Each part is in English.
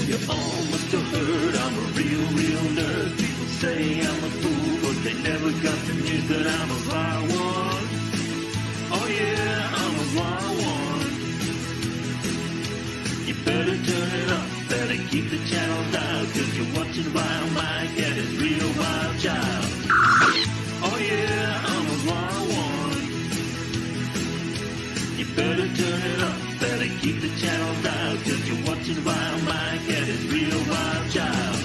You all must have heard I'm a real nerd. People say I'm a fool, but they never got the news that I'm a wild one. Oh yeah, I'm a wild one. You better turn it up, better keep the channel down, cause you're watching Vilemike and his real wild child. Oh yeah, I'm a wild one. You better turn it up, better keep the channel down, cause you're watching Vilemike and his real wild child.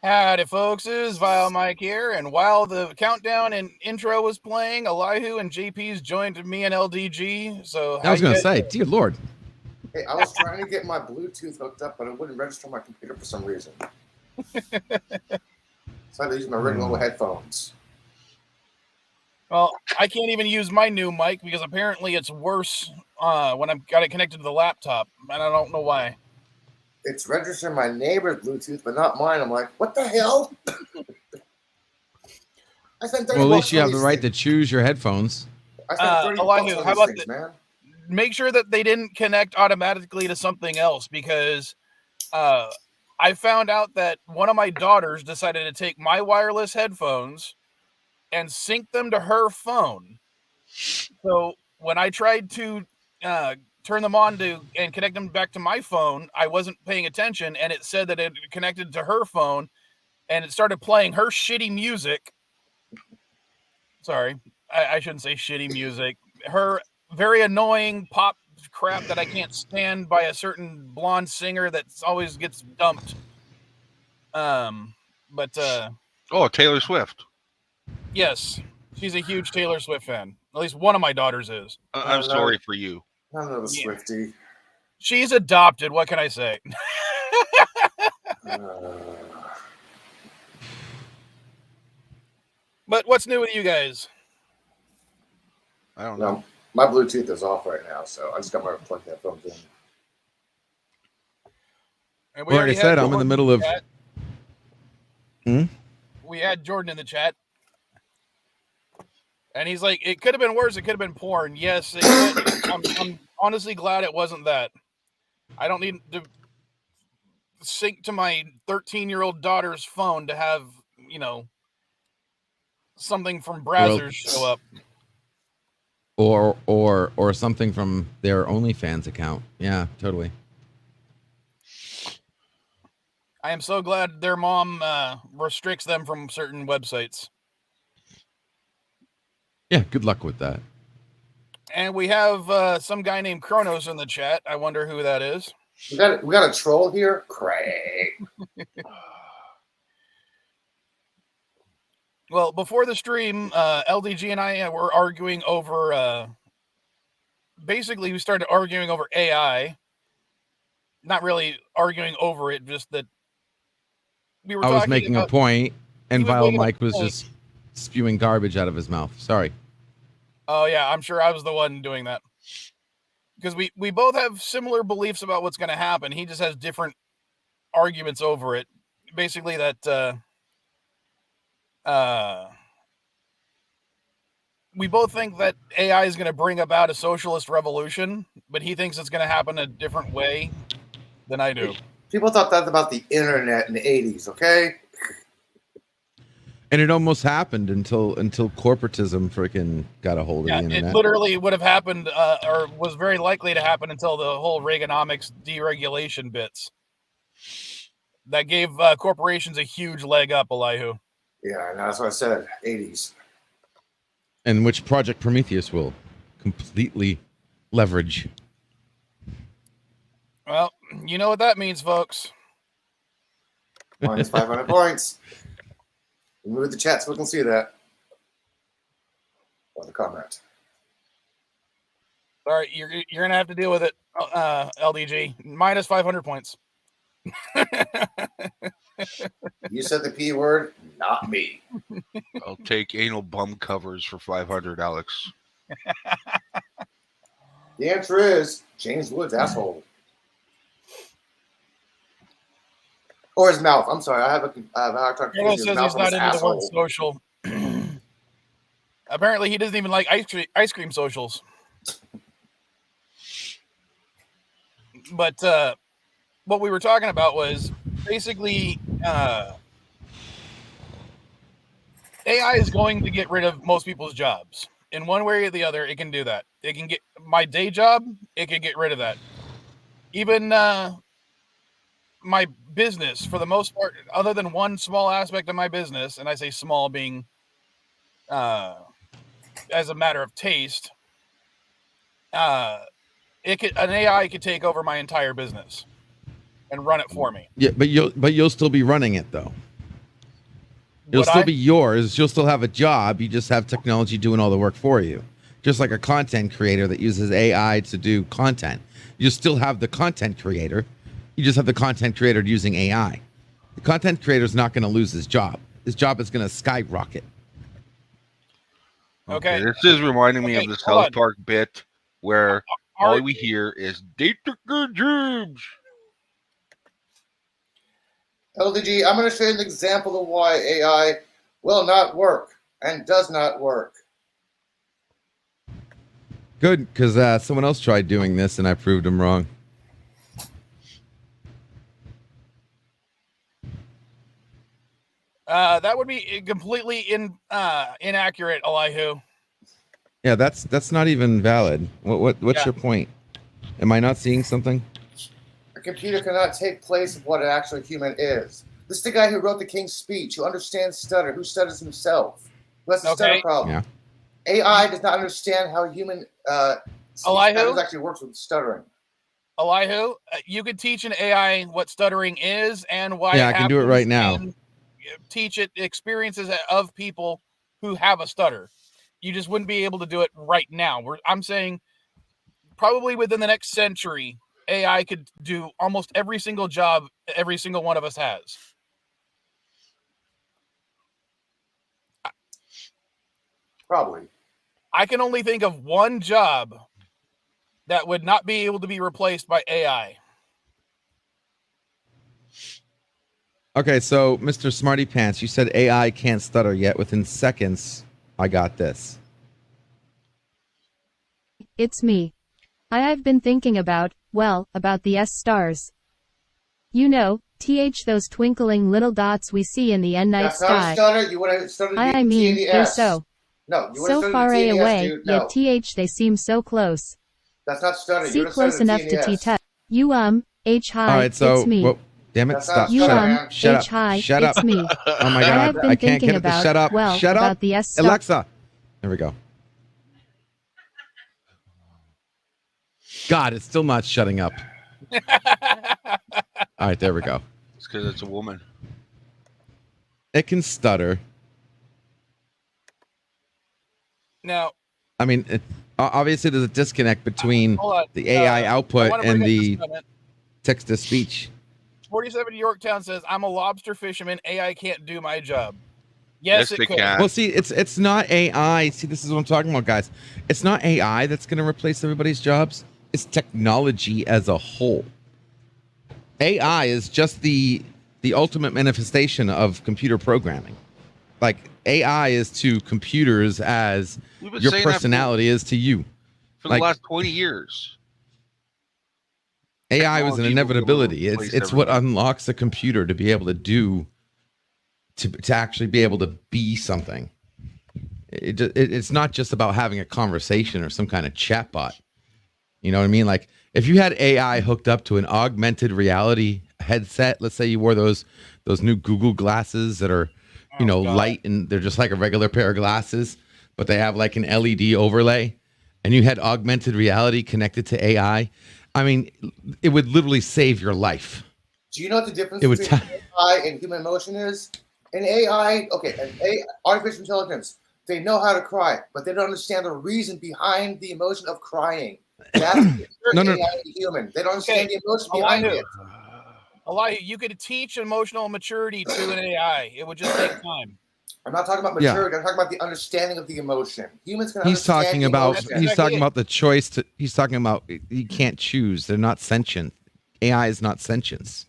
Howdy, folks. It's Vilemike here, and while the countdown and intro was playing, Elihu and JP's joined me and LDG. So I was going to say, dear Lord. Hey, I was trying to get my Bluetooth hooked up, but it wouldn't register on my computer for some reason. So I had to use my regular headphones. Well, I can't even use my new mic because apparently it's worse when I've got it connected to the laptop, and I don't know why. It's registering my neighbor's Bluetooth, but not mine. I'm like, what the hell? I spent 30 Well, at least you have the these right things. to choose your headphones. I spent 30 Elihu, bucks on how these about things, man. Make sure that they didn't connect automatically to something else, because I found out that one of my daughters decided to take my wireless headphones and sync them to her phone. So when I tried to turn them on and connect them back to my phone, I wasn't paying attention, and it said that it connected to her phone, and it started playing her shitty music. Sorry, I shouldn't say shitty music. Her very annoying pop crap that I can't stand by a certain blonde singer that always gets dumped. Oh, Taylor Swift. Yes, she's a huge Taylor Swift fan. At least one of my daughters is. I'm sorry for you. I'm not a Swiftie. She's adopted. What can I say? But what's new with you guys? I don't know. My Bluetooth is off right now, so I just got my plugged headphones in. And Well, like I said, I'm in the middle of... We had Jordan in the chat. And he's like, it could have been worse. It could have been porn. Yes, it could. I'm honestly glad it wasn't that. I don't need to sync to my 13-year-old daughter's phone to have, something from Brazzers show up. Or something from their OnlyFans account. Yeah, totally. I am so glad their mom restricts them from certain websites. Yeah, good luck with that. And we have some guy named Kronos in the chat. I wonder who that is. We got a troll here? Craig. Well, before the stream, LDG and I were arguing over... basically, we started arguing over AI. Not really arguing over it, just that we were I was making a point, and Vilemike was just spewing garbage out of his mouth. Sorry. Oh, yeah, I'm sure I was the one doing that. Because we both have similar beliefs about what's going to happen. He just has different arguments over it. Basically, that we both think that AI is going to bring about a socialist revolution, but he thinks it's going to happen a different way than I do. People thought that about the internet in the 80s, okay? And it almost happened until corporatism freaking got a hold of the internet. It literally would have happened, or was very likely to happen until the whole Reaganomics deregulation bits. That gave corporations a huge leg up, Elihu. Yeah, and that's what I said, 80s. And which Project Prometheus will completely leverage. Well, you know what that means, folks. Minus 500 points. Move the chat so we can see that. Or the comment. All right, you're going to have to deal with it, LDG. Minus 500 points. You said the P word, not me. I'll take anal bum covers for 500, Alex. The answer is James Woods' asshole. Or his mouth. I'm sorry. I have a hard time. He says he's not into the word social. Apparently, he doesn't even like ice cream socials. But what we were talking about was basically AI is going to get rid of most people's jobs. In one way or the other, it can do that. It can get my day job. It can get rid of that. Even my business, for the most part, other than one small aspect of my business, and I say small being as a matter of taste, an AI could take over my entire business and run it for me. Yeah, but you'll still be running it though. It'll still be yours. You'll still have a job. You just have technology doing all the work for you. Just like a content creator that uses AI to do content. You still have the content creator. You just have the content creator using AI. The content creator is not going to lose his job. His job is going to skyrocket. Okay. This is reminding me of the South Park bit where all we hear is data good jobs. LDG, I'm going to show you an example of why AI will not work and does not work. Good, because someone else tried doing this and I proved them wrong. That would be completely inaccurate, Elihu. Yeah, that's not even valid. What's your point? Am I not seeing something? A computer cannot take place of what an actual human is. This is the guy who wrote the King's Speech, who understands stutter, who stutters himself, who has a stutter problem. Yeah. AI does not understand how human Elihu actually works with stuttering. Elihu, you could teach an AI what stuttering is and why. Yeah, I can do it right now. Teach it experiences of people who have a stutter. You just wouldn't be able to do it right now. I'm saying probably within the next century, AI could do almost every single job every single one of us has. Probably. I can only think of one job that would not be able to be replaced by AI. Okay, so Mr. Smarty Pants, you said AI can't stutter yet. Within seconds, I got this. It's me. I've been thinking about the S-stars. You know, those twinkling little dots we see in the night sky. That's not a stutter. You would have stuttered I mean, they're so far away, yet they seem so close. That's not stuttering. See close enough to T-touch. You H high, all right, so, it's me. Well, damn it, stop. You shut up. H high, shut up. It's me. Oh my God, I can't get it to shut up. Shut up. About the S-star. Alexa. There we go. God, it's still not shutting up. All right, there we go. It's because it's a woman. It can stutter. Now, I mean, obviously there's a disconnect between the AI output and the text-to-speech. 47 Yorktown says, I'm a lobster fisherman. AI can't do my job. Yes, it can. Well, see, it's not AI. See, this is what I'm talking about, guys. It's not AI that's going to replace everybody's jobs. It's technology as a whole. AI is just the ultimate manifestation of computer programming. Like, AI is to computers as your personality is to you. For the last 20 years. AI was an inevitability. It's what unlocks a computer to be able to do, to actually be able to be something. It's not just about having a conversation or some kind of chatbot. You know what I mean? Like, if you had AI hooked up to an augmented reality headset, let's say you wore those new Google glasses that are, light, and they're just like a regular pair of glasses, but they have like an LED overlay, and you had augmented reality connected to AI. I mean, it would literally save your life. Do you know what the difference between AI and human emotion is? In AI, artificial intelligence, they know how to cry, but they don't understand the reason behind the emotion of crying. That's no. AI and human. They don't understand the emotion behind it. Elihu, you could teach emotional maturity to an AI. It would just take time. I'm not talking about maturity. I'm talking about the understanding of the emotion. Humans can understand talking about the choice. He's talking about you can't choose. They're not sentient. AI is not sentience.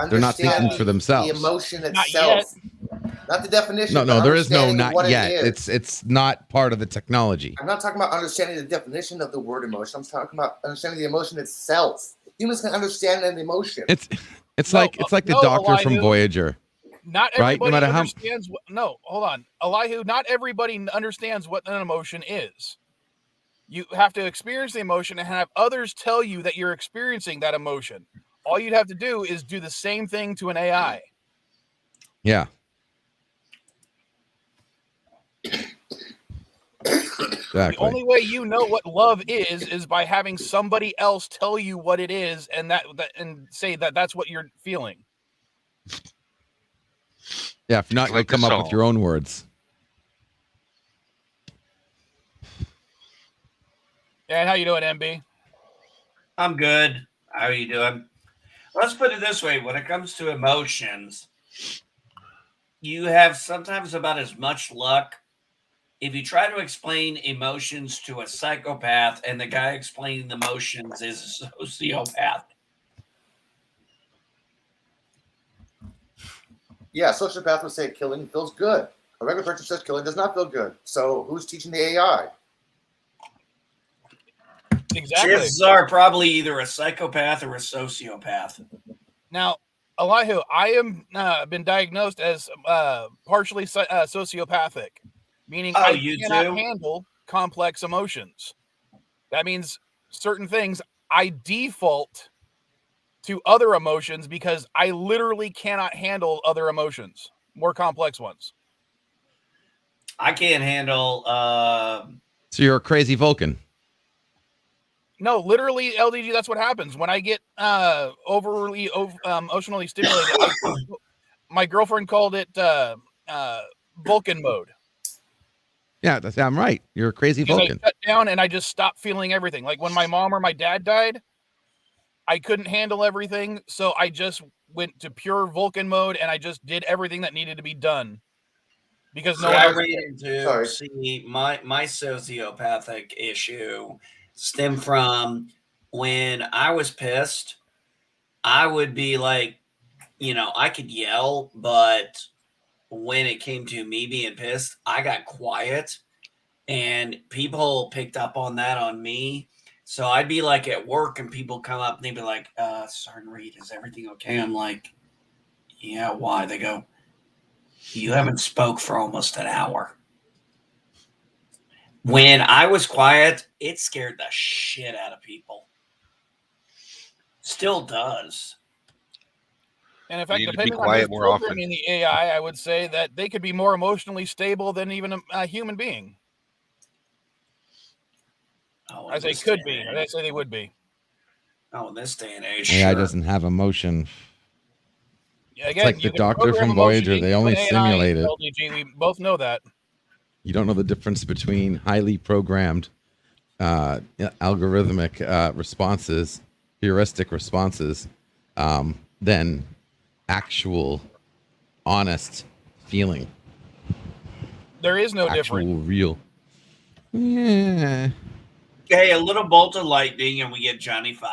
They're not thinking for themselves. The emotion itself, not the definition. No, there is no not yet. It's not part of the technology. I'm not talking about understanding the definition of the word emotion. I'm talking about understanding the emotion itself. Humans can understand an emotion. It's like the doctor from Voyager. Not everybody understands. Hold on, Elihu. Not everybody understands what an emotion is. You have to experience the emotion and have others tell you that you're experiencing that emotion. All you'd have to do is do the same thing to an AI. Yeah. Exactly. The only way you know what love is by having somebody else tell you what it is, and and say that that's what you're feeling. Yeah, if not, you'll come up with your own words. And how you doing, MB? I'm good. How are you doing? Let's put it this way. When it comes to emotions, you have sometimes about as much luck if you try to explain emotions to a psychopath and the guy explaining the emotions is a sociopath. Yeah, a sociopath would say killing feels good. A regular person says killing does not feel good. So who's teaching the AI? Exactly. Chances are probably either a psychopath or a sociopath. Now, Elihu, I am been diagnosed as partially sociopathic, meaning I cannot handle complex emotions. That means certain things I default to other emotions because I literally cannot handle other emotions, more complex ones. I can't handle. So you're a crazy Vulcan. No, literally, LDG. That's what happens when I get overly emotionally stimulated. My girlfriend called it Vulcan mode. Yeah, I'm right. You're a crazy Vulcan. I shut down and I just stopped feeling everything. Like when my mom or my dad died, I couldn't handle everything, so I just went to pure Vulcan mode and I just did everything that needed to be done. Because no one else see my sociopathic issue stemmed from when I was pissed. I would be like, I could yell, but when it came to me being pissed, I got quiet, and people picked up on that on me. So I'd be like at work and people come up and they'd be like, Sergeant Reed, is everything okay? I'm like, yeah, why? They go, you haven't spoke for almost an hour. When I was quiet, it scared the shit out of people. Still does. And in fact, depending on who's programming the AI, I would say that they could be more emotionally stable than even a human being. I say could be. I say they would be. Oh, in this day and age, AI doesn't have emotion. Yeah, again, it's like the doctor from Voyager. They only simulate it. LDG, we both know that. You don't know the difference between highly programmed, algorithmic responses, heuristic responses, than actual, honest feeling. There is no actual difference. Real. Yeah. Okay, a little bolt of lightning, and we get Johnny 5.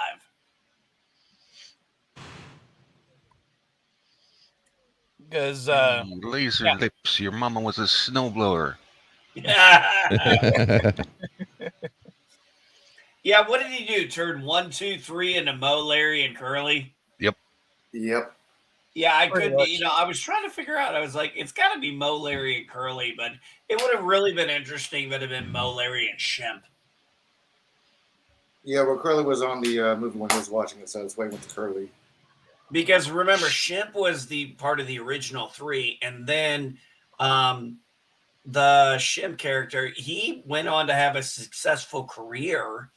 Because laser lips, your mama was a snowblower. Yeah. Yeah, what did he do? Turn 1, 2, 3 into Mo, Larry, and Curly? Yep. Yeah, I couldn't, I was trying to figure out. I was like, it's got to be Mo, Larry, and Curly, but it would have really been interesting if it had been Mo, Larry, and Shemp. Yeah, well, Curly was on the movie when he was watching it, so I was waiting with Curly. Because remember, Shemp was the part of the original 3, and then the Shemp character, he went on to have a successful career.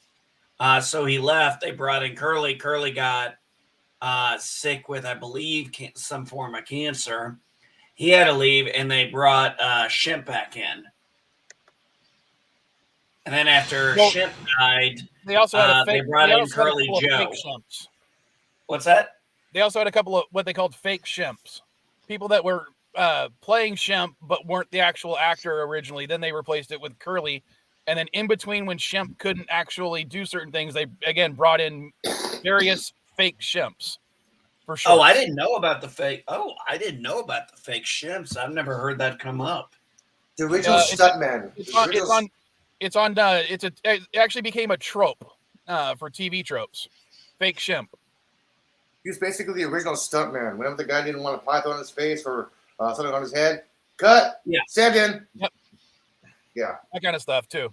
So he left. They brought in Curly. Curly got sick with, I believe, some form of cancer. He had to leave, and they brought Shemp back in. And then after Shemp died, they also had they brought in Curly Joe. What's that? They also had a couple of what they called fake Shemps. People that were playing Shemp but weren't the actual actor originally. Then they replaced it with Curly. And then in between, when Shemp couldn't actually do certain things, they again brought in various fake Shemps. for sure. Oh, I didn't know about the fake. Oh, I didn't know about the fake shimps. I've never heard that come up. The original stuntman. It actually became a trope for TV tropes. Fake shimp. He was basically the original stuntman. Whenever the guy didn't want a python on his face or something on his head, cut. Yeah. Stand in. Yep. Yeah. That kind of stuff too.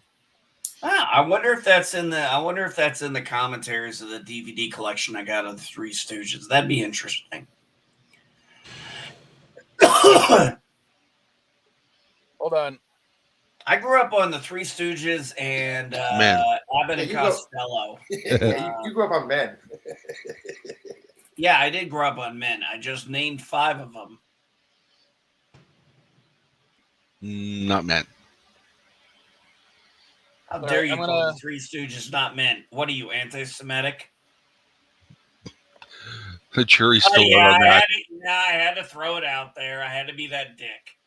I wonder if that's in the commentaries of the DVD collection I got of the Three Stooges. That'd be interesting. Hold on. I grew up on the Three Stooges and Abbott and Costello. You grew up on Men. Yeah, I did grow up on Men. I just named 5 of them. Not Men. How dare you call the Three Stooges not men? What are you, anti-Semitic? The jury's still on that. I had to throw it out there. I had to be that dick.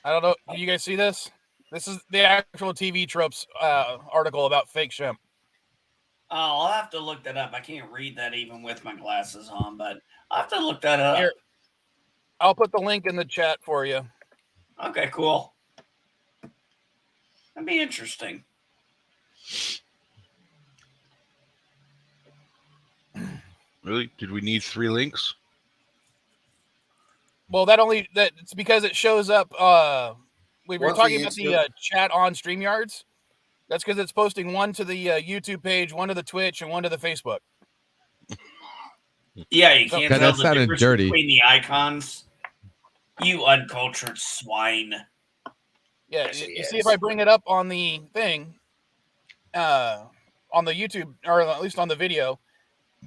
I don't know. Do you guys see this? This is the actual TV tropes article about fake shimp. Oh, I'll have to look that up. I can't read that even with my glasses on, but I'll have to look that up. Here, I'll put the link in the chat for you. Okay, cool. That'd be interesting. Really? Did we need 3 links? Well, it's because it shows up. We were talking about the chat on StreamYards. That's because it's posting one to the YouTube page, one to the Twitch, and one to the Facebook. Yeah, you can't tell the difference dirty. between the icons. You uncultured swine. Yeah, you see if I bring it up on the thing, on the YouTube, or at least on the video,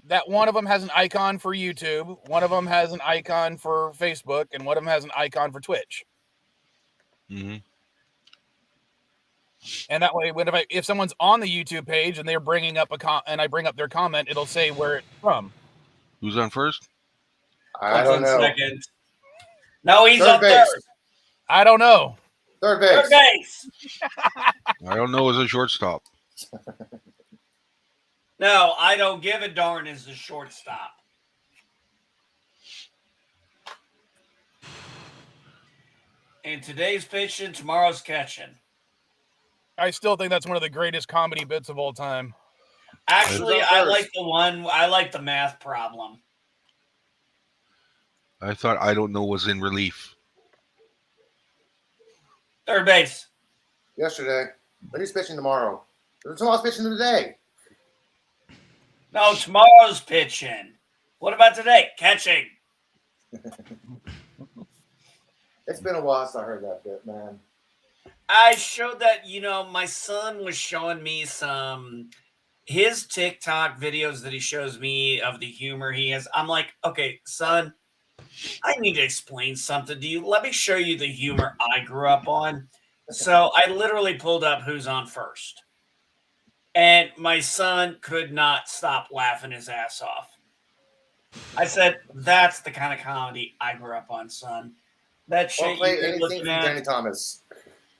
that one of them has an icon for YouTube, one of them has an icon for Facebook, and one of them has an icon for Twitch. Mm-hmm. And that way, if someone's on the YouTube page and they're bringing up and I bring up their comment, it'll say where it's from. Who's on first? I don't know. Second. No, he's up third. I don't know. Third base. Third base. I don't know as a shortstop. No, I don't give a darn as the shortstop. And today's pitching, tomorrow's catching. I still think that's one of the greatest comedy bits of all time. Actually, I like the math problem. I thought I don't know was in relief. Third base. Yesterday. But he's pitching tomorrow. Tomorrow's pitching today. No, tomorrow's pitching. What about today? Catching. It's been a while since I heard that bit, man. I showed that, my son was showing me his TikTok videos that he shows me of the humor he has. I'm like, okay, son, I need to explain something to you. Let me show you the humor I grew up on. So I literally pulled up Who's on First. And my son could not stop laughing his ass off. I said, that's the kind of comedy I grew up on, son. That shit play you've been anything looking from at. Danny Thomas.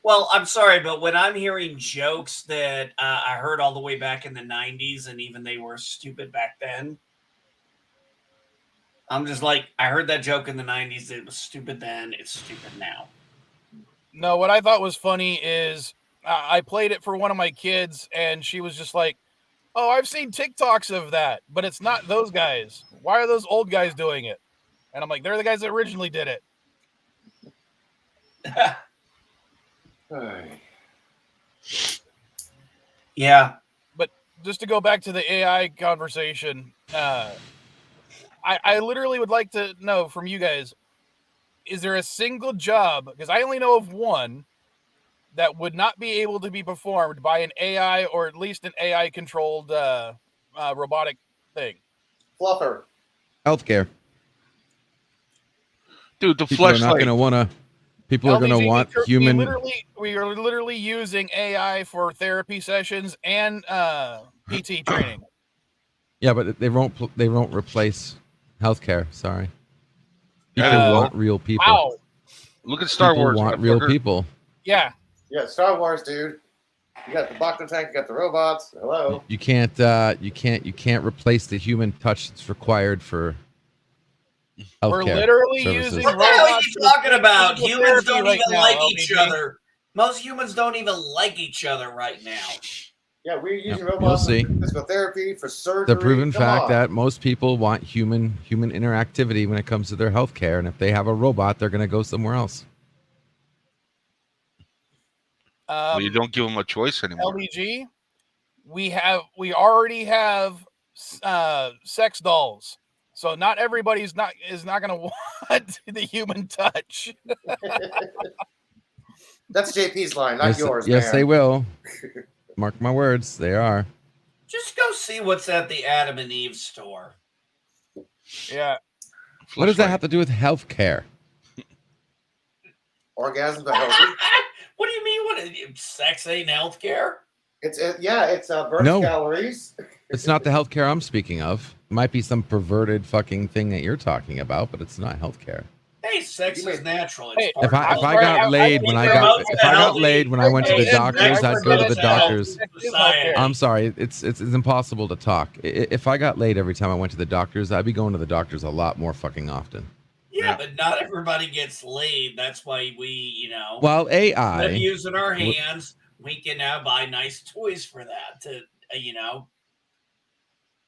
Well, I'm sorry, but when I'm hearing jokes that I heard all the way back in the 90s, and even they were stupid back then, I'm just like, I heard that joke in the 90s. It was stupid then. It's stupid now. No, what I thought was funny is I played it for one of my kids, and she was just like, oh, I've seen TikToks of that, but it's not those guys. Why are those old guys doing it? And I'm like, they're the guys that originally did it. Yeah. But just to go back to the AI conversation, I literally would like to know from you guys, is there a single job, because I only know of one, that would not be able to be performed by an AI or at least an AI-controlled robotic thing? Fluffer. Healthcare. Dude, the People are fleshlight. not going to want to. People are going to want human. We are literally using AI for therapy sessions and PT training. Yeah, but they won't replace healthcare. Sorry. People Yeah, want real people. Wow. Look at Star People Wars. want real people. Yeah. Yeah, Star Wars, dude. You got the Bacta tank, you got the robots. Hello. You can't replace the human touch that's required for healthcare. We're literally services. using What the hell are robots you for talking about? physical Humans therapy don't right even now, like each LBG. other. Most humans don't even like each other right now. Yeah, we're using Yep, robots you'll for see. physical therapy, for surgery. The proven Come fact on. that most people want human interactivity when it comes to their healthcare, and if they have a robot, they're going to go somewhere else. Well, you don't give them a choice anymore. LBG, we already have sex dolls, so not everybody's is not going to want the human touch. That's JP's line, not yours. Yes, man. they will. Mark my words, they are. Just go see what's at the Adam and Eve store. Yeah. What does that have to do with healthcare? Orgasms are healthy. What do you mean? What sex ain't healthcare? It's burns calories. It's not the healthcare I'm speaking of. It might be some perverted fucking thing that you're talking about, but it's not healthcare. Hey, sex is natural. Hey, If I got laid when I went to the doctors, I'd go to the doctors. I'm sorry, it's impossible to talk. If I got laid every time I went to the doctors, I'd be going to the doctors a lot more fucking often. Yeah, but not everybody gets laid. That's why we, Well, AI instead of using our hands, we can now buy nice toys for that to,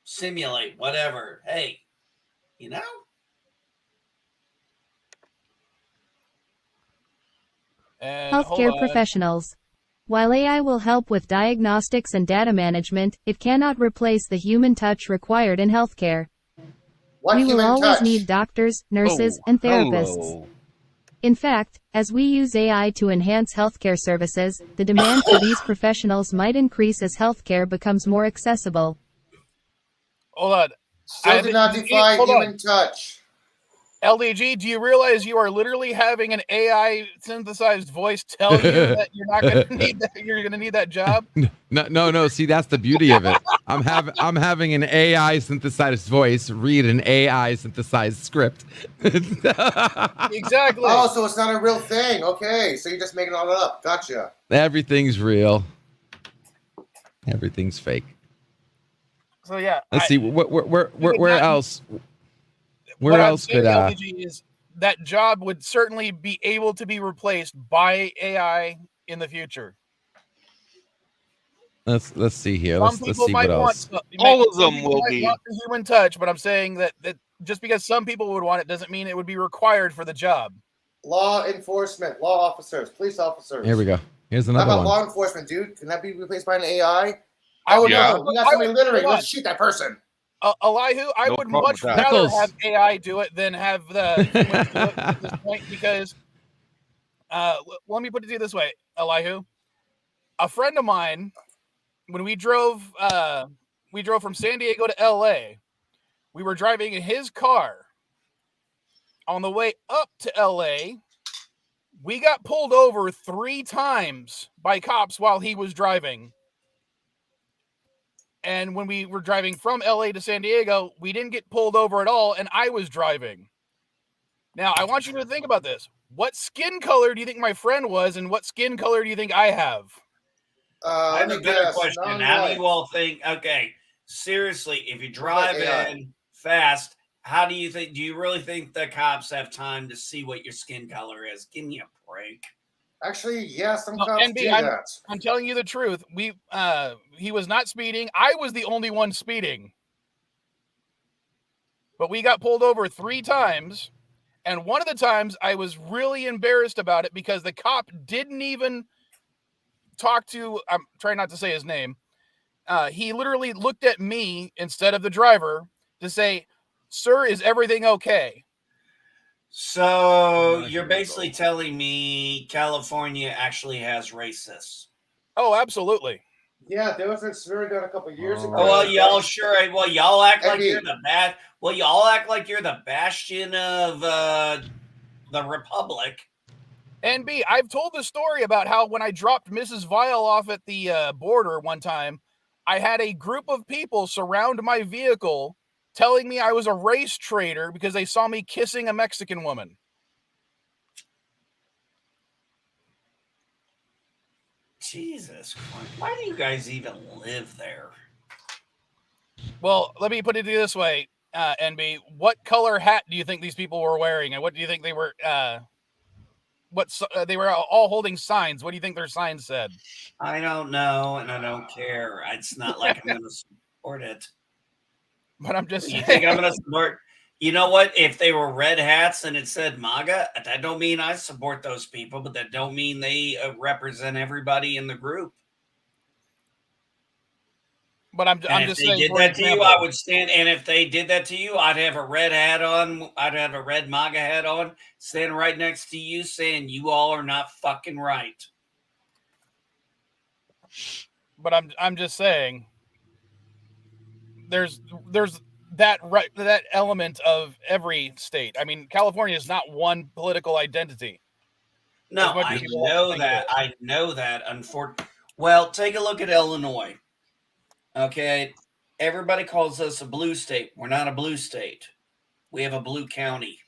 simulate whatever. Hey, And Healthcare professionals. While AI will help with diagnostics and data management, it cannot replace the human touch required in healthcare. We will always need doctors, nurses, and therapists. In fact, as we use AI to enhance healthcare services, the demand for these professionals might increase as healthcare becomes more accessible. Hold on. Still do not defy human touch. LDG, do you realize you are literally having an AI synthesized voice tell you that you're not going to need that? You're going to need that job? No. See, that's the beauty of it. I'm having an AI synthesized voice read an AI synthesized script. Exactly. Oh, so it's not a real thing. Okay, so you're just making all that up. Gotcha. Everything's real. Everything's fake. So yeah. Let's see where else. Where else could LDG is that job would certainly be able to be replaced by AI in the future. Let's see here. Let's see what else. All of them will be want the human touch, but I'm saying that just because some people would want it doesn't mean it would be required for the job. Law enforcement, law officers, police officers. Here we go. Here's another one. one. Law enforcement, dude? Can that be replaced by an AI? I would know. We got somebody littering. Let's shoot that person. Elihu, I would much rather have AI do it than have the humans do it at this point because let me put it to you this way, Elihu. A friend of mine, when we drove from San Diego to LA, we were driving in his car. On the way up to LA, we got pulled over 3 times by cops while he was driving. And when we were driving from LA to San Diego, we didn't get pulled over at all, and I was driving. Now, I want you to think about this. What skin color do you think my friend was, and what skin color do you think I have? I have a better question. How do you all think? Okay, seriously, if you drive in fast, how do you think? Do you really think the cops have time to see what your skin color is? Give me a break. Actually, yeah, some cops do that. I'm telling you the truth. He was not speeding. I was the only one speeding. But we got pulled over 3 times. And one of the times I was really embarrassed about it because the cop didn't even talk to, I'm trying not to say his name. He literally looked at me instead of the driver to say, "Sir, is everything okay?" So you're basically telling me California actually has racists? Oh, absolutely. Yeah, there was an experiment a couple years ago. Well, y'all sure. Well, y'all act like you're the bad. Well, y'all act like you're the bastion of the Republic. NB, I've told the story about how when I dropped Mrs. Vile off at the border one time, I had a group of people surround my vehicle telling me I was a race traitor because they saw me kissing a Mexican woman. Jesus Christ. Why do you guys even live there? Well, let me put it this way, NB. What color hat do you think these people were wearing, and what do you think they were? They were all holding signs. What do you think their signs said? I don't know, and I don't care. It's not like I'm going to support it. But I'm just saying. You think I'm going to support? You know what? If they were red hats and it said MAGA, that don't mean I support those people, but that don't mean they represent everybody in the group. But I'm if just they saying. Did that to you, I would stand. And if they did that to you, I'd have a red hat on. I'd have a red MAGA hat on, stand right next to you, saying you all are not fucking right. But I'm just saying. There's that element of every state. I mean, California is not one political identity. No, I know that. I know that. Unfortunately, well, take a look at Illinois. Okay, everybody calls us a blue state. We're not a blue state. We have a blue county.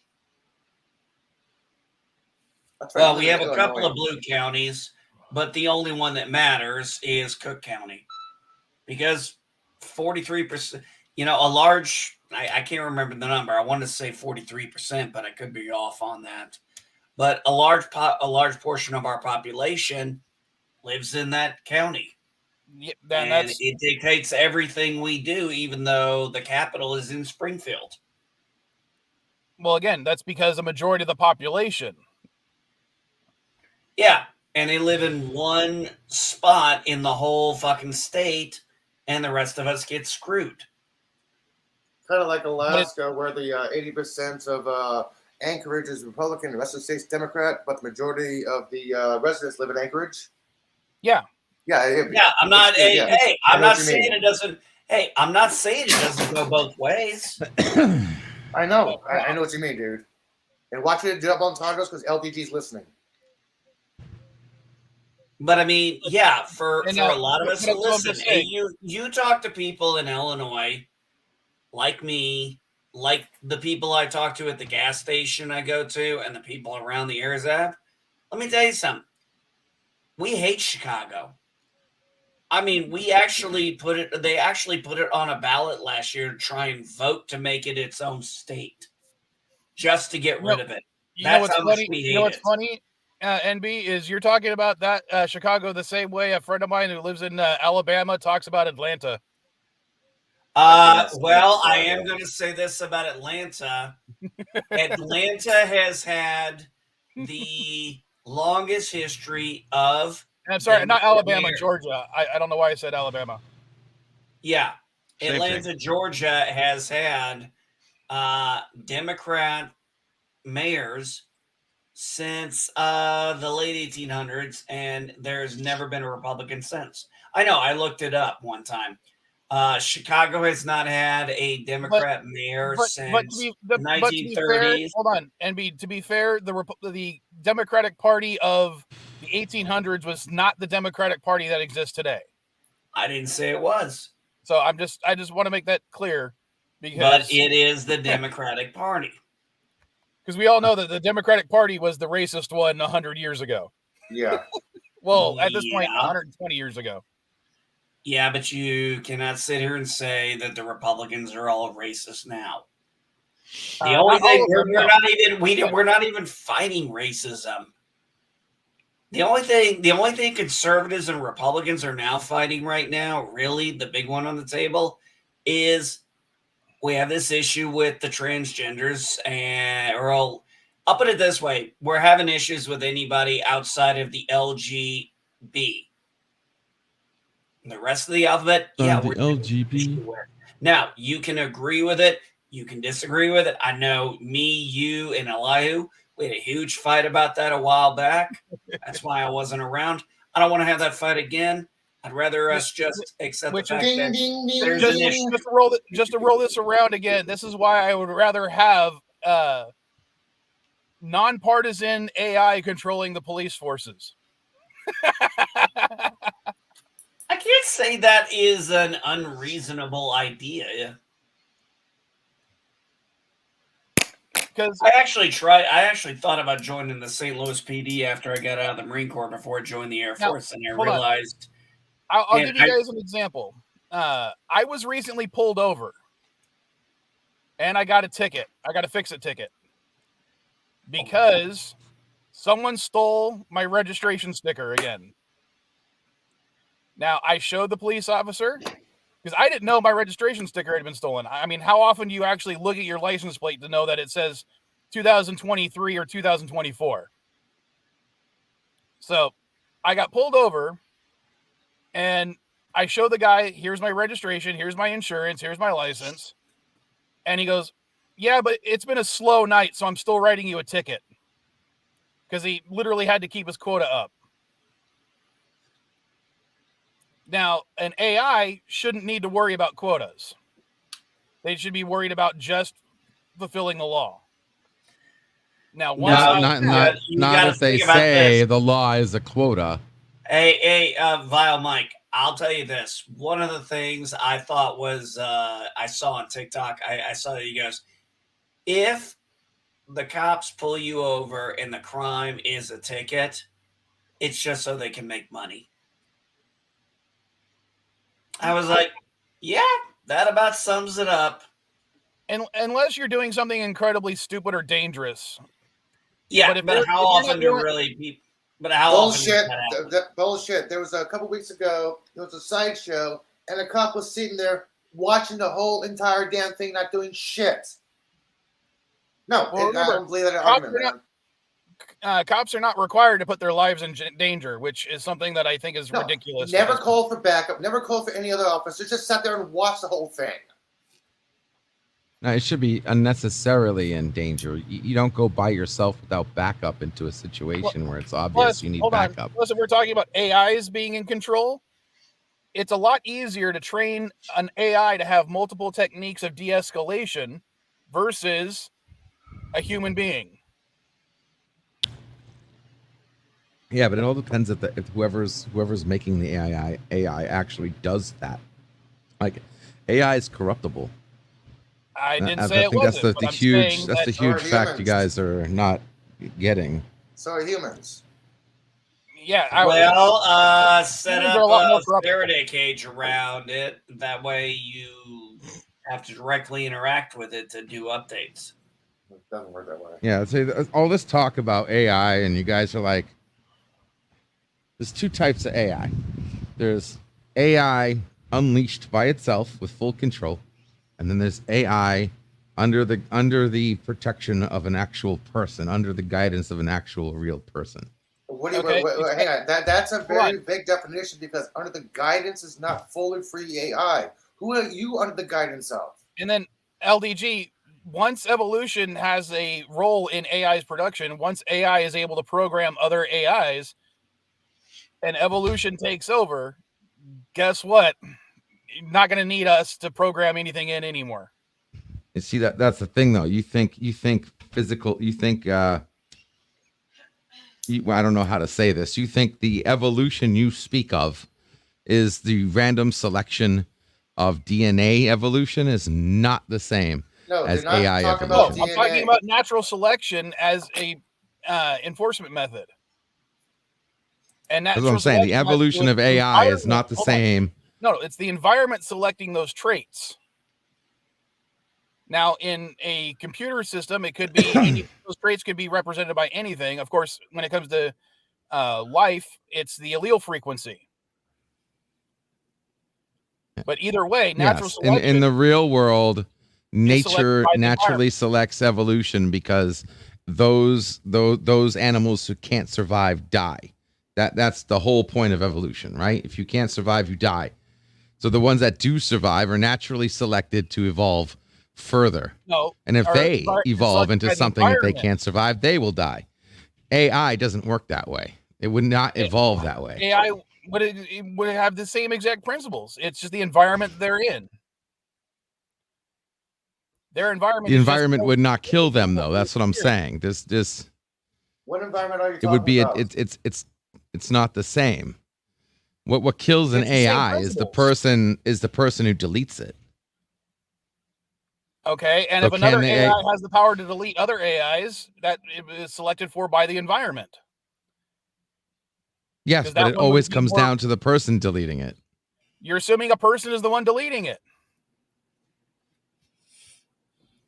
Well, we have a couple of blue counties, but the only one that matters is Cook County, because 43%. You know, a large. I can't remember the number. I want to say 43%, but I could be off on that. But a large portion of our population lives in that county. Yeah, and it dictates everything we do, even though the capital is in Springfield. Well, again, that's because a majority of the population. Yeah, and they live in one spot in the whole fucking state, and the rest of us get screwed. Kind of like Alaska, where the 80% of Anchorage is Republican, the rest of the state's Democrat, but the majority of the residents live in Anchorage. Yeah. Yeah, I'm not. Hey, I'm not saying it doesn't. Hey, I'm not saying it doesn't go both ways. I know. I know what you mean, dude. And watch it jump on tacos because LDG's listening. But I mean, yeah, for a lot of us to listen, hey, you talk to people in Illinois, like me, like the people I talk to at the gas station I go to, and the people around the Airzap. Let me tell you something. We hate Chicago. I mean, they actually put it on a ballot last year to try and vote to make it its own state, just to get rid of it. That's how much we hate it. You know what's funny, NB, is you're talking about that Chicago the same way a friend of mine who lives in Alabama talks about Atlanta. Well, I am going to say this about Atlanta. Atlanta has had the longest history of... I'm sorry, not Alabama, Georgia. I don't know why I said Alabama. Yeah. Atlanta, Georgia has had Democrat mayors since the late 1800s, and there's never been a Republican since. I know, I looked it up one time. Chicago has not had a Democrat mayor since the 1930s. Hold on, NB. To be fair, the Democratic Party of the 1800s was not the Democratic Party that exists today. I didn't say it was. So I just want to make that clear, but it is the Democratic Party. Because we all know that the Democratic Party was the racist one 100 years ago. Yeah. Well, at this point, 120 years ago. Yeah, but you cannot sit here and say that the Republicans are all racist now. The only thing we're not even fighting racism. The only thing conservatives and Republicans are now fighting right now, really the big one on the table, is we have this issue with the transgenders, I'll put it this way: we're having issues with anybody outside of the LGB. The rest of the alphabet, we're LGB. Now, you can agree with it. You can disagree with it. I know me, you, and Elihu, we had a huge fight about that a while back. That's why I wasn't around. I don't want to have that fight again. I'd rather us just accept the fact that there's an issue. Just to roll this around again, this is why I would rather have nonpartisan AI controlling the police forces. I can't say that is an unreasonable idea. because I actually thought about joining the St. Louis PD after I got out of the Marine Corps before I joined the Air Force, and I realized. I'll give you guys an example. I was recently pulled over, and I got a ticket. I got a fix-it ticket because someone stole my registration sticker again. Now, I showed the police officer because I didn't know my registration sticker had been stolen. I mean, how often do you actually look at your license plate to know that it says 2023 or 2024? So I got pulled over, and I show the guy, here's my registration, here's my insurance, here's my license. And he goes, yeah, but it's been a slow night, so I'm still writing you a ticket. Because he literally had to keep his quota up. Now, an AI shouldn't need to worry about quotas. They should be worried about just fulfilling the law. Now, not if they say the law is a quota. Hey, Vilemike, I'll tell you this. One of the things I thought was, I saw on TikTok, I saw that he goes, if the cops pull you over and the crime is a ticket, it's just so they can make money. I was like, yeah, that about sums it up. And unless you're doing something incredibly stupid or dangerous. Yeah, but how often do really people... But how bullshit, bullshit. There was a couple weeks ago, there was a sideshow, and a cop was sitting there watching the whole entire damn thing, not doing shit. No, I don't believe that argument. Cops are not required to put their lives in danger, which is something that I think is ridiculous. Never call for backup. Never call for any other officer. Just sat there and watch the whole thing. No, it should be unnecessarily in danger. You don't go by yourself without backup into a situation where it's obvious you need backup. Plus, if we're talking about AIs being in control, it's a lot easier to train an AI to have multiple techniques of de-escalation versus a human being. Yeah, but it all depends if whoever's making the AI actually does that. Like, AI is corruptible. I didn't say it wasn't. That's the huge fact you guys are not getting. So are humans. Yeah. Set up a Faraday cage around it. That way you have to directly interact with it to do updates. It doesn't work that way. Yeah. So all this talk about AI, and you guys are like, there's two types of AI. There's AI unleashed by itself with full control. And then there's AI under the protection of an actual person, under the guidance of an actual real person. What do you, wait, hang on. That's a very big definition, because under the guidance is not fully free AI. Who are you under the guidance of? And then LDG, once evolution has a role in AI's production, once AI is able to program other AIs and evolution takes over, guess what? You're not going to need us to program anything in anymore. You see, that's the thing, though. You think physical, I don't know how to say this. You think the evolution you speak of is the random selection of DNA evolution is not the same as AI evolution. No, I'm talking about natural selection as a enforcement method. And that's what I'm saying. The evolution of AI is not the same. No, it's the environment selecting those traits. Now, in a computer system, it could be those traits could be represented by anything. Of course, when it comes to life, it's the allele frequency. But either way, natural selection. In the real world, nature naturally selects evolution because those animals who can't survive die. That's the whole point of evolution, right? If you can't survive, you die. So the ones that do survive are naturally selected to evolve further. No, and if they evolve into something that they can't survive, they will die. AI doesn't work that way. It would not evolve that way. AI would have the same exact principles. It's just the environment they're in. Their environment. The environment would not kill them, though. That's what I'm saying. This. What environment are you talking about? It would be about? It's not the same. What kills an AI is the person who deletes it. Okay, and So if another can the AI has the power to delete other AIs, that is selected for by the environment. Yes, 'Cause but that it one would always be comes more- down to the person deleting it. You're assuming a person is the one deleting it.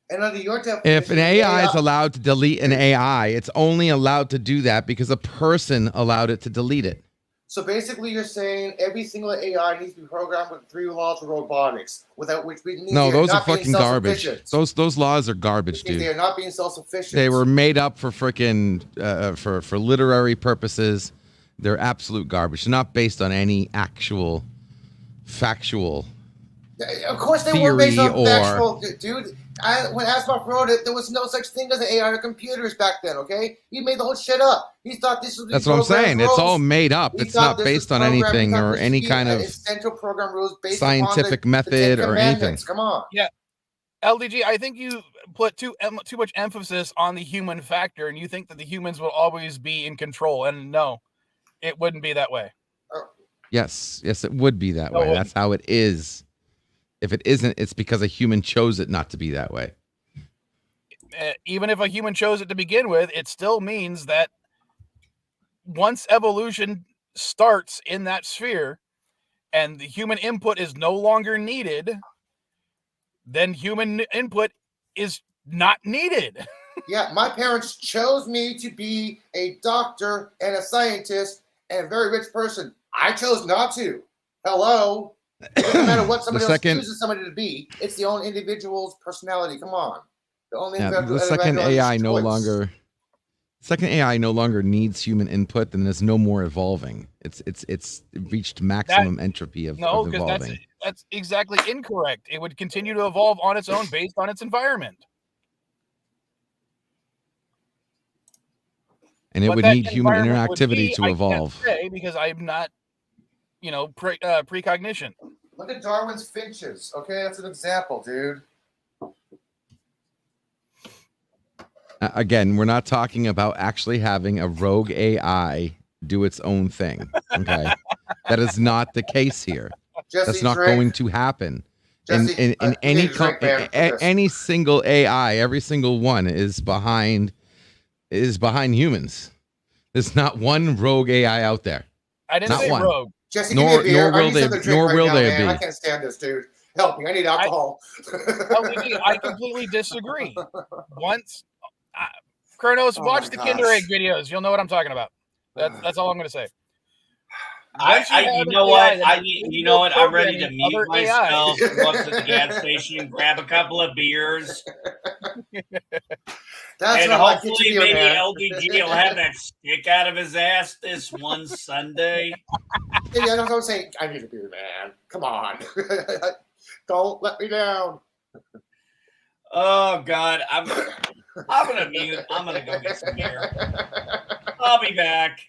And under your definition, If an AI is allowed to delete an AI, it's only allowed to do that because a person allowed it to delete it. So basically, you're saying every single AI needs to be programmed with 3 laws of robotics, without which means No, they're those are not being fucking garbage. self-sufficient. Those laws are garbage, dude. They're not being self-sufficient. They were made up for freaking for literary purposes. They're absolute garbage. They're not based on any actual factual. Of course, they were based on factual, dude. When Asimov wrote it, there was no such thing as AI or computers back then. Okay, he made the whole shit up. He thought this was. That's what I'm saying. It's all made up. It's not based on anything or any kind of essential program rules based scientific method or anything. Come on. Yeah, LDG. I think you put too much emphasis on the human factor, and you think that the humans will always be in control. And no, it wouldn't be that way. Yes, it would be that way. That's how it is. If it isn't, it's because a human chose it not to be that way. Even if a human chose it to begin with, it still means that once evolution starts in that sphere and the human input is no longer needed, then human input is not needed. Yeah, my parents chose me to be a doctor and a scientist and a very rich person. I chose not to. Hello? It doesn't matter what somebody else chooses somebody to be. It's the own individual's personality. Come on. The second AI no longer needs human input, then there's no more evolving. It's reached maximum entropy of evolving. That's exactly incorrect. It would continue to evolve on its own based on its environment. And it would need human interactivity to evolve. I can't say because I'm not, precognition. Look at Darwin's finches. Okay, that's an example, dude. Again, we're not talking about actually having a rogue AI do its own thing. Okay, that is not the case here. That's not going to happen. In any single AI, every single one is behind humans. There's not one rogue AI out there. I didn't say rogue. Jesse, nor will they be. I can't stand this, dude. Help me. I need alcohol. I completely disagree. Kronos, watch the Kinder Egg videos. You'll know what I'm talking about. That's all I'm going to say. You know what? I'm ready to mute myself, go up to the gas station, grab a couple of beers. And hopefully maybe LDG will have that stick out of his ass this one Sunday. Yeah, that's what I'm saying. I need a beer, man. Come on. Don't let me down. Oh, God. I'm going to mute. I'm going to go get some beer. I'll be back.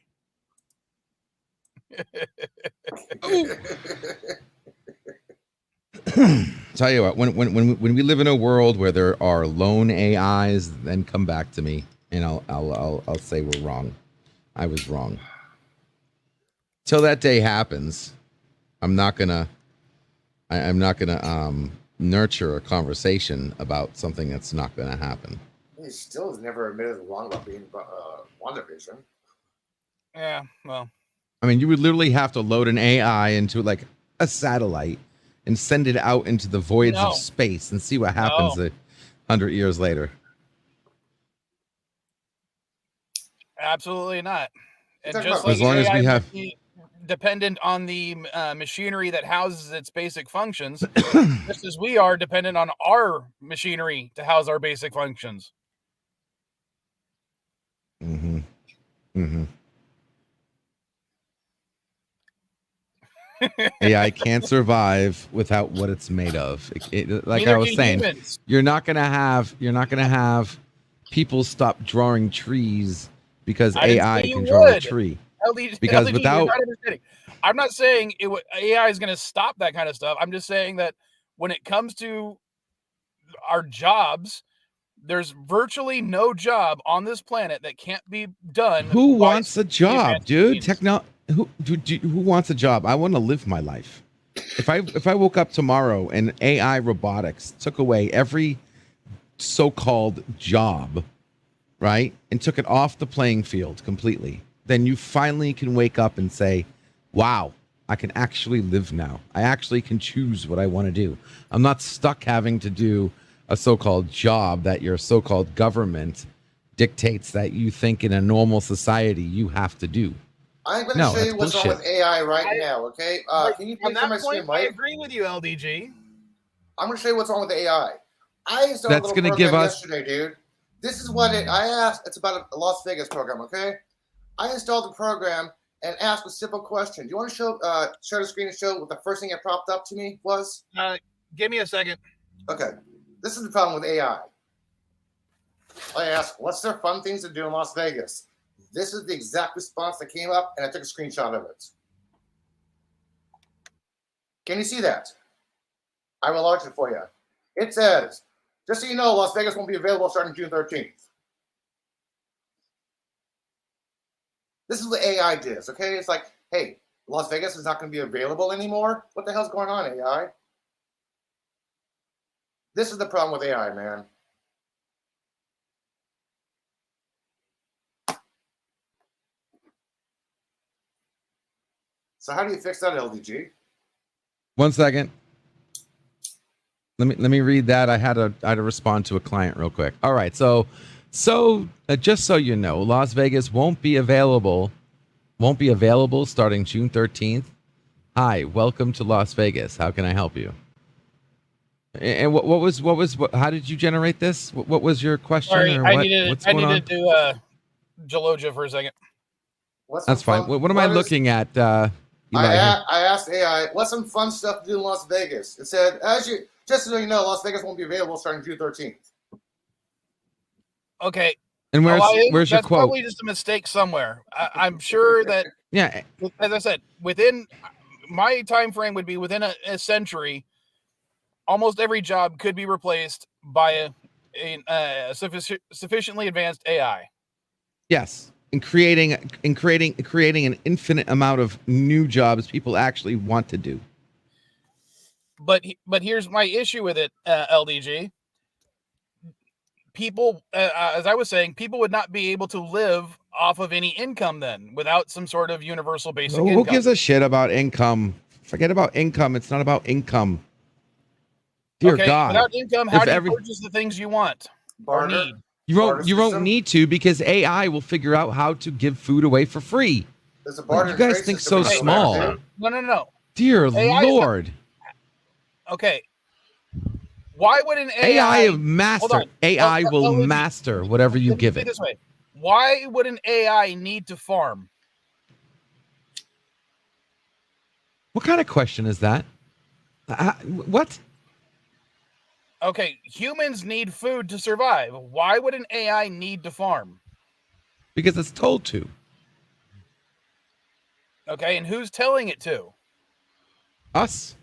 Tell you what, when we live in a world where there are lone AIs, then come back to me and I'll say we're wrong. I was wrong. Till that day happens, I'm not gonna nurture a conversation about something that's not gonna happen. He still has never admitted wrong about being WandaVision. Yeah, well. I mean, you would literally have to load an AI into like a satellite and send it out into the voids of space and see what happens 100 years later. Absolutely not. And just as long as we have dependent on the machinery that houses its basic functions, just as we are dependent on our machinery to house our basic functions. Mm-hmm. Mm-hmm. AI can't survive without what it's made of. Like I was saying, you're not gonna have people stop drawing trees because AI can draw a tree. Because without, I'm not saying AI is going to stop that kind of stuff. I'm just saying that when it comes to our jobs, there's virtually no job on this planet that can't be done. Who wants a job, dude? Who wants a job? I want to live my life. If I woke up tomorrow and AI robotics took away every so-called job, right, and took it off the playing field completely, then you finally can wake up and say, wow, I can actually live now. I actually can choose what I want to do. I'm not stuck having to do a so-called job that your so-called government dictates that you think in a normal society you have to do. I'm going to show you what's wrong with AI now, okay? Can you please share my screen, Mike? I agree with you, LDG. I'm going to show you what's wrong with AI. I installed a little program yesterday, dude. This is what I asked. It's about a Las Vegas program, okay? I installed the program and asked a simple question. Do you want to share the screen and show what the first thing that popped up to me was? Give me a second. Okay. This is the problem with AI. I asked, what's their fun things to do in Las Vegas? This is the exact response that came up, and I took a screenshot of it. Can you see that? I will enlarge it for you. It says, just so you know, Las Vegas won't be available starting June 13th. This is what AI does, okay? It's like, hey, Las Vegas is not going to be available anymore? What the hell's going on, AI? This is the problem with AI, man. So how do you fix that, LDG? 1 second. Let me read that. I had to respond to a client real quick. All right. So just so you know, Las Vegas won't be available starting June 13th. Hi, welcome to Las Vegas. How can I help you? And what how did you generate this? What was your question? Sorry, or I what, needed to do Jaloja for a second. That's fine. What am I looking at? I asked AI, what's some fun stuff to do in Las Vegas? It said, just so you know, Las Vegas won't be available starting June 13th. Okay. And where's your that's quote? Probably just a mistake somewhere. I'm sure that, yeah. As I said, within my time frame would be within a century, almost every job could be replaced by a sufficiently advanced AI. Yes. And creating an infinite amount of new jobs people actually want to do. But here's my issue with it, LDG. People, as I was saying, people would not be able to live off of any income then without some sort of universal basic income. Who gives a shit about income? Forget about income. It's not about income. Dear God. Without income, how do you purchase the things you want or need? You won't need to, because AI will figure out how to give food away for free. You guys think so small. No. Dear Lord. Okay. Why would an AI master? AI will master whatever you give it. This way. Why would an AI need to farm? What kind of question is that? What? Okay, humans need food to survive. Why would an AI need to farm? Because it's told to. Okay, and who's telling it to? Us.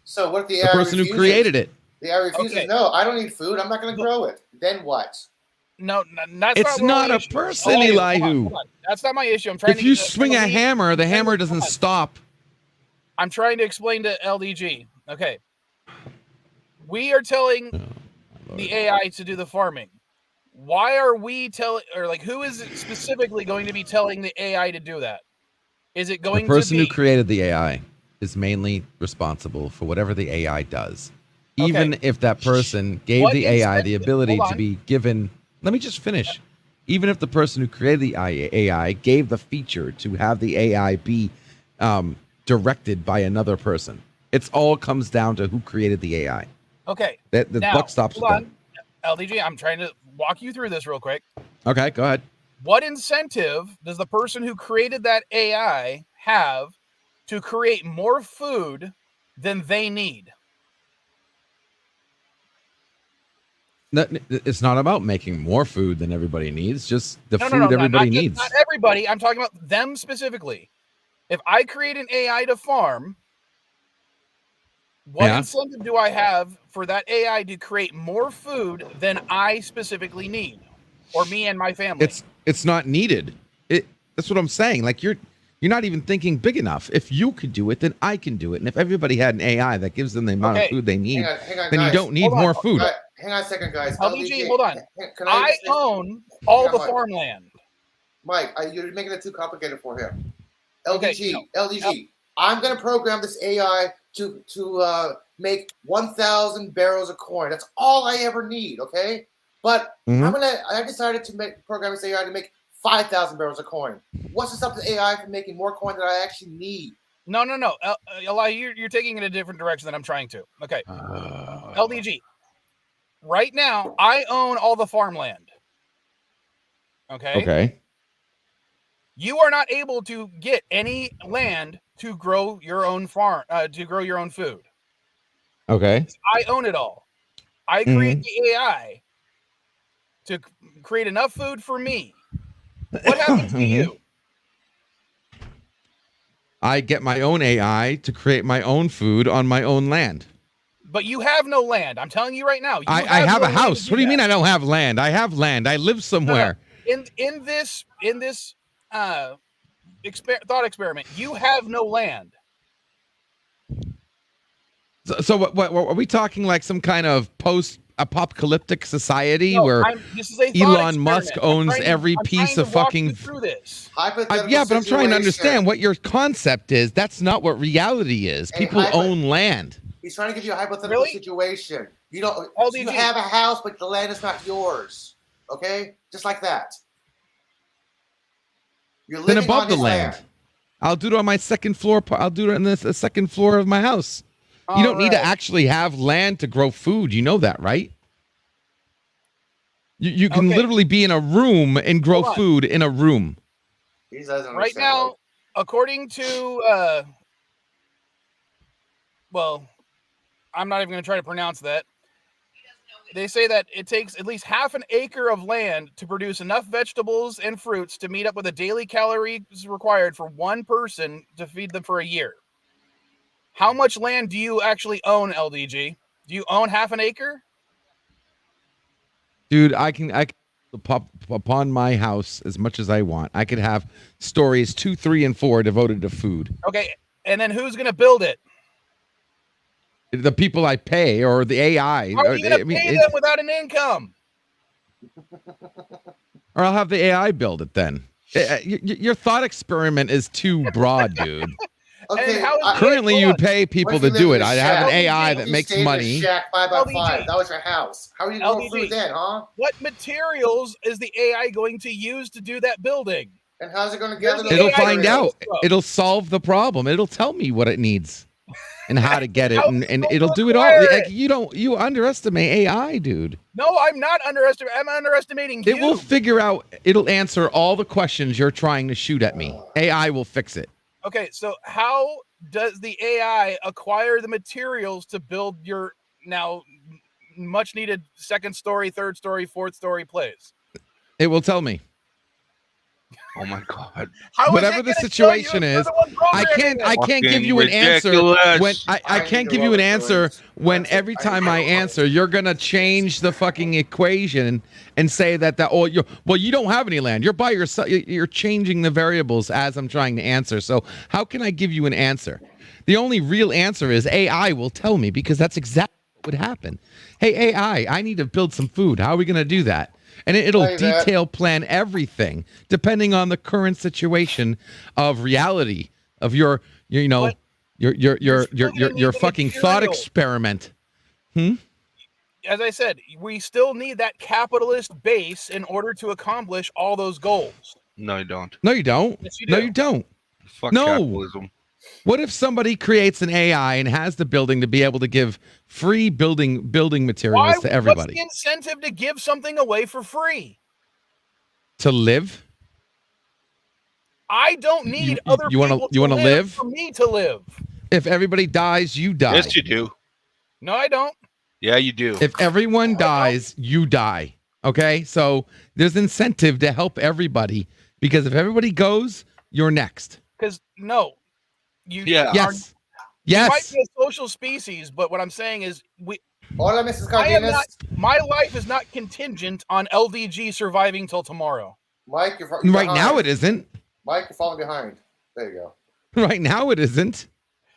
So what if the AI person who created it? The AI refuses, no, I don't need food. I'm not going to grow it. Then what? No, that's it's not a person, Elihu. That's not my issue. I'm trying if you swing a hammer, the hammer doesn't stop. I'm trying to explain to LDG. Okay. We are telling the AI to do the farming. Why are we who is specifically going to be telling the AI to do that? Is it going to be the person who created the AI is mainly responsible for whatever the AI does. Okay. Even if that person gave the AI the ability to be given, let me just finish. Even if the person who created the AI gave the feature to have the AI be directed by another person, it all comes down to who created the AI. Okay. The buck stops with that. LDG, I'm trying to walk you through this real quick. Okay, go ahead. What incentive does the person who created that AI have to create more food than they need? It's not about making more food than everybody needs, just the food everybody needs. Not everybody. I'm talking about them specifically. If I create an AI to farm, what incentive do I have for that AI to create more food than I specifically need, or me and my family? It's not needed. That's what I'm saying. Like you're not even thinking big enough. If you could do it, then I can do it. And if everybody had an AI that gives them the amount of food they need, then you don't need more food. Hang on a second, guys. LDG, hold on. Can I own all the farmland. Mike, you're making it too complicated for him. Okay, LDG, LDG. I'm going to program this AI to make 1,000 barrels of corn. That's all I ever need, okay? But I decided to program this AI to make 5,000 barrels of corn. What's to stop the AI from making more corn than I actually need? No. Eli, you're taking it a different direction than I'm trying to. Okay. LDG. Right now, I own all the farmland. Okay. Okay. You are not able to get any land to grow your own farm, to grow your own food. Okay. I own it all. I create the AI to create enough food for me. What happens to you? I get my own AI to create my own food on my own land. But you have no land. I'm telling you right now. I have a house. What do you mean I don't have land? I have land. I live somewhere. In this thought experiment, you have no land. So what are we talking, like some kind of post-apocalyptic society where Elon Musk owns every piece of fucking through this? Yeah, but I'm trying to understand what your concept is. That's not what reality is. People own land. He's trying to give you a hypothetical situation. You don't. You have a house, but the land is not yours. Okay, just like that. You're living above the land. I'll do it on my second floor. I'll do it on the second floor of my house. You don't need to actually have land to grow food. You know that, right? You can literally be in a room and grow food in a room. Right now, according to I'm not even going to try to pronounce that. They say that it takes at least half an acre of land to produce enough vegetables and fruits to meet up with the daily calories required for one person to feed them for a year. How much land do you actually own, LDG? Do you own half an acre? Dude, I can pop upon my house as much as I want. I could have stories 2, 3, and 4 devoted to food. Okay, and then who's going to build it? The people I pay or the AI. How are you going to pay them without an income? Or I'll have the AI build it then. Your thought experiment is too broad, dude. Okay, currently you would pay people to do it. I have an AI that makes money. Shack 5x5. That was your house. How are you going to grow food then, huh? What materials is the AI going to use to do that building? And how's it going to gather? It'll find out. It'll solve the problem. It'll tell me what it needs and how to get it, and it'll do it all. Like, you underestimate AI, dude. No, I'm not underestimating. I'm underestimating you. It will figure out. It'll answer all the questions you're trying to shoot at me. AI will fix it. Okay, so how does the AI acquire the materials to build your now much needed second story, third story, fourth story place? It will tell me. Oh my God! Whatever the situation is, I can't give you an answer when I can't give you an answer when every time I answer, you're gonna change the fucking equation and say that you don't have any land. You're by yourself. You're changing the variables as I'm trying to answer. So how can I give you an answer? The only real answer is AI will tell me, because that's exactly what would happen. Hey AI, I need to build some food. How are we gonna do that? And it'll detail plan everything depending on the current situation of reality of your fucking thought experiment. As I said, we still need that capitalist base in order to accomplish all those goals. No, you don't. No, you don't. Yes, you do. No, you don't. Fuck capitalism. What if somebody creates an AI and has the building to be able to give free building materials to everybody? What's the incentive to give something away for free? To live? I don't need other people to live for me to live. If everybody dies, you die. Yes, you do. No, I don't. Yeah, you do. If everyone dies, you die. Okay? So there's incentive to help everybody, because if everybody goes, you're next. Because no. Yes. You might be a social species, but what I'm saying is Hola, Mrs. Cardenas. My life is not contingent on LDG surviving till tomorrow. Mike, you're right now it isn't. Mike, you're falling behind. There you go. Right now it isn't.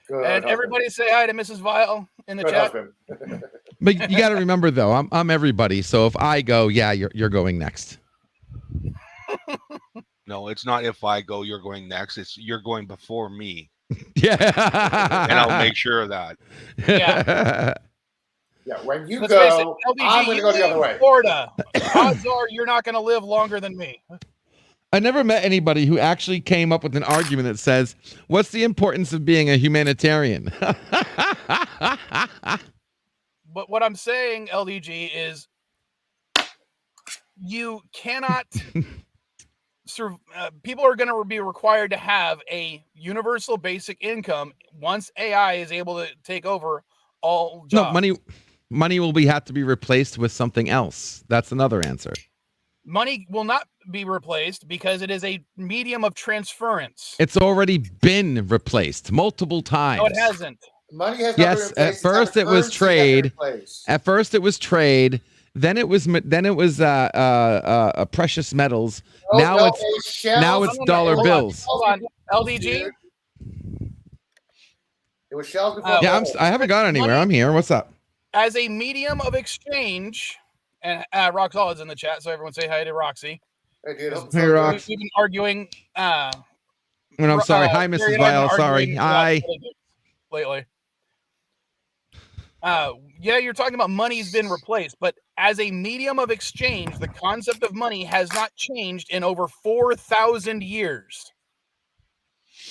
Good and husband. Everybody say hi to Mrs. Vile in the chat. But you got to remember, though, I'm everybody. So if I go, yeah, you're going next. No, it's not if I go, you're going next. It's you're going before me. Yeah. And I'll make sure of that. Yeah. Yeah, when you Let's face it, go, LBG, I'm going to go the other way. Florida. Odds are you're not going to live longer than me. I never met anybody who actually came up with an argument that says, what's the importance of being a humanitarian? But what I'm saying, LDG, is you cannot people are going to be required to have a universal basic income once AI is able to take over all jobs. No, money will have to be replaced with something else. That's another answer. Money will not be replaced because it is a medium of transference. It's already been replaced multiple times. No, it hasn't. Money has not been Yes, replaced. at first it was trade. At first it was trade. Then it was precious metals. Now it's dollar bills. Hold on, LDG. It was shells before. Yeah, I haven't gone anywhere. I'm here. What's up? As a medium of exchange, and Roxolid's in the chat, so everyone say hi to Roxy. Hey, dude. Hey, Rox. We've been arguing. And I'm sorry. Hi, Mrs. Vile. Sorry. Hi. Lately. Yeah, you're talking about money's been replaced, but as a medium of exchange, the concept of money has not changed in over 4,000 years.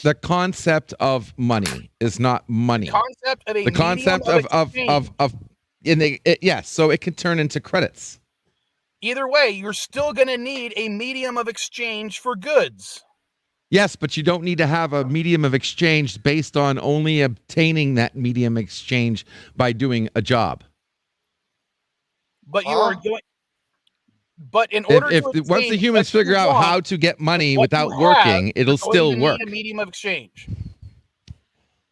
The concept of money is not money. The concept of yes, so it can turn into credits. Either way, you're still going to need a medium of exchange for goods. Yes, but you don't need to have a medium of exchange based on only obtaining that medium exchange by doing a job. But you are doing. But in order once the humans figure out how to get money without working, it'll still work. A medium of exchange.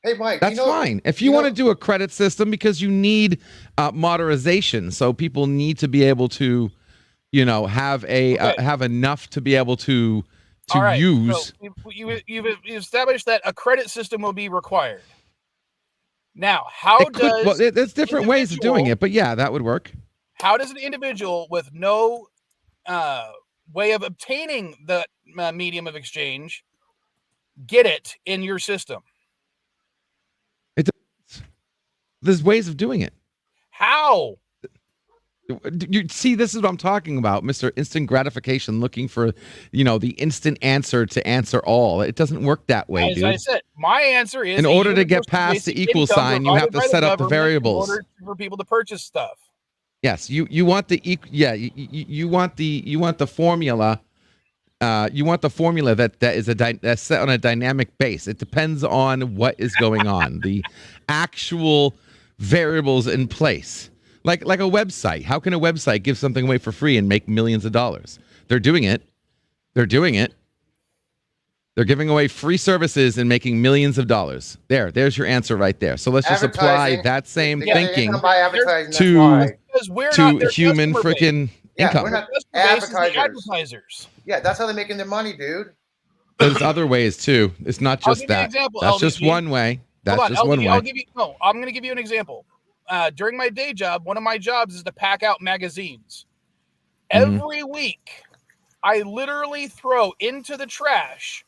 Hey, Mike. That's fine. If you want to do a credit system, because you need moderation, so people need to be able to, have have enough to be able to use. So you've established that a credit system will be required. Now, there's different ways of doing it, but yeah, that would work. How does an individual with no way of obtaining the medium of exchange get it in your system? There's ways of doing it. How? You see, this is what I'm talking about, Mr. Instant Gratification, looking for, the instant answer to answer all. It doesn't work that way, dude. As I said, my answer is in order to get past the equal sign, you have to set up the variables in order for people to purchase stuff. Yes, you want the you want the formula. You want the formula that's set on a dynamic base. It depends on what is going on, the actual variables in place. Like a website. How can a website give something away for free and make millions of dollars? They're doing it. They're giving away free services and making millions of dollars. There's your answer right there. So let's just apply that same thinking to human freaking income. We're not advertisers. Yeah, that's how they're making their money, dude. There's other ways too. It's not just that. That's just one way. That's just one way. I'm going to give you an example. During my day job, one of my jobs is to pack out magazines. Every week, I literally throw into the trash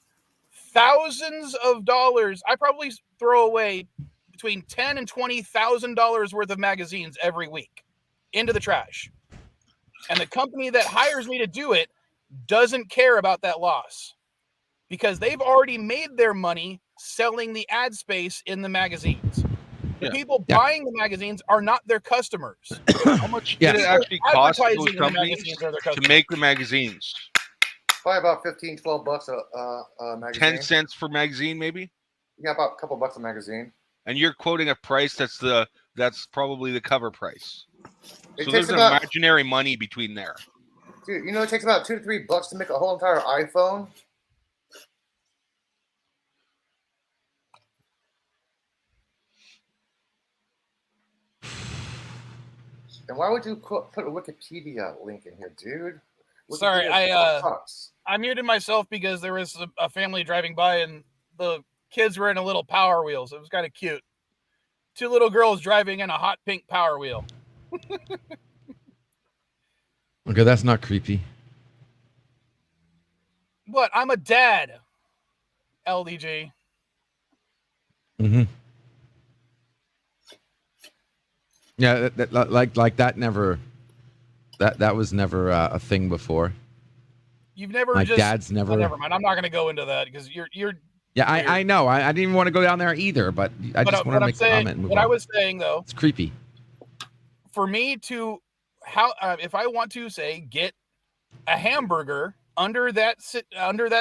thousands of dollars. I probably throw away between $10,000 and $20,000 worth of magazines every week into the trash. And the company that hires me to do it doesn't care about that loss because they've already made their money selling the ad space in the magazines. The people buying the magazines are not their customers. How much did it actually cost those companies to make the magazines? Probably about $15-$12 a magazine. 10 cents per magazine, maybe? Yeah, about a couple bucks a magazine. And you're quoting a price that's probably the cover price. So there's an imaginary money between there. Dude, it takes about $2 to $3 to make a whole entire iPhone. And why would you put a Wikipedia link in here, dude? Sorry, I muted myself because there was a family driving by and the kids were in a little Power Wheels. It was kind of cute. 2 little girls driving in a hot pink Power Wheel. Okay, that's not creepy. What? I'm a dad. LDG. Mm-hmm. Yeah, like that never. That was never a thing before. You've never. My just, dad's never. Oh, never mind. I'm not going to go into that because you're. Yeah, I know. I didn't even want to go down there either, but I just want to make a comment. What I was saying though, it's creepy. For me to if I want to say get a hamburger under that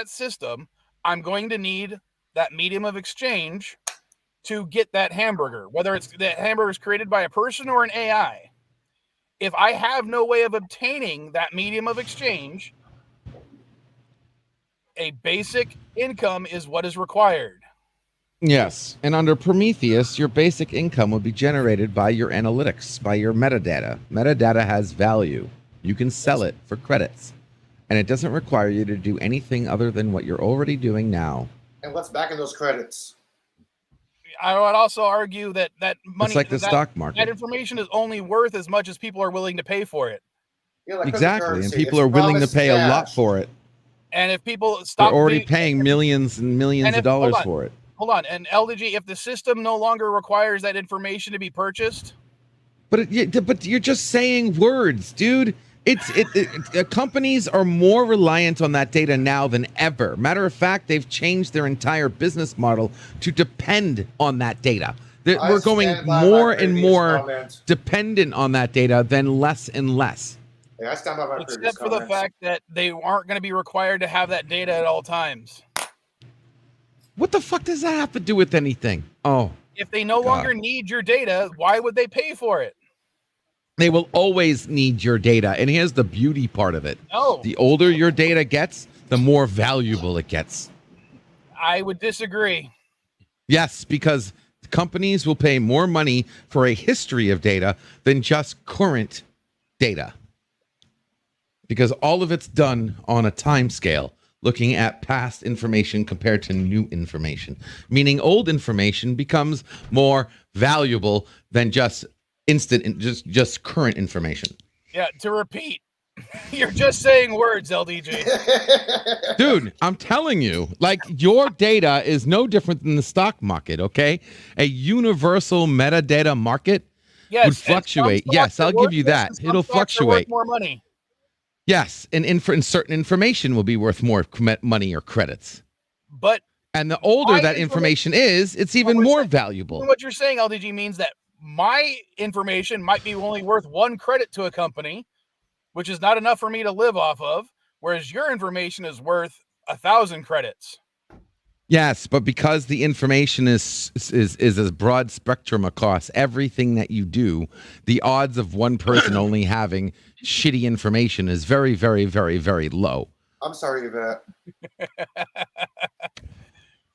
system, I'm going to need that medium of exchange to get that hamburger, whether it's that hamburger is created by a person or an AI. If I have no way of obtaining that medium of exchange, a basic income is what is required. Yes, and under Prometheus, your basic income will be generated by your analytics, by your metadata. Metadata has value. You can sell it for credits, and it doesn't require you to do anything other than what you're already doing now. And what's back in those credits? I would also argue that money, it's like the stock market. That information is only worth as much as people are willing to pay for it. Yeah, like exactly, and people are willing to pay a lot for it. And if people stop, they're already paying millions and millions of dollars for it. Hold on, and LDG, if the system no longer requires that information to be purchased, but you're just saying words, dude. Companies are more reliant on that data now than ever. Matter of fact, they've changed their entire business model to depend on that data. We're going more and more dependent on that data than less and less. Yeah, I stand by my except for the fact that they aren't going to be required to have that data at all times. What the fuck does that have to do with anything? Oh, if they no longer need your data, why would they pay for it? They will always need your data. And here's the beauty part of it. No. The older your data gets, the more valuable it gets. I would disagree. Yes, because companies will pay more money for a history of data than just current data. Because all of it's done on a time scale, looking at past information compared to new information, meaning old information becomes more valuable than just just current information. Yeah, to repeat, you're just saying words, LDG. Dude, I'm telling you, like, your data is no different than the stock market, okay? A universal metadata market would fluctuate. Yes, I'll give you that. It'll fluctuate. More money. Yes, and certain information will be worth more money or credits. And the older that information is, it's even more valuable. What you're saying, LDG, means that my information might be only worth 1 credit to a company, which is not enough for me to live off of, whereas your information is worth 1,000 credits. Yes, but because the information is a broad spectrum across everything that you do, the odds of one person only having shitty information is very, very, very, very low. I'm sorry, Yvette.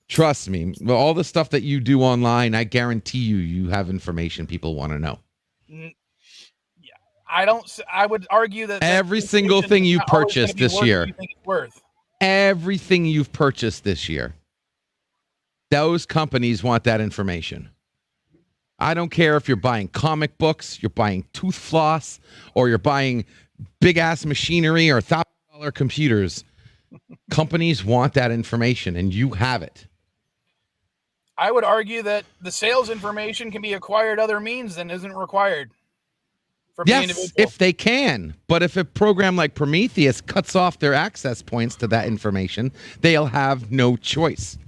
Trust me, all the stuff that you do online, I guarantee you have information people want to know. Yeah, I would argue that every single thing you purchased this year, everything you've purchased this year, those companies want that information. I don't care if you're buying comic books, you're buying tooth floss, or you're buying big ass machinery or $1,000 computers. Companies want that information, and you have it. I would argue that the sales information can be acquired other means than isn't required. Yes, if they can. But if a program like Prometheus cuts off their access points to that information, they'll have no choice.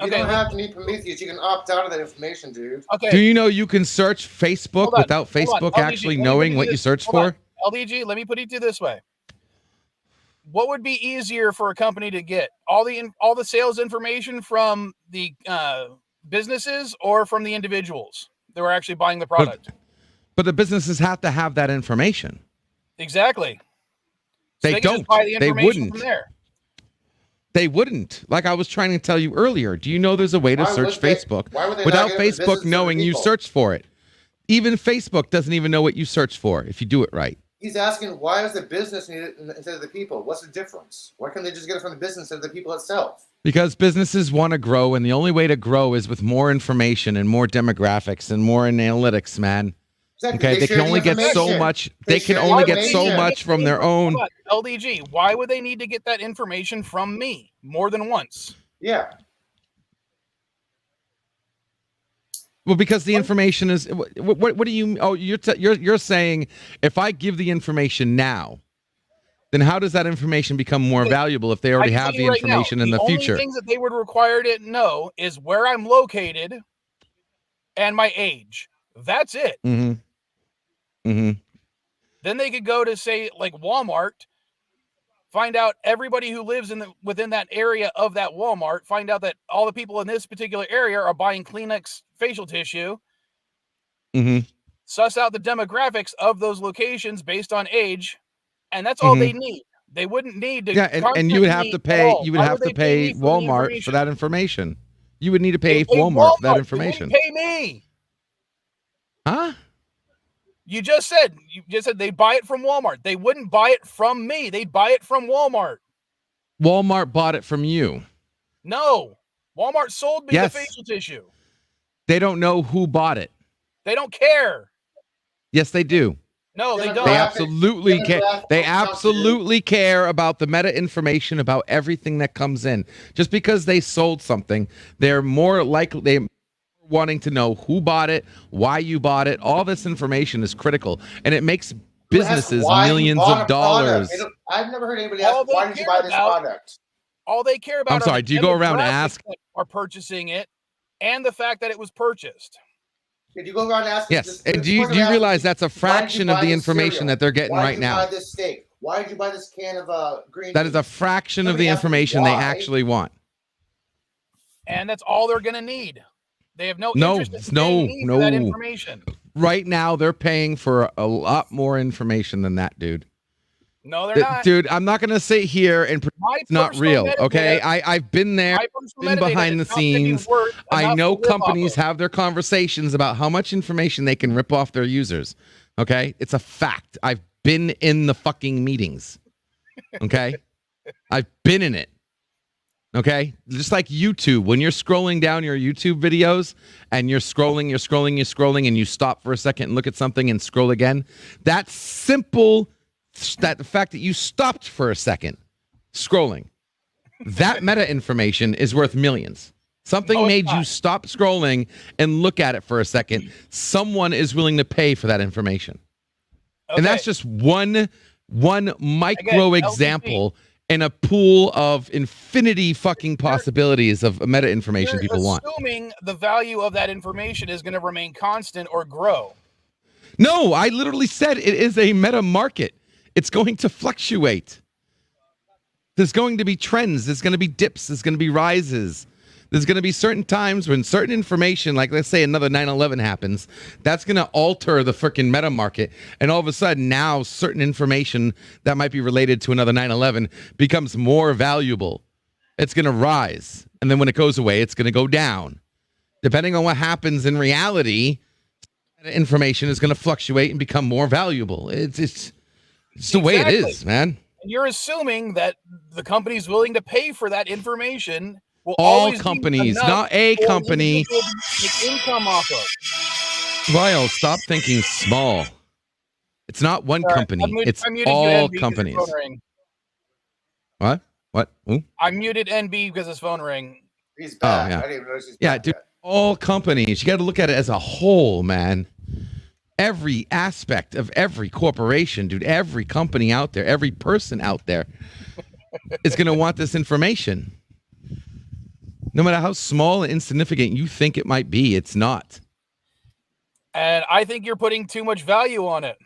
You don't have to need Prometheus. You can opt out of that information, dude. Okay. Do you know you can search Facebook without Facebook actually knowing what you search for? LDG, let me put it to you this way. What would be easier for a company to get? All the sales information from the businesses or from the individuals that were actually buying the product? But the businesses have to have that information. Exactly. So they don't. They wouldn't. From there. They wouldn't. Like I was trying to tell you earlier. Do you know there's a way to search Facebook without Facebook knowing you searched for it? Even Facebook doesn't even know what you searched for if you do it right. He's asking, why does the business need it instead of the people? What's the difference? Why can't they just get it from the business instead of the people itself? Because businesses want to grow, and the only way to grow is with more information and more demographics and more analytics, man. Okay, they can only get so much. They can only get so much from their own. LDG, why would they need to get that information from me more than once? Yeah. Well, because the information is what do you? Oh, you're saying if I give the information now, then how does that information become more valuable if they already have the information in the future? The only things that they would require to know is where I'm located and my age. That's it. Mm-hmm. Mm-hmm. Then they could go to, say, like Walmart, find out everybody who lives within that area of that Walmart, find out that all the people in this particular area are buying Kleenex facial tissue, suss out the demographics of those locations based on age, and that's all they need. They wouldn't need to. Yeah, and you would have to pay. You would have to pay Walmart for that information. You would need to pay Walmart for that information. Pay me. Huh? You just said they buy it from Walmart. They wouldn't buy it from me. They'd buy it from Walmart. Walmart bought it from you. No. Walmart sold me the facial tissue. They don't know who bought it. They don't care. Yes, they do. No, they don't. They absolutely care. They absolutely care about the meta information about everything that comes in. Just because they sold something, they're more likely wanting to know who bought it, why you bought it. All this information is critical, and it makes businesses millions of dollars. I've never heard anybody ask, why did you buy this product? All they care about. I'm sorry. Do you go around and ask? Are purchasing it, and the fact that it was purchased. Did you go around and ask? Yes. And do you realize that's a fraction of the information that they're getting right now? Why did you buy this steak? Why did you buy this can of green? That is a fraction of the information they actually want. And that's all they're going to need. They have no interest in for that information. Right now, they're paying for a lot more information than that, dude. No, they're not. Dude, I'm not going to sit here and pretend it's not real, okay? I've been there, been behind the scenes. I know companies have their conversations about how much information they can rip off their users, okay? It's a fact. I've been in the fucking meetings, okay? I've been in it, okay? Just like YouTube, when you're scrolling down your YouTube videos and you're scrolling, and you stop for a second and look at something and scroll again, that's simple. That the fact that you stopped for a second scrolling, that meta information is worth millions. Something made you stop scrolling and look at it for a second. Someone is willing to pay for that information. And that's just one micro example in a pool of infinity fucking possibilities of meta information people want. Assuming the value of that information is going to remain constant or grow. No, I literally said it is a meta market. It's going to fluctuate. There's going to be trends. There's going to be dips. There's going to be rises. There's going to be certain times when certain information, like let's say another 9/11 happens, that's going to alter the freaking meta market. And all of a sudden now certain information that might be related to another 9/11 becomes more valuable. It's going to rise. And then when it goes away, it's going to go down. Depending on what happens in reality, information is going to fluctuate and become more valuable. It's the way it is, man. And you're assuming that the company's willing to pay for that information. Will all companies, not a company. Make income off of. Lyle, stop thinking small. It's not one company. It's all companies. What? Ooh? I muted NB because his phone rang. He's back. Oh, yeah. I didn't even notice he's back dude. yet. All companies. You got to look at it as a whole, man. Every aspect of every corporation, dude, every company out there, every person out there is going to want this information. No matter how small and insignificant you think it might be, it's not. And I think you're putting too much value on it.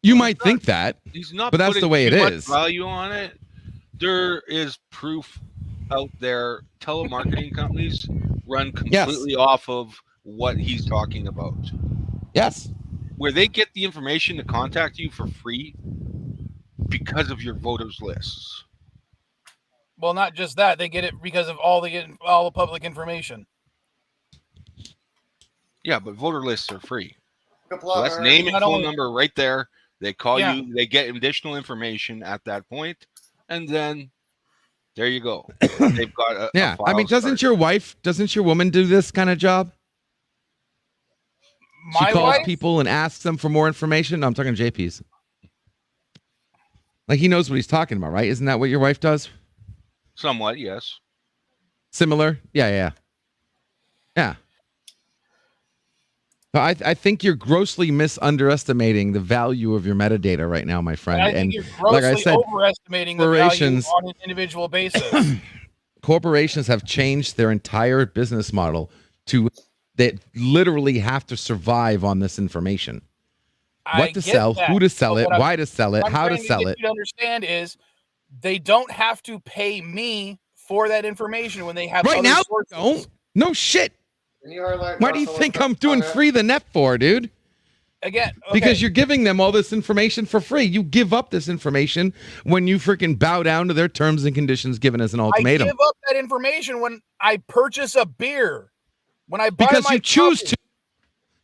You might think that, he's not, but that's the way it is. Value on it. There is proof out there. Telemarketing companies run completely off of what he's talking about. Yes. Where they get the information to contact you for free because of your voters lists. Well, not just that. They get it because of all the public information. Yeah, but voter lists are free. So that's name and phone number right there. They call you. They get additional information at that point, and then there you go. They've got a I mean, doesn't your woman do this kind of job? She My calls wife, people and asks them for more information. No, I'm talking JP's. Like he knows what he's talking about, right? Isn't that what your wife does? Somewhat, yes. Similar? Yeah. But I think you're grossly underestimating the value of your metadata right now, my friend. I think you're grossly like I said, overestimating the value on an individual basis. Corporations have changed their entire business model to they literally have to survive on this information. What to sell, who to sell it, why to sell it, how to sell it. What you understand is they don't have to pay me for that information when they have right other now. sources. Don't. No shit. Why do you think I'm doing free the net for, dude? Again, okay. Because you're giving them all this information for free. You give up this information when you freaking bow down to their terms and conditions given as an ultimatum. I give up that information when I purchase a beer. When I buy because my you choose coffee. to.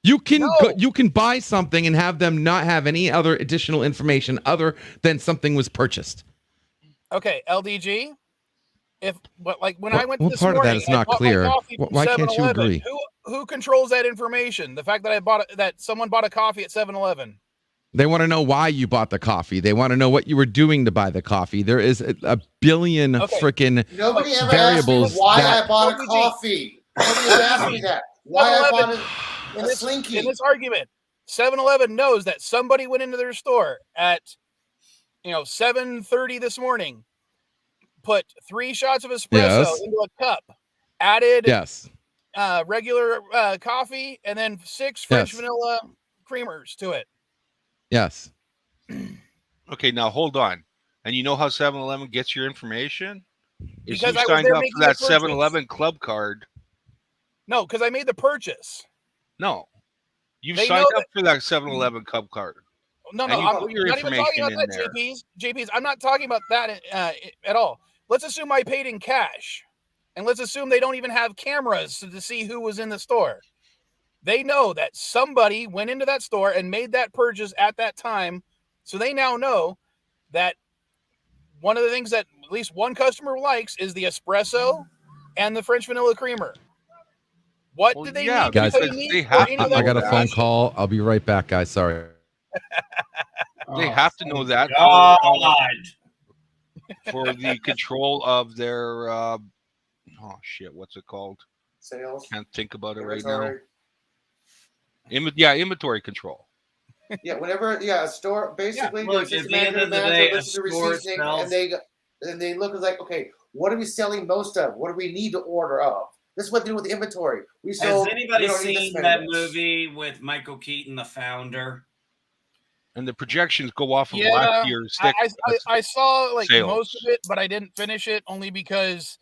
You can you can buy something and have them not have any other additional information other than something was purchased. Okay, LDG. I went what this part morning, of that is not clear? Why can't you agree? Who controls that information? The fact that that someone bought a coffee at 7-Eleven. They want to know why you bought the coffee. They want to know what you were doing to buy the coffee. There is a billion freaking Nobody ever variables. Asked me why I bought a coffee. Nobody ever asked me that. Why I bought a Slinky. In this argument, 7-Eleven knows that somebody went into their store at 7:30 this morning, put 3 shots of espresso into a cup, added regular coffee, and then 6 French vanilla creamers to it. Yes. Okay, now hold on. And you know how 7-Eleven gets your information? Is because you signed up for that 7-Eleven club card. No, because I made the purchase. No. You signed up for that 7-Eleven club card. No, I'm not even talking about that, JP's. I'm not talking about that at all. Let's assume I paid in cash. And let's assume they don't even have cameras to see who was in the store. They know that somebody went into that store and made that purchase at that time. So they now know that one of the things that at least one customer likes is the espresso and the French vanilla creamer. What do they need guys, to pay me? I got a phone call. I'll be right back, guys. Sorry. They have to know that for the control of their what's it called? Sales. Can't think about it right now. Inventory control. Yeah, whenever a store basically look, at the end of the day, a store sells, and they look like, okay, what are we selling most of? What do we need to order of? This is what they do with the inventory. Has anybody seen that movie with Michael Keaton, the founder? And the projections go off of last year's stick. I saw sales. Most of it, but I didn't finish it only because,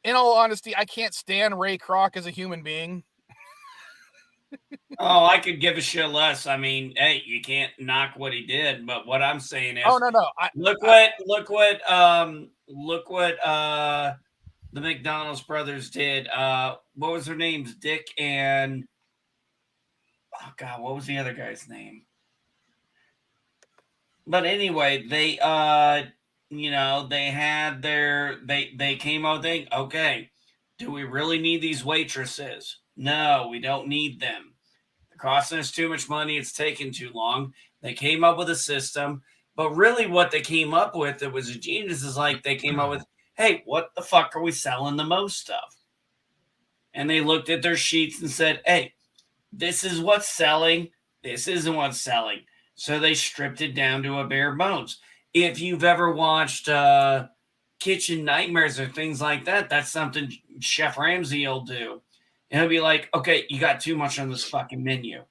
in all honesty, I can't stand Ray Kroc as a human being. Oh, I could give a shit less. I mean, hey, you can't knock what he did, but what I'm saying is, look what the McDonald's brothers did. What was their names? Dick and what was the other guy's name? But anyway, they they had they came out thinking, okay, do we really need these waitresses? No, we don't need them. They're costing us too much money. It's taking too long. They came up with a system, but really what they came up with, it was a genius, is like they came up with, hey, what the fuck are we selling the most of? And they looked at their sheets and said, hey, this is what's selling. This isn't what's selling. So they stripped it down to a bare bones. If you've ever watched Kitchen Nightmares or things like that, that's something Chef Ramsay will do. And he'll be like, okay, you got too much on this fucking menu.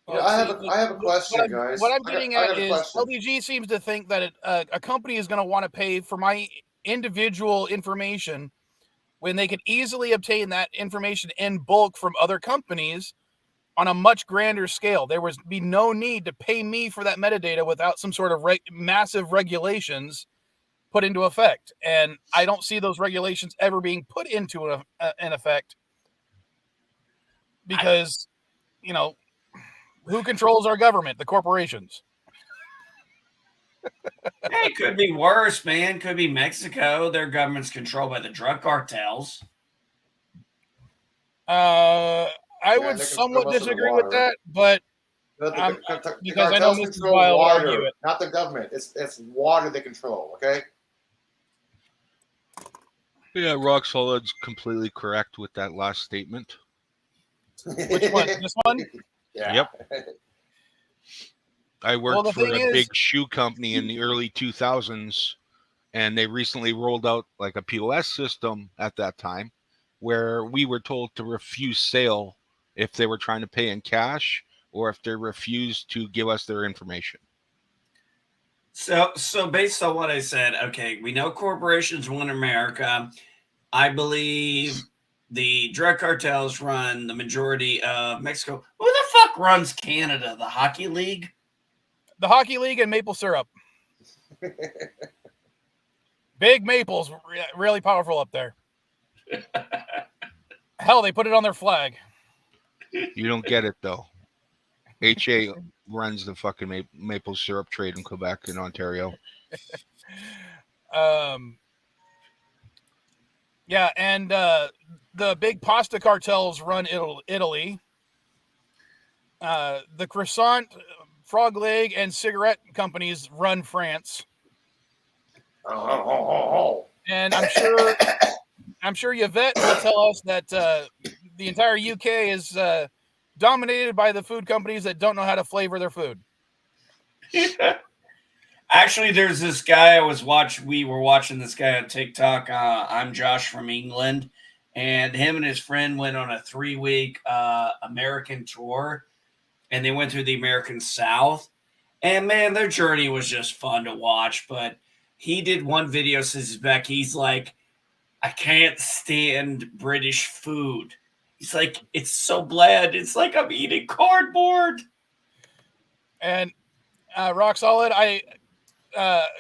I have a question, guys. What I'm getting at is LDG seems to think that a company is going to want to pay for my individual information when they could easily obtain that information in bulk from other companies on a much grander scale. There would be no need to pay me for that metadata without some sort of massive regulations put into effect. And I don't see those regulations ever being put into an effect because, who controls our government? The corporations. It could be worse, man. Could be Mexico. Their government's controlled by the drug cartels. I would somewhat disagree with that, but the because I know cartels Mr. control Vile will water, argue it. not the government. It's water they control. Okay. Yeah, Rock Solid's completely correct with that last statement. Which one? This one? Yeah. Yep. I worked for a is, big shoe company in the early 2000s, and they recently rolled out like a POS system at that time where we were told to refuse sale if they were trying to pay in cash or if they refused to give us their information. So based on what I said, okay, we know corporations run America. I believe the drug cartels run the majority of Mexico. Who the fuck runs Canada? The Hockey League? The Hockey League and maple syrup. Big Maple's really powerful up there. Hell, they put it on their flag. You don't get it, though. HA runs the fucking maple syrup trade in Quebec and Ontario. Yeah, and the big pasta cartels run Italy. The croissant, frog leg, and cigarette companies run France. And I'm sure Yvette will tell us that the entire UK is dominated by the food companies that don't know how to flavor their food. Actually, there's this guy we were watching this guy on TikTok. I'm Josh from England, and him and his friend went on a 3-week American tour, and they went through the American South. And man, their journey was just fun to watch. But he did one video since he's back. He's like, I can't stand British food. He's like, it's so bland. It's like I'm eating cardboard. And Rock Solid, I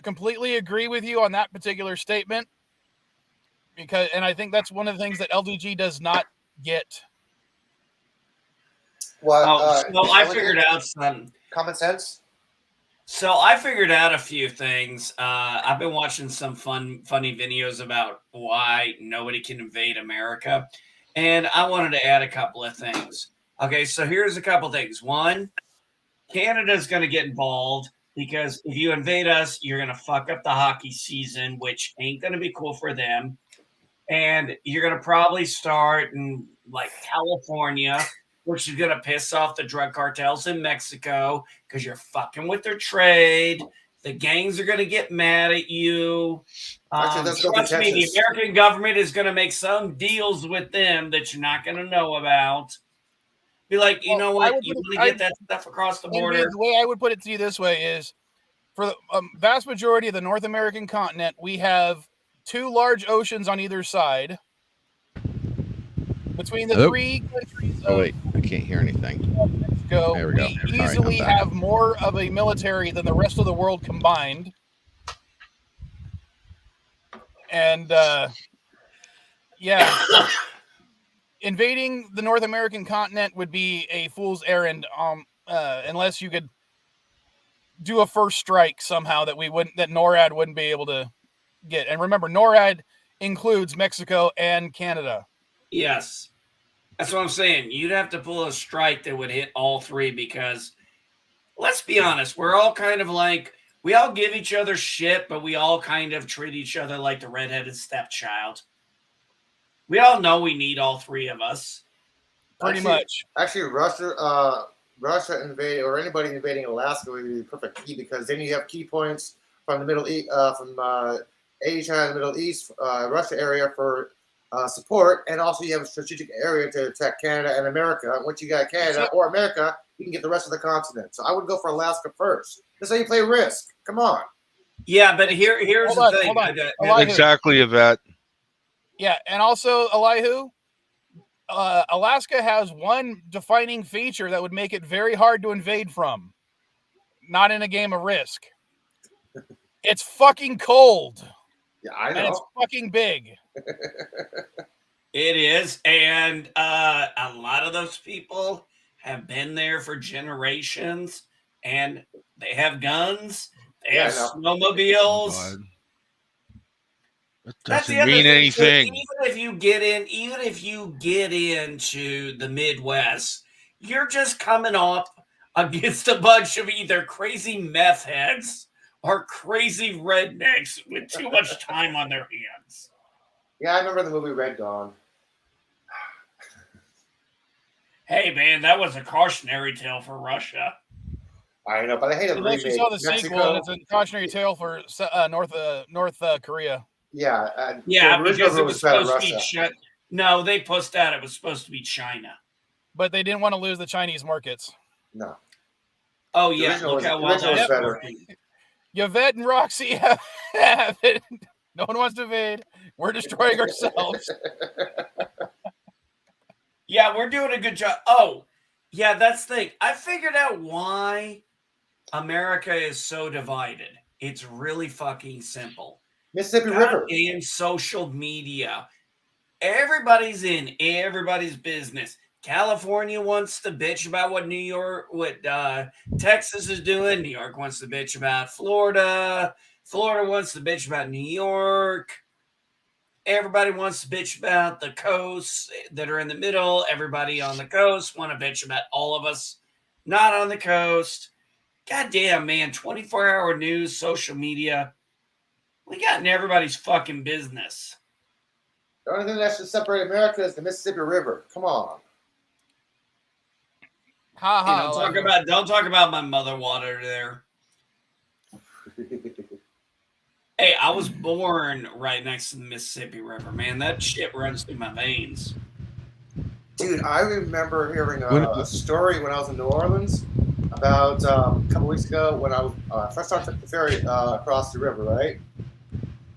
completely agree with you on that particular statement. And I think that's one of the things that LDG does not get. Well, so I figured out some common sense. So I figured out a few things. I've been watching some funny videos about why nobody can invade America. And I wanted to add a couple of things. Okay, so here's a couple things. One, Canada's going to get involved because if you invade us, you're going to fuck up the hockey season, which ain't going to be cool for them. And you're going to probably start in like California, which is going to piss off the drug cartels in Mexico because you're fucking with their trade. The gangs are going to get mad at you. Trust me, the American government is going to make some deals with them that you're not going to know about. Be like, you know what? You want to get that stuff across the border. The way I would put it to you this way is, for the vast majority of the North American continent, we have 2 large oceans on either side. Between the 3 countries. Oh wait, I can't hear anything. Mexico, there we go. We easily have more of a military than the rest of the world combined. And yeah, invading the North American continent would be a fool's errand, unless you could do a first strike somehow that NORAD wouldn't be able to get. And remember, NORAD includes Mexico and Canada. Yes. That's what I'm saying. You'd have to pull a strike that would hit all 3 because, let's be honest, we're all kind of like, we all give each other shit, but we all kind of treat each other like the redheaded stepchild. We all know we need all 3 of us. Pretty much. Actually, Russia invading, or anybody invading Alaska would be the perfect key, because then you have key points from the Middle East, from Asia and the Middle East, Russia area for support, and also you have a strategic area to attack Canada and America. Once you got Canada or America, you can get the rest of the continent. So I would go for Alaska first. That's how you play Risk. Come on. Yeah, but here's the thing. Exactly, Yvette. Yeah, and also, Elihu, Alaska has one defining feature that would make it very hard to invade from. Not in a game of Risk. It's fucking cold. Yeah, I know. And it's fucking big. It is. And a lot of those people have been there for generations, and they have guns. They have snowmobiles. It That's the doesn't other mean thing. So anything. even if you get into the Midwest, you're just coming up against a bunch of either crazy meth heads or crazy rednecks with too much time on their hands. Yeah, I remember the movie Red Dawn. Hey, man, that was a cautionary tale for Russia. I know, but I hate it. Unless you saw the sequel, and it's a cautionary tale for North Korea. Yeah, yeah, because it was supposed to be shut. No, they pushed out it was supposed to be China, but they didn't want to lose the Chinese markets. No. Oh yeah, look how well that was better. Yvette and Roxy have it. No one wants to invade. We're destroying ourselves. Yeah, we're doing a good job. Oh, yeah, that's the thing. I figured out why America is so divided. It's really fucking simple. Mississippi River. And social media. Everybody's in everybody's business. California wants to bitch about what Texas is doing. New York wants to bitch about Florida. Florida wants to bitch about New York. Everybody wants to bitch about the coasts that are in the middle. Everybody on the coast want to bitch about all of us not on the coast. God damn, man. 24-hour news, social media. We got in everybody's fucking business. The only thing that should separate America is the Mississippi River. Come on. Ha ha. Don't talk about my mother water there. Hey, I was born right next to the Mississippi River, man. That shit runs through my veins. Dude, I remember hearing a story when I was in New Orleans about a couple weeks ago when I was first time I took the ferry across the river, right?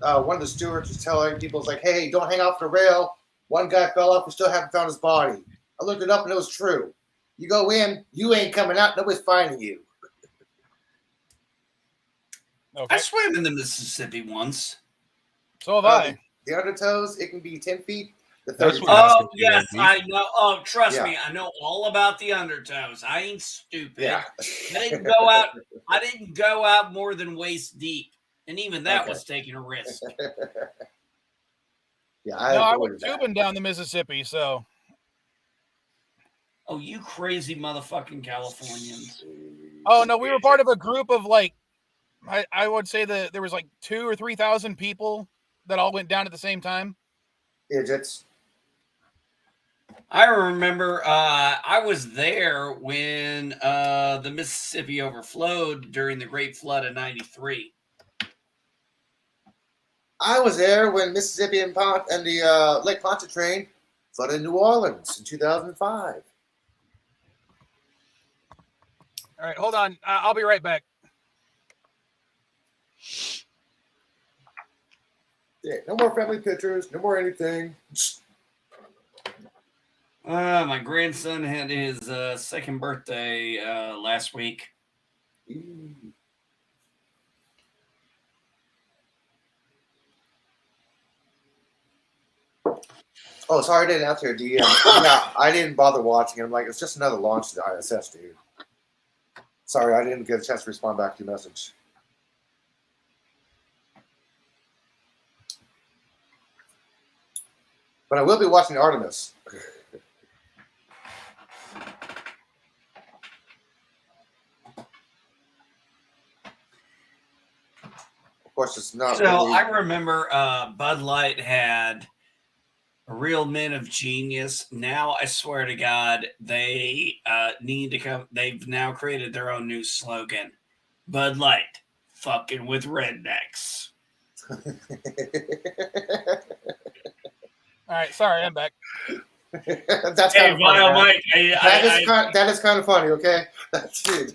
One of the stewards was telling people, like, hey, don't hang off the rail. One guy fell off. We still haven't found his body. I looked it up, and it was true. You go in, you ain't coming out. Nobody's finding you. Okay. I swam in the Mississippi once. So have I. The undertows, it can be 10 feet. Oh, yes, I know. Oh, trust me, I know all about the undertows. I ain't stupid. Yeah. I didn't go out more than waist deep. And even that was taking a risk. Yeah, I was tubing down the Mississippi, so. Oh, you crazy motherfucking Californians. Oh, no, we were part of a group of like, I would say that there was like 2,000 or 3,000 people that all went down at the same time. Idiots. I remember I was there when the Mississippi overflowed during the Great Flood of '93. I was there when Mississippi and the Lake Pontchartrain flooded New Orleans in 2005. All right, hold on. I'll be right back. Yeah, no more family pictures, no more anything. My grandson had his second birthday last week. Oh, sorry I didn't answer your DM. Yeah, I didn't bother watching it. I'm like, it's just another launch to the ISS, dude. Sorry, I didn't get a chance to respond back to your message. But I will be watching Artemis. Of course, it's not. So really... I remember Bud Light had Real Men of Genius. Now I swear to God, they need to come. They've now created their own new slogan: Bud Light, fucking with rednecks. All right, sorry, I'm back. That's kind of funny. That is kind of funny. Okay, that's it.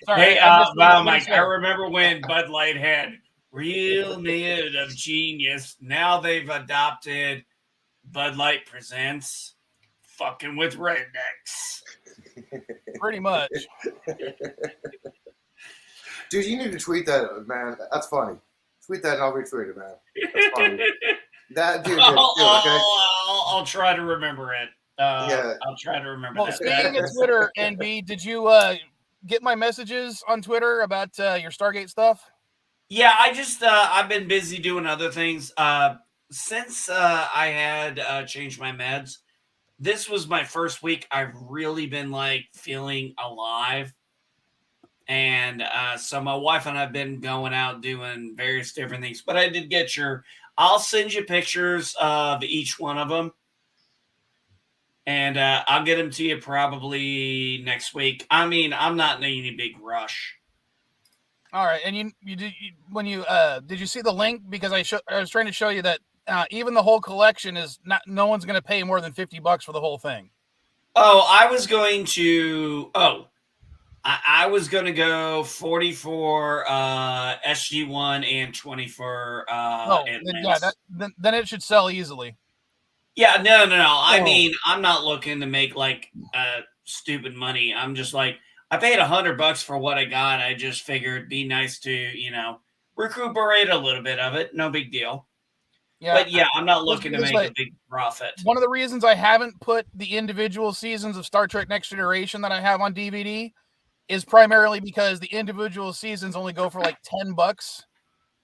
Sorry, hey, Vilemike, I remember when Bud Light had Real Men of Genius. Now they've adopted Bud Light presents fucking with rednecks. Pretty much. Dude, you need to tweet that, man. That's funny. Tweet that and I'll retweet it, man. That's funny. That dude. I'll try to remember it. Yeah. I'll try to remember that. Speaking of Twitter, NB, did you get my messages on Twitter about your Stargate stuff? Yeah, I just I've been busy doing other things. Since I had changed my meds, this was my first week I've really been like feeling alive. And so my wife and I've been going out doing various different things. But I did get I'll send you pictures of each one of them. And I'll get them to you probably next week. I mean, I'm not in any big rush. All right, and you did when you did you see the link? Because I was trying to show you that even the whole collection is not. No one's going to pay more than $50 for the whole thing. Oh, I was going to. I was going to go 40 for SG1 and 20 for then it should sell easily. Yeah, no. I mean, I'm not looking to make like stupid money. I'm just like, I paid $100 for what I got. I just figured it'd be nice to, recuperate a little bit of it. No big deal. Yeah, but yeah, I'm not looking to make a big profit. One of the reasons I haven't put the individual seasons of Star Trek Next Generation that I have on DVD is primarily because the individual seasons only go for like $10,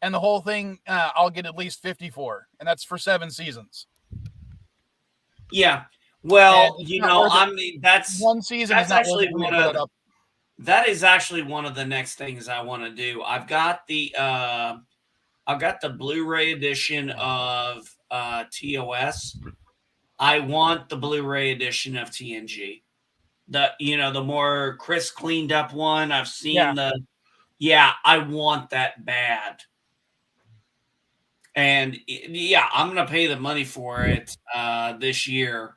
and the whole thing I'll get at least 50 for, and that's for 7 seasons. Yeah, well, I mean, that's one season. That's actually that is actually one of the next things I want to do. I've got the Blu-ray edition of TOS. I want the Blu-ray edition of TNG. The more crisp, cleaned up one. I've seen I want that bad. And I'm going to pay the money for it this year.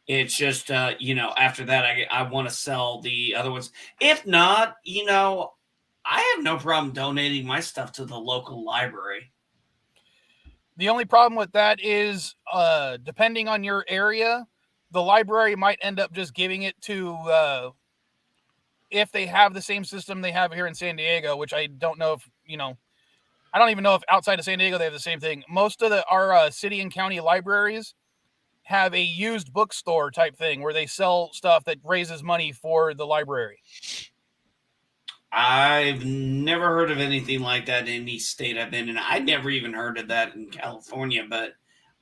It's just, after that, I want to sell the other ones. If not, I have no problem donating my stuff to the local library. The only problem with that is, depending on your area, the library might end up just giving it to, if they have the same system they have here in San Diego, which I don't know if, I don't even know if outside of San Diego they have the same thing. Most of our city and county libraries have a used bookstore type thing where they sell stuff that raises money for the library. I've never heard of anything like that in any state I've been in. I never even heard of that in California, but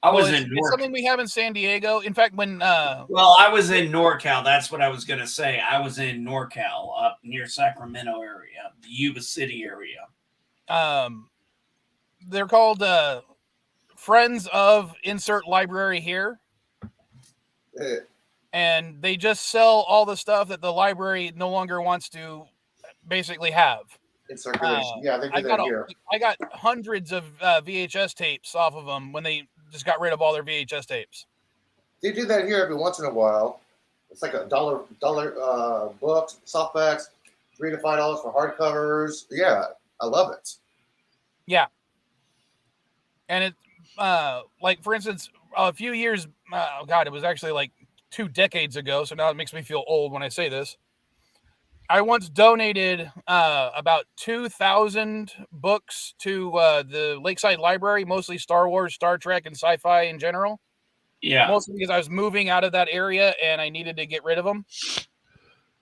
it's something we have in San Diego. In fact, when I was in NorCal, that's what I was going to say. I was in NorCal up near Sacramento area, the Yuba City area. They're called Friends of Insert Library here. And they just sell all the stuff that the library no longer wants to basically have in circulation. They do that here. I got hundreds of VHS tapes off of them when they just got rid of all their VHS tapes. They do that here every once in a while. It's like $1 books, softbacks, $3 to $5 for hardcovers. Yeah, I love it. Yeah, and it like for instance, a few years. It was actually like 2 decades ago. So now it makes me feel old when I say this. I once donated about 2,000 books to the Lakeside Library, mostly Star Wars, Star Trek, and sci-fi in general. Yeah. Mostly because I was moving out of that area and I needed to get rid of them.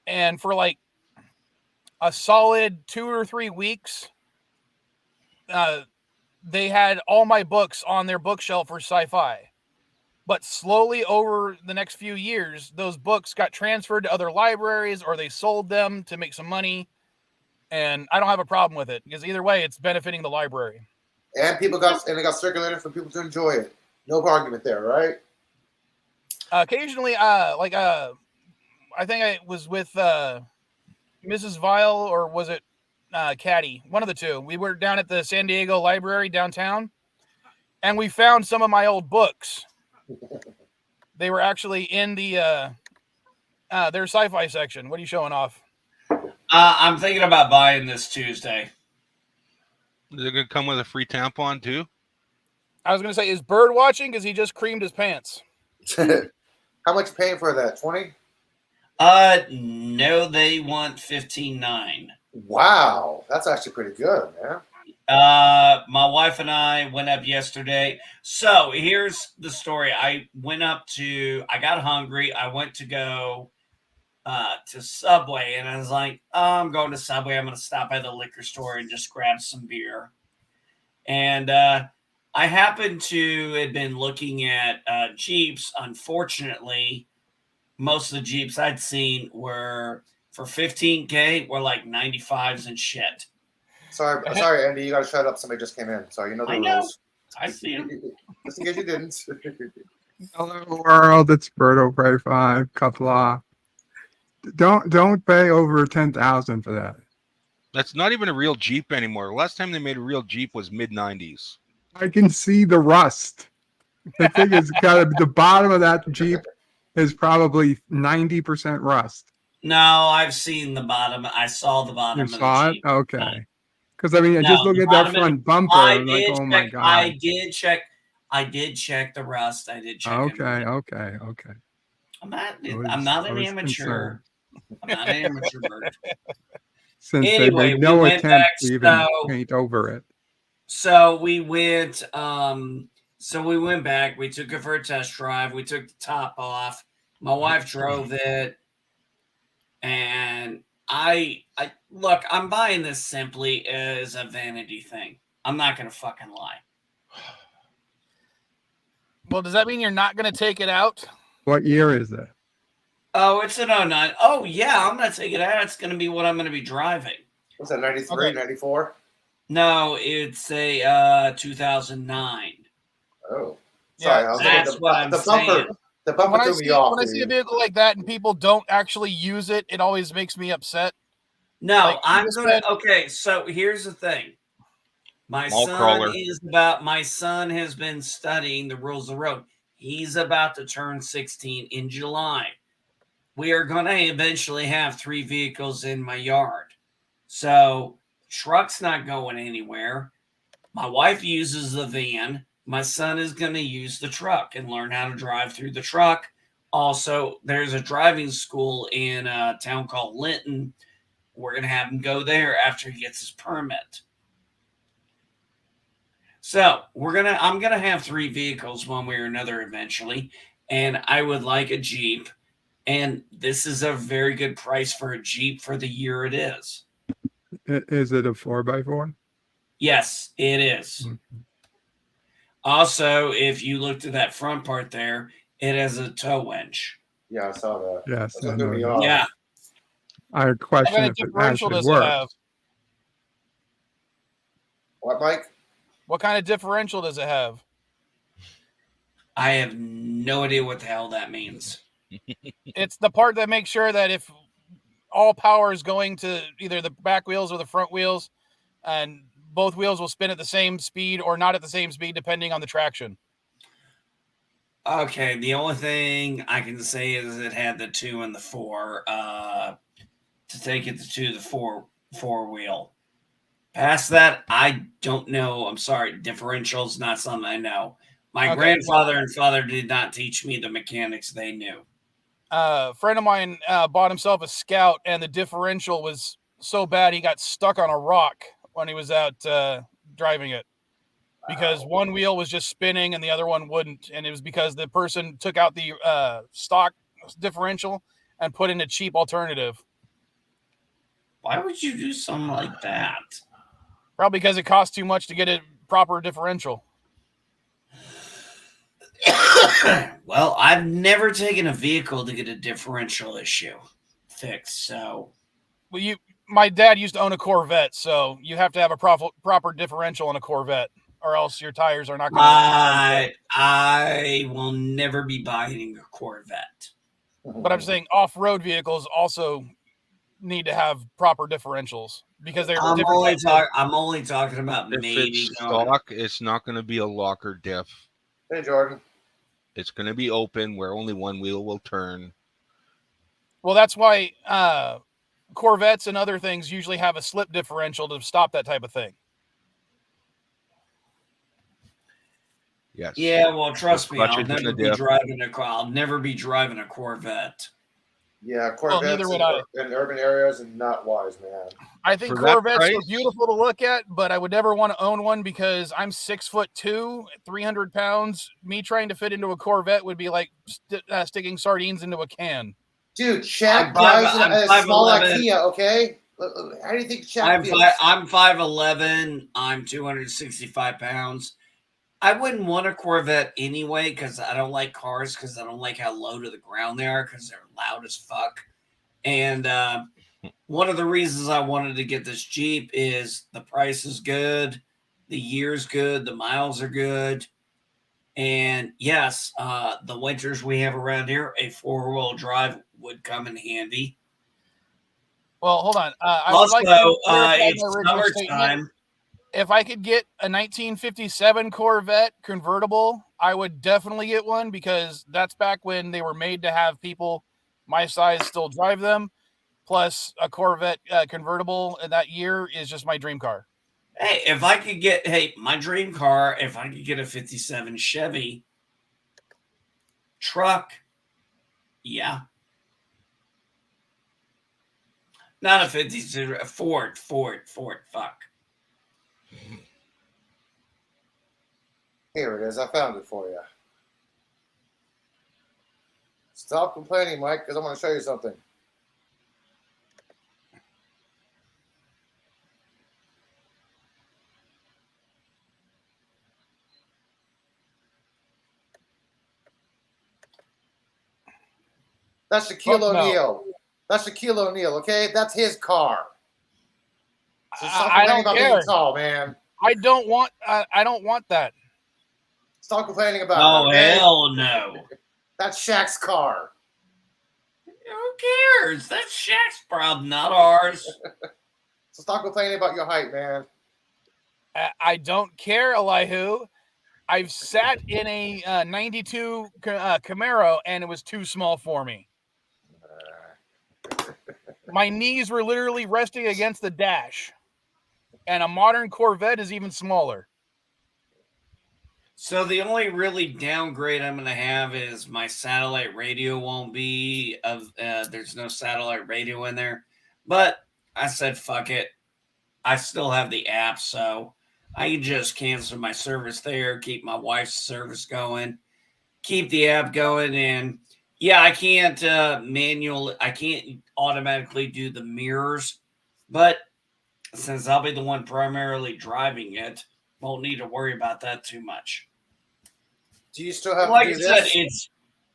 And for like a solid 2 or 3 weeks, they had all my books on their bookshelf for sci-fi. But slowly over the next few years, those books got transferred to other libraries or they sold them to make some money. And I don't have a problem with it because either way, it's benefiting the library. And they got circulated for people to enjoy it. No argument there, right? Occasionally, I think I was with Mrs. Vile, or was it Caddy? One of the two. We were down at the San Diego Library downtown, and we found some of my old books. They were actually in the their sci-fi section. What are you showing off? I'm thinking about buying this Tuesday. Is it going to come with a free tampon too? I was going to say, is Bird watching? Because he just creamed his pants. How much you paying for that? 20? No, they want $15.9. Wow, that's actually pretty good, man. My wife and I went up yesterday. So here's the story. I got hungry. I went to go to Subway, and I was like, I'm going to Subway. I'm going to stop by the liquor store and just grab some beer. And I happened to have been looking at Jeeps. Unfortunately, most of the Jeeps I'd seen were for $15K were like 95s and shit. Sorry, Andy. You got to shut up. Somebody just came in. So you know the rules. I see him. Just in case you didn't. Hello world, it's Berto Pray 5, Cuppa. Don't pay over 10,000 for that. That's not even a real Jeep anymore. Last time they made a real Jeep was mid-90s. I can see the rust. The thing is, the bottom of that Jeep is probably 90% rust. No, I've seen the bottom. I saw the bottom. You of saw the it? Jeep. Okay. Because I mean, just look at that front bumper. I'm like, oh my god! I did check the rust. I did check. Okay. I'm not an amateur. I'm not an amateur bird. Since Anyway, they made no went attempt back, to even paint over it. So we went. We went back. We took it for a test drive. We took the top off. My wife drove it, and I look. I'm buying this simply as a vanity thing. I'm not gonna fucking lie. Well, does that mean you're not going to take it out? What year is it? Oh, it's an 09. Oh, yeah, I'm going to take it out. It's going to be what I'm going to be driving. What's that, 93, okay. 94? No, it's a 2009. Oh. Sorry, yeah, that's what I'm saying. The bumper threw me off. When I see a vehicle like that and people don't actually use it, it always makes me upset. No, I'm going to... Okay, so here's the thing. My son has been studying the rules of the road. He's about to turn 16 in July. We are going to eventually have 3 vehicles in my yard. So truck's not going anywhere. My wife uses the van. My son is going to use the truck and learn how to drive through the truck. Also, there's a driving school in a town called Linton. We're going to have him go there after he gets his permit. So I'm gonna have 3 vehicles one way or another eventually, and I would like a Jeep, and this is a very good price for a Jeep for the year it is. Is it a 4x4? Yes, it is. Mm-hmm. Also, if you looked at that front part there, it has a tow winch. Yeah, I saw that. Yes, yeah. I question if it actually works. What, Mike? What kind of differential does it have? I have no idea what the hell that means. It's the part that makes sure that if all power is going to either the back wheels or the front wheels, and both wheels will spin at the same speed or not at the same speed, depending on the traction. Okay, the only thing I can say is it had the 2 and the 4 to take it to the four wheel. Past that, I don't know. I'm sorry. Differential's not something I know. My grandfather and father did not teach me the mechanics they knew. A friend of mine bought himself a Scout, and the differential was so bad he got stuck on a rock when he was out driving it. Because one wheel was just spinning and the other one wouldn't. And it was because the person took out the stock differential and put in a cheap alternative. Why would you do something like that? Probably because it costs too much to get a proper differential. Well, I've never taken a vehicle to get a differential issue fixed. So, well, my dad used to own a Corvette, so you have to have a proper differential in a Corvette, or else your tires are not going to. I will never be buying a Corvette. But I'm saying off-road vehicles also need to have proper differentials because they're I'm only talking about if maybe it's stock. It's not going to be a locker diff. Hey, Jordan. It's going to be open where only one wheel will turn. Well, that's why Corvettes and other things usually have a slip differential to stop that type of thing. Yes. Yeah, well, trust me, I'll never be driving a car. I'll never be driving a Corvette. Yeah, Corvettes in urban areas and not wise, man. I think Corvettes are beautiful to look at, but I would never want to own one because I'm 6'2", 300 pounds. Me trying to fit into a Corvette would be like sticking sardines into a can. Dude, Shaq drives a small IKEA, okay? How do you think Shaq feels? I'm 5'11". I'm 265 pounds. I wouldn't want a Corvette anyway because I don't like cars because I don't like how low to the ground they are because they're loud as fuck. And one of the reasons I wanted to get this Jeep is the price is good, the year's good, the miles are good. And yes, the winters we have around here, a 4-wheel drive would come in handy. Well, hold on. I Also, would like to clarify it's my original statement. summertime. If I could get a 1957 Corvette convertible, I would definitely get one because that's back when they were made to have people my size still drive them. Plus, a Corvette convertible in that year is just my dream car. Hey, if I could get, my dream car, if I could get a 57 Chevy truck, yeah. Not a 52, a Ford, fuck. Here it is. I found it for you. Stop complaining, Mike, because I'm going to show you something. That's Shaquille O'Neal. That's Shaquille O'Neal, okay? That's his car. So stop complaining about being tall, man. I don't want that. Stop complaining about it. Okay? Hell no. That's Shaq's car. Who cares? That's Shaq's problem, not ours. So stop complaining about your height, man. I don't care, Elihu. I've sat in a 92 Camaro, and it was too small for me. My knees were literally resting against the dash. And a modern Corvette is even smaller. So the only really downgrade I'm going to have is my satellite radio won't be there's no satellite radio in there. But I said, fuck it. I still have the app, so I can just cancel my service there, keep my wife's service going, keep the app going. And yeah, I can't I can't automatically do the mirrors, but since I'll be the one primarily driving it, won't need to worry about that too much. Do you still have to do this?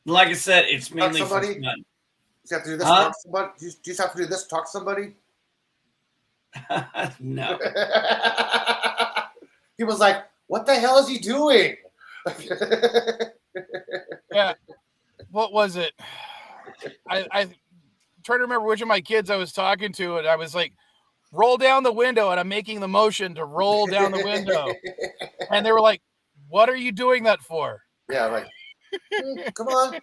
Like I said, it's mainly for fun. Do you have to do this to talk to somebody? Do you just have to do this to talk to somebody? No. He was like, what the hell is he doing? Yeah. What was it? I trying to remember which of my kids I was talking to, and I was like, roll down the window, and I'm making the motion to roll down the window. And they were like, what are you doing that for? Yeah, like, come on.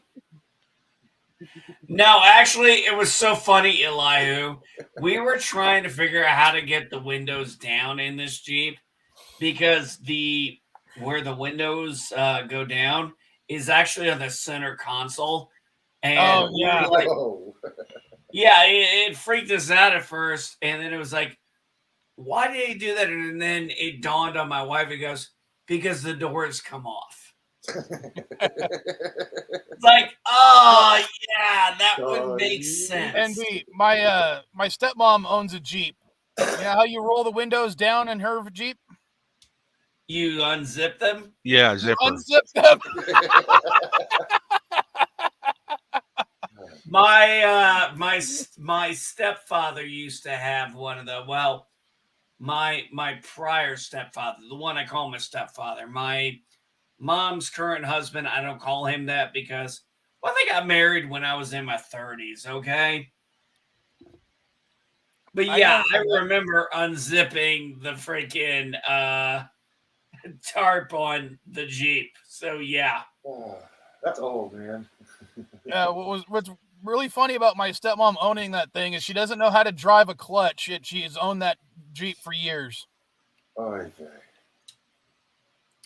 No, actually, it was so funny, Elihu. We were trying to figure out how to get the windows down in this Jeep because where the windows go down is actually on the center console. And yeah, it freaked us out at first. And then it was like, why did he do that? And then it dawned on my wife. It goes, because the doors come off. It's like, oh yeah, that would make sense. And my stepmom owns a Jeep. You know how you roll the windows down in her Jeep? You unzip them? Yeah, zipper. Unzip them. My stepfather used to have one of the, well, my prior stepfather, the one I call my stepfather, my mom's current husband, I don't call him that because, well, they got married when I was in my 30s, okay? But yeah, I remember unzipping the freaking tarp on the Jeep. So yeah. Oh, that's old, man. What's really funny about my stepmom owning that thing is she doesn't know how to drive a clutch. She's owned that Jeep for years. Okay.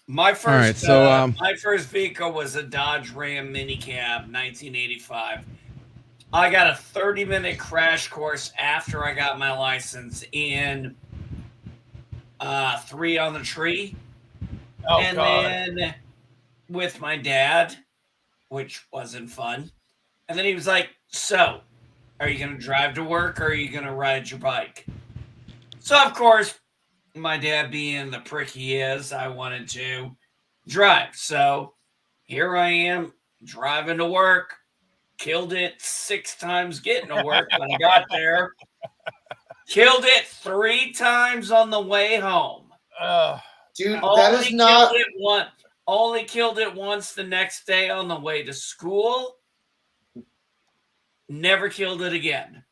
My first, my first vehicle was a Dodge Ram minicab, 1985. I got a 30-minute crash course after I got my license in 3 on the Tree. Oh, and God. Then with my dad, which wasn't fun. And then he was like, so, Are you going to drive to work or are you going to ride your bike? So, of course, my dad being the prick he is, I wanted to drive. So here I am driving to work. Killed it 6 times getting to work when I got there. Killed it 3 times on the way home. Dude, that is not. Only killed it once the next day on the way to school. Never killed it again.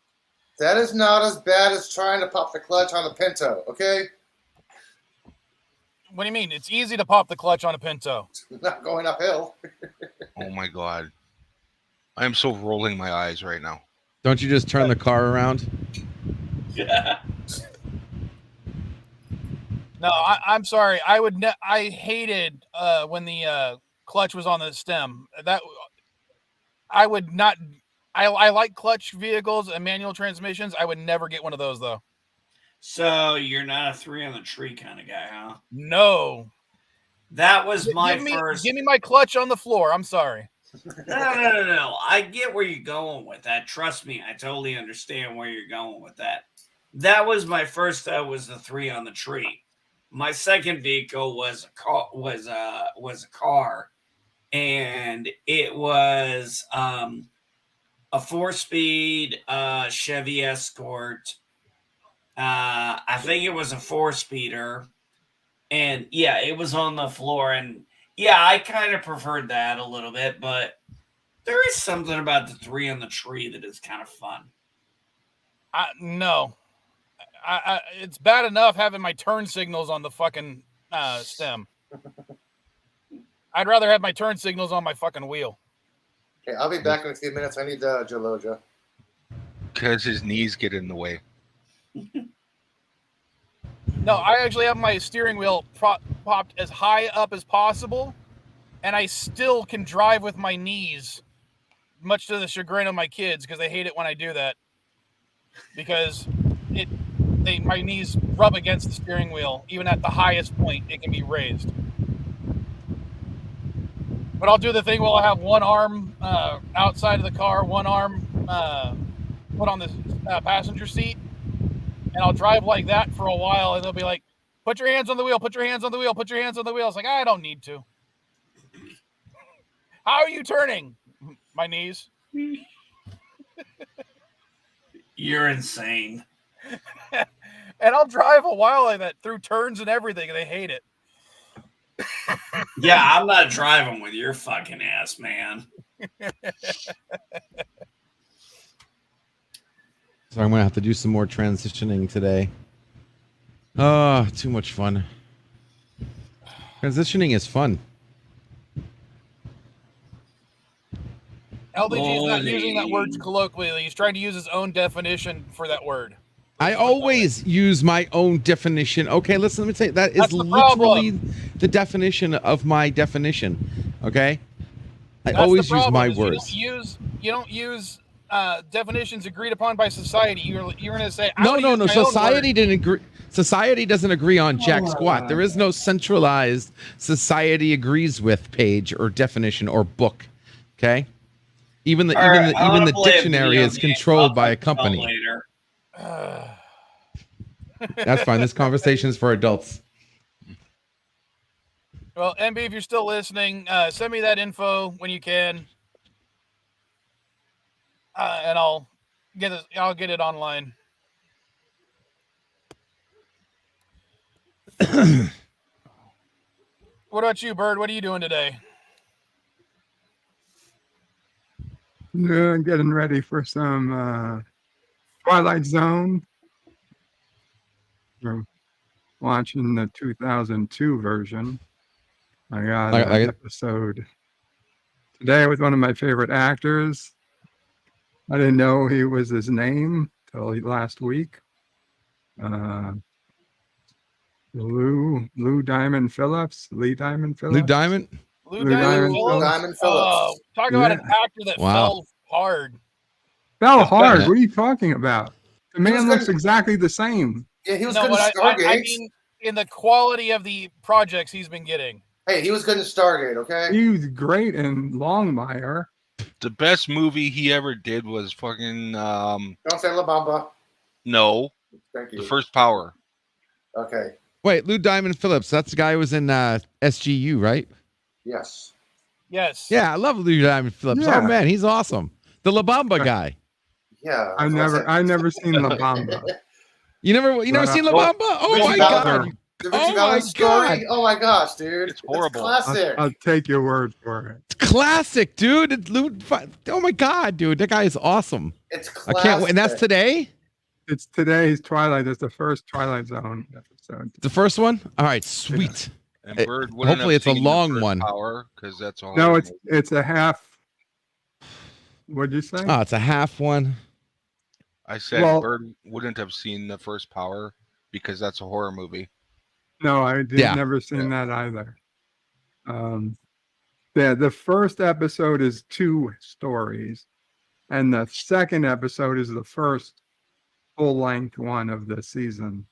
That is not as bad as trying to pop the clutch on a Pinto, okay? What do you mean? It's easy to pop the clutch on a Pinto. Not going uphill. Oh my God. I am so rolling my eyes right now. Don't you just turn the car around? Yeah. No, I'm sorry. I hated when the clutch was on the stem. That I would not. I like clutch vehicles and manual transmissions. I would never get one of those though. So you're not a 3 on the tree kind of guy, huh? No. That was my first. Give me my clutch on the floor. I'm sorry. No. I get where you're going with that. Trust me, I totally understand where you're going with that. That was my first. That was the 3 on the tree. My second vehicle was a car. Was a car, and it was a 4-speed Chevy Escort. I think it was a 4-speeder, and yeah, it was on the floor. And yeah, I kind of preferred that a little bit, but there is something about the 3 on the tree that is kind of fun. No. It's bad enough having my turn signals on the fucking stem. I'd rather have my turn signals on my fucking wheel. Okay, I'll be back in a few minutes. I need Jaloja. Because his knees get in the way. No, I actually have my steering wheel popped as high up as possible, and I still can drive with my knees, much to the chagrin of my kids, because they hate it when I do that. Because my knees rub against the steering wheel. Even at the highest point, it can be raised. But I'll do the thing where I'll have one arm outside of the car, one arm put on the passenger seat, and I'll drive like that for a while, and they'll be like, put your hands on the wheel, put your hands on the wheel, put your hands on the wheel. It's like, I don't need to. How are you turning? My knees. You're insane. And I'll drive a while like that through turns and everything, and they hate it. Yeah, I'm not driving with your fucking ass, man. So I'm going to have to do some more transitioning today. Oh, too much fun. Transitioning is fun. LDG is not using that word colloquially. He's trying to use his own definition for that word. I always use my own definition. Okay, listen, let me say that is literally the definition of my definition. Okay? I always use my words. You don't use definitions agreed upon by society. You're going to say no. Society didn't agree. Society doesn't agree on jack squat. There is no centralized society agrees with page or definition or book. Okay? Even the dictionary is controlled by a company. That's fine. This conversation is for adults. Well, MB, if you're still listening, send me that info when you can, and I'll get it online. What about you, Bird? What are you doing today? Getting ready for some Twilight Zone. We're watching the 2002 version. I got an episode today with one of my favorite actors. I didn't know he was his name till last week. Lou Diamond Phillips. Lee Diamond Phillips. Lou Diamond Phillips. Oh, talk about an actor that fell hard. Fell hard? What are you talking about? The man looks exactly the same. Yeah, he was good in Stargate. I mean, in the quality of the projects he's been getting. Hey, he was good in Stargate, okay? He was great in Longmire. The best movie he ever did was fucking. Don't say La Bamba. No. Thank you. The First Power. Okay. Wait, Lou Diamond Phillips. That's the guy who was in SGU, right? Yes. Yes. Yeah, I love Lou Diamond Phillips. Yeah. Oh man, he's awesome. The La Bamba guy. Yeah. I never seen La Bamba. You never seen La Bamba? Oh my god. The Richie Valens story. Oh my gosh, dude. It's horrible. Classic. I'll take your word for it. It's classic, dude. Oh my god, dude. That guy is awesome. It's classic. I can't wait. And that's today? It's today's Twilight. It's the first Twilight Zone episode. The first one? All right, sweet. And Bird wouldn't Hopefully have it's a seen The long First one. Power, because that's all. No, it's a half. What'd you say? Oh, it's a half one. I said Well- Bird wouldn't have seen The First Power because that's a horror movie. No, I did never seen that either. The first episode is 2 stories, and the second episode is the first full-length one of the season.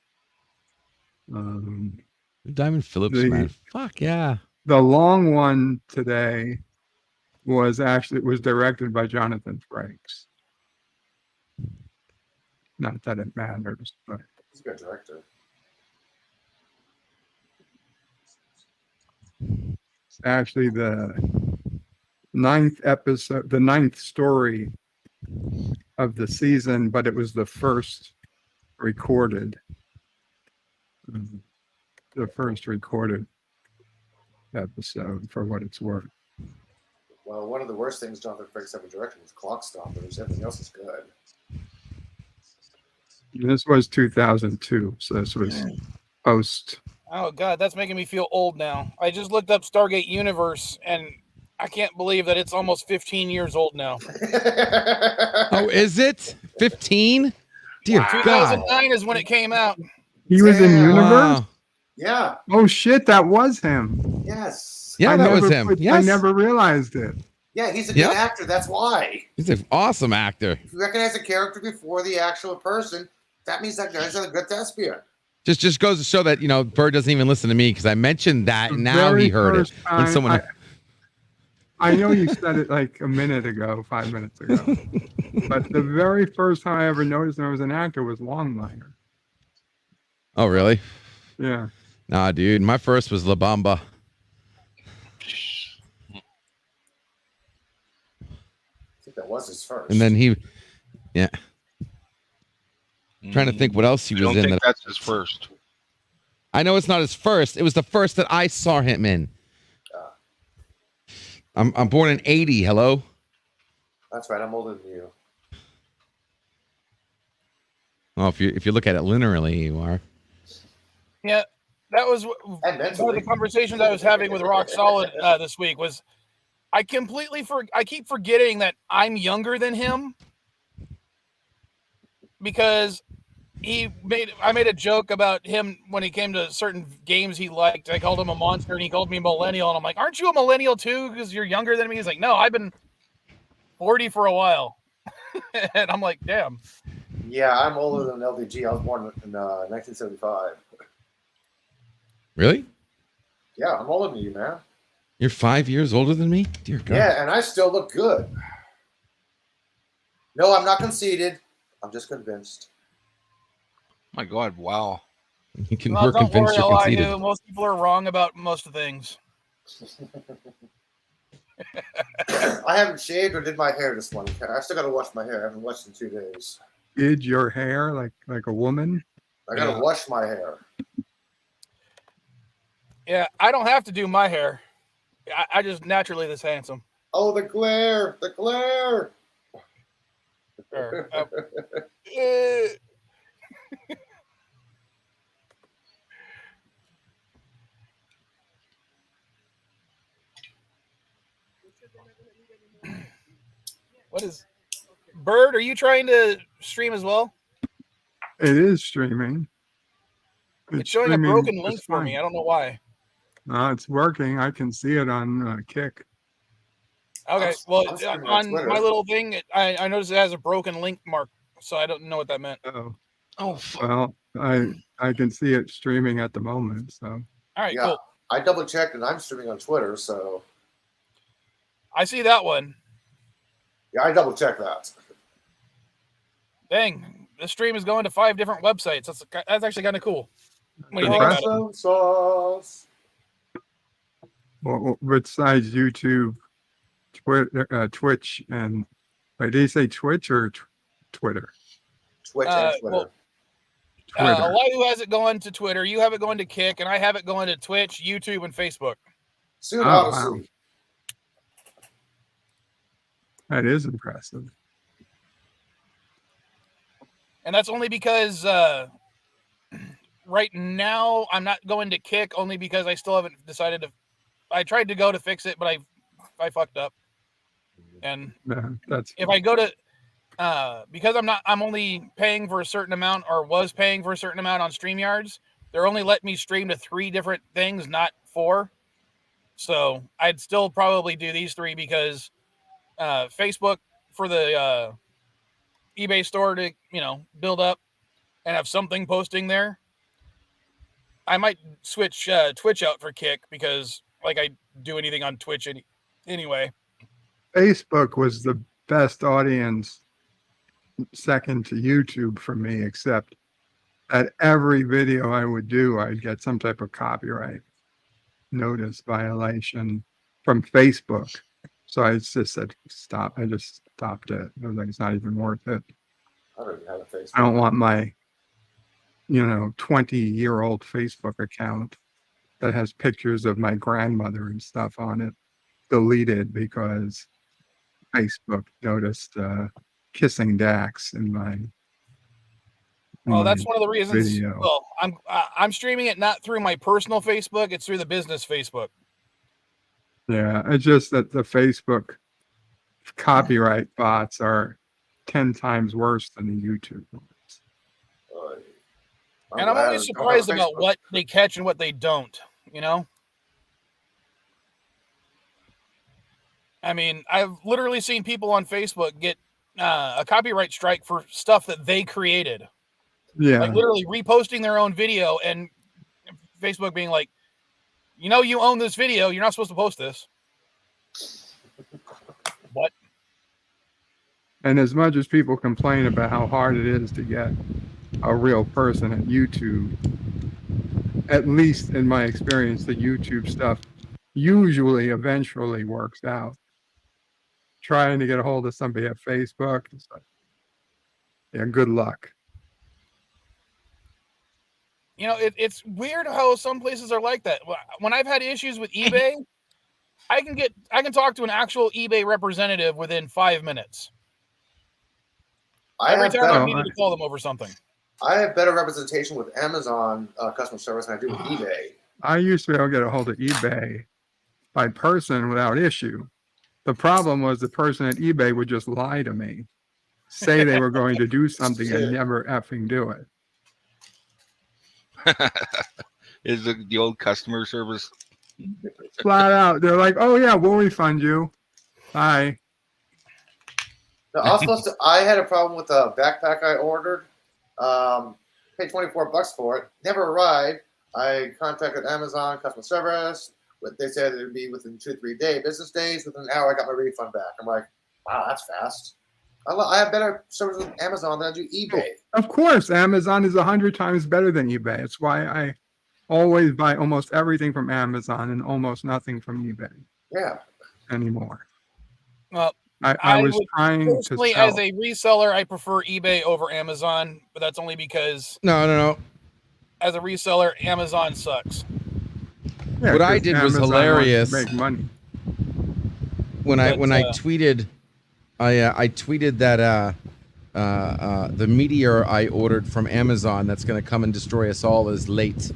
Diamond Phillips, man. Fuck yeah. The long one today was directed by Jonathan Frakes. Not that it matters, but He's a good director. it's actually the 9th episode, the 9th story of the season, but it was the first recorded. The first recorded episode, for what it's worth. Well, one of the worst things Jonathan Frakes ever directed was Clock Stoppers. Everything else is good. This was 2002, so this was post. Oh god, that's making me feel old now. I just looked up Stargate Universe, and I can't believe that it's almost 15 years old now. Oh, is it 15? Dear God. 2009 is when it came out. He was in Universe? Wow. Yeah. Oh shit, that was him. Yes. Yeah, that was him. I Yes. never realized it. Yeah, he's a good actor. That's why. He's an awesome actor. If you recognize the character before the actual person, that means that guy's a good thespian. Just goes to show that, Bird doesn't even listen to me because I mentioned that and now he heard it. When someone I know you said it like a minute ago, 5 minutes ago. But the very first time I ever noticed there was an actor was Longmire. Oh, really? Yeah. Nah, dude. My first was La Bamba. I think that was his first. And then trying to think what else he was in. That's his first. I know it's not his first. It was the first that I saw him in. I'm born in 80. Hello? That's right. I'm older than you. Oh, if you look at it linearly, you are. Yeah, that was one of the conversations I was having with Rock Solid this week. Was I keep forgetting that I'm younger than him because I made a joke about him when he came to certain games he liked. I called him a monster and he called me millennial. And I'm like, aren't you a millennial too? Because you're younger than me. He's like, no, I've been 40 for a while. And I'm like, damn. Yeah, I'm older than LDG. I was born in 1975. Really? Yeah, I'm older than you, man. You're 5 years older than me? Dear God. Yeah, and I still look good. No, I'm not conceited. I'm just convinced. My God, wow. You can Well, work don't convinced worry, you're I conceited. do. Most people are wrong about most things. I haven't shaved or did my hair this morning. I still got to wash my hair. I haven't washed in 2 days. Did your hair like a woman? I got to wash my hair. Yeah, I don't have to do my hair. I just naturally this handsome. Oh, the glare. The glare. What is Bird? Are you trying to stream as well? It is streaming. It's showing a broken link for me. I don't know why. No, it's working. I can see it on Kick. Okay, well, on my little thing, I noticed it has a broken link mark, so I don't know what that meant. Oh, well, I can see it streaming at the moment. So. All right, cool. I double checked and I'm streaming on Twitter, so. I see that one. Yeah, I double check that. Dang, this stream is going to 5 different websites. That's actually kind of cool. What do you think about it? Awesome sauce. Well, besides YouTube, Twitch, and wait, did you say Twitch or Twitter? Twitch and Twitter. Well, Elihu has it going to Twitter. You have it going to Kick, and I have it going to Twitch, YouTube, and Facebook. Soon, obviously. Wow. That is impressive. And that's only because right now I'm not going to Kick, only because I still haven't decided to. I tried to go to fix it, but I fucked up. And if I go to because I'm only paying for a certain amount, or was paying for a certain amount on StreamYards, they're only letting me stream to 3 different things, not 4. So I'd still probably do these 3 because Facebook for the eBay store to, build up and have something posting there. I might switch Twitch out for Kick because like I do anything on Twitch anyway. Facebook was the best audience, second to YouTube for me, except at every video I would do, I'd get some type of copyright notice violation from Facebook. So I just said, stop. I just stopped it. I was like, it's not even worth it. I don't want my, 20-year-old Facebook account that has pictures of my grandmother and stuff on it deleted because Facebook noticed kissing Dax in my. That's one of the reasons. Video. Well, I'm streaming it not through my personal Facebook; it's through the business Facebook. Yeah, it's just that the Facebook copyright bots are 10 times worse than the YouTube ones. And I'm always surprised about what they catch and what they don't, I mean, I've literally seen people on Facebook get a copyright strike for stuff that they created. Yeah. Like literally reposting their own video and Facebook being like, you own this video. You're not supposed to post this. What? And as much as people complain about how hard it is to get a real person at YouTube, at least in my experience, the YouTube stuff usually eventually works out. Trying to get a hold of somebody at Facebook, it's like, yeah, good luck. It's weird how some places are like that. When I've had issues with eBay, I can talk to an actual eBay representative within 5 minutes. Every time I needed to call them over something. I have better representation with Amazon customer service than I do with eBay. I used to be able to get a hold of eBay by person without issue. The problem was the person at eBay would just lie to me, say they were going to do something and never effing do it. Is the old customer service flat out? They're like, "Oh yeah, we'll refund you. Bye." I had a problem with a backpack I ordered. Paid $24 for it. Never arrived. I contacted Amazon customer service. But they said it would be within 2 to 3 business days. Within an hour, I got my refund back. I'm like, wow, that's fast. I have better service with Amazon than I do eBay. Of course, Amazon is 100 times better than eBay. It's why I always buy almost everything from Amazon and almost nothing from eBay. Yeah. Anymore. Well, I was trying to sell. As a reseller, I prefer eBay over Amazon, but that's only because No. As a reseller, Amazon sucks. Yeah, what I did was hilarious. Make money. When I tweeted, I tweeted that the meteor I ordered from Amazon that's going to come and destroy us all is late.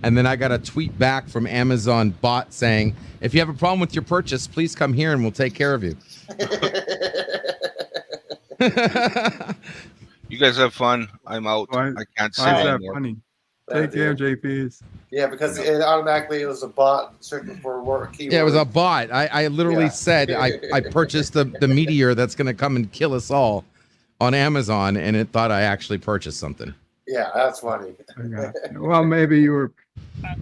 And then I got a tweet back from Amazon bot saying, if you have a problem with your purchase, please come here and we'll take care of you. You guys have fun. I'm out. I can't say anymore. Funny. Take care, JPs. Yeah, because it automatically was a bot searching for word keyword. Yeah, it was a bot. I literally said I purchased the meteor that's going to come and kill us all on Amazon, and it thought I actually purchased something. Yeah, that's funny. Well, maybe you were.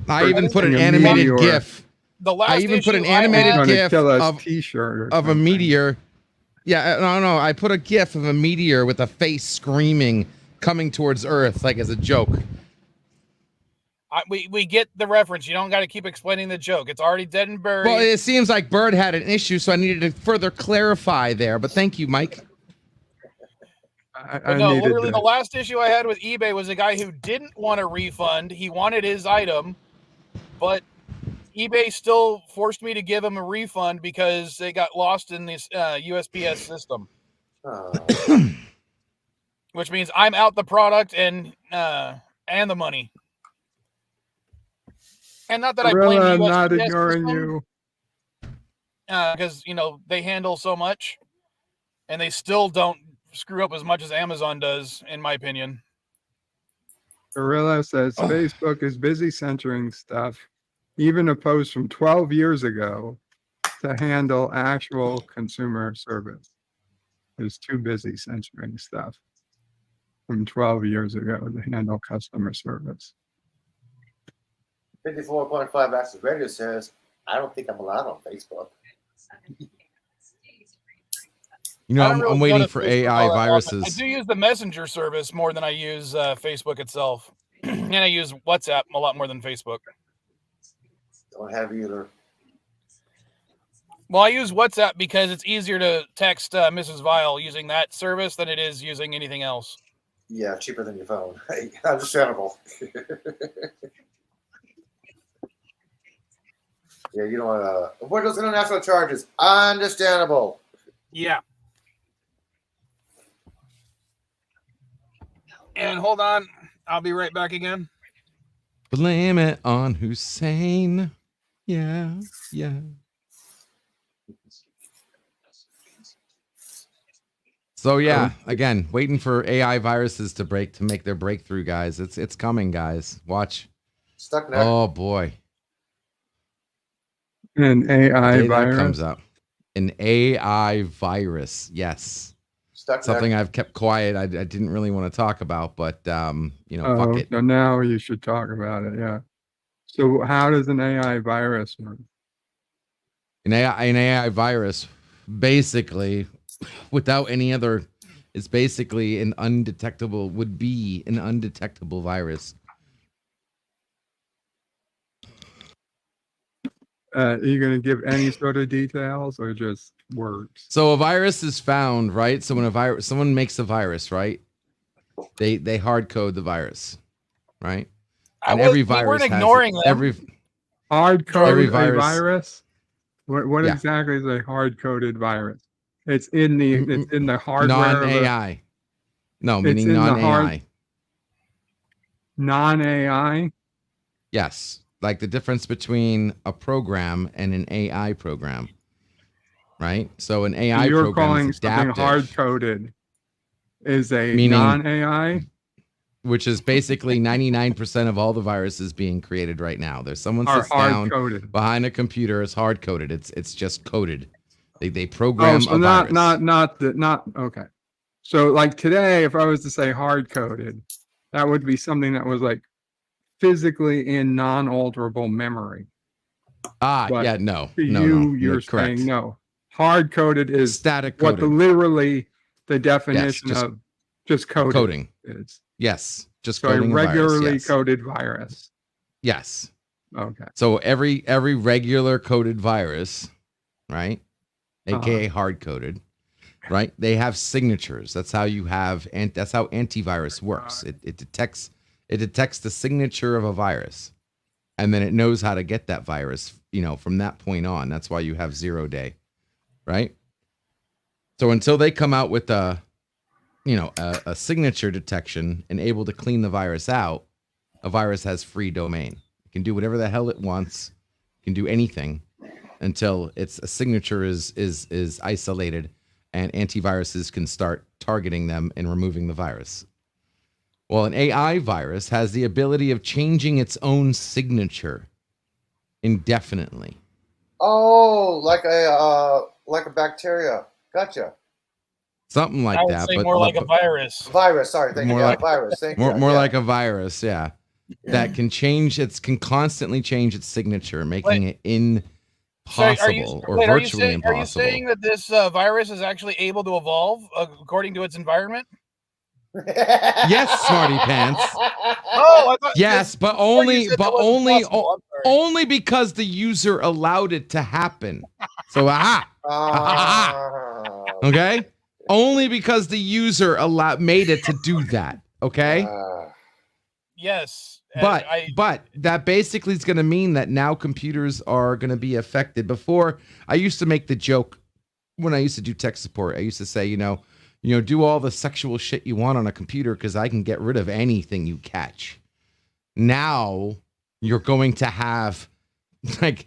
I even put an animated GIF. The last I even put an animated GIF of T-shirt of a meteor Yeah, no. I put a GIF of a meteor with a face screaming, coming towards Earth, like as a joke. We get the reference. You don't got to keep explaining the joke. It's already dead and buried. Well, it seems like Bird had an issue, so I needed to further clarify there. But thank you, Mike. No, literally the last issue I had with eBay was a guy who didn't want a refund. He wanted his item, but eBay still forced me to give him a refund because they got lost in this USPS system. Which means I'm out the product and the money. And not that I blame the USPS I'm not ignoring system, you. because they handle so much, and they still don't screw up as much as Amazon does, in my opinion. Gorilla says Facebook is busy censoring stuff, even a post from 12 years ago to handle actual consumer service. Is too busy censoring stuff from 12 years ago to handle customer service. 54.5 Access Radio says, I don't think I'm allowed on Facebook. I'm waiting for AI viruses. I do use the messenger service more than I use Facebook itself. And I use WhatsApp a lot more than Facebook. Don't have either. Well, I use WhatsApp because it's easier to text Mrs. Vile using that service than it is using anything else. Yeah, cheaper than your phone. Understandable. Yeah, you don't want to avoid those international charges. Understandable. Yeah. And hold on, I'll be right back again. Blame it on Hussein. Yeah. So yeah, again, waiting for AI viruses to make their breakthrough, guys. It's coming, guys. Watch. Stuck now. Oh boy. An AI virus comes up. An AI virus. Yes. Something I've kept quiet. I didn't really want to talk about, but fuck it. So now you should talk about it. Yeah. So how does an AI virus work? An AI virus, basically, without any other, it's basically an undetectable virus. Are you going to give any sort of details or just words? So a virus is found, right? So when someone makes a virus, right? They hard code the virus, right? And every virus we weren't ignoring them. Every hard coded virus. What exactly is a hard coded virus? It's in the hardware. Non-AI. No, meaning non-AI. Non-AI. Yes. Like the difference between a program and an AI program, right? So an AI you're program calling is adaptive, something hard-coded is a non-AI? Which is basically 99% of all the viruses being created right now. There's someone sits down behind a computer, it's hard-coded. It's just coded. They program a virus. Okay. So like today, if I was to say hard-coded, that would be something that was like physically in non-alterable memory. No. You're correct. Saying no. Hard-coded is static coding. What literally the definition of just coding is. Yes, just so coding a regularly virus, yes. coded virus. Yes. Okay. So every regular coded virus, right? AKA hard-coded, right? They have signatures. That's how that's how antivirus works. It detects the signature of a virus, and then it knows how to get that virus, from that point on. That's why you have 0 day, right? So until they come out with a signature detection and able to clean the virus out, a virus has free domain. It can do whatever the hell it wants. It can do anything until its a signature is isolated, and antiviruses can start targeting them and removing the virus. Well, an AI virus has the ability of changing its own signature indefinitely. Oh, like a bacteria. Gotcha. Something like that, but more like a virus. Virus, sorry, thank you. Like, virus. Thank more, you. More like a virus, yeah. That can constantly change its signature, making it possible or virtually impossible. Are you saying that this virus is actually able to evolve according to its environment? Yes, smarty pants. Oh, I thought yes, but only because the user allowed it to happen. So okay, only because the user made it to do that. Okay. Yes. But that basically is going to mean that now computers are going to be affected. Before, I used to make the joke when I used to do tech support. I used to say, do all the sexual shit you want on a computer because I can get rid of anything you catch. Now you're going to have like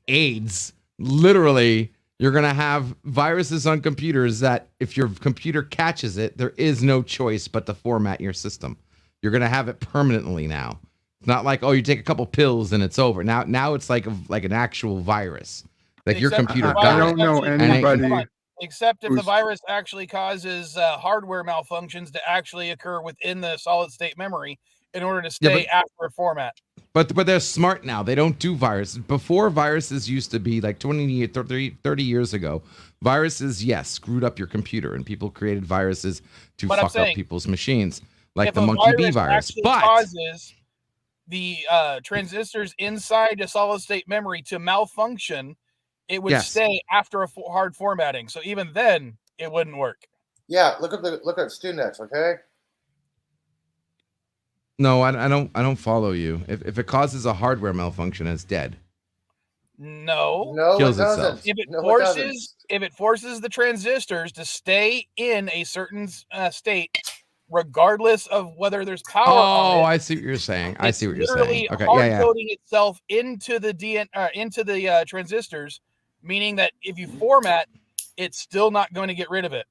AIDS. Literally, you're going to have viruses on computers that if your computer catches it, there is no choice but to format your system. You're going to have it permanently now. It's not like, you take a couple pills and it's over. Now it's like an actual virus. Like your computer got it. I don't know anybody. Except if the virus actually causes hardware malfunctions to actually occur within the solid state memory in order to stay after a format. But they're smart now. They don't do viruses. Before, viruses used to be like 20, 30 years ago. Viruses, yes, screwed up your computer, and people created viruses to fuck up people's machines, like the Monkey B virus. But causes the transistors inside a solid state memory to malfunction, it would stay after a hard formatting. So even then, it wouldn't work. Yeah, look at StuNext, okay? No, I don't follow you. If it causes a hardware malfunction, it's dead. No, kills itself. If it forces the transistors to stay in a certain state, regardless of whether there's power on it. I see what you're saying. I see what you're saying. Okay, hard-coding itself into the transistors, meaning that if you format, it's still not going to get rid of it.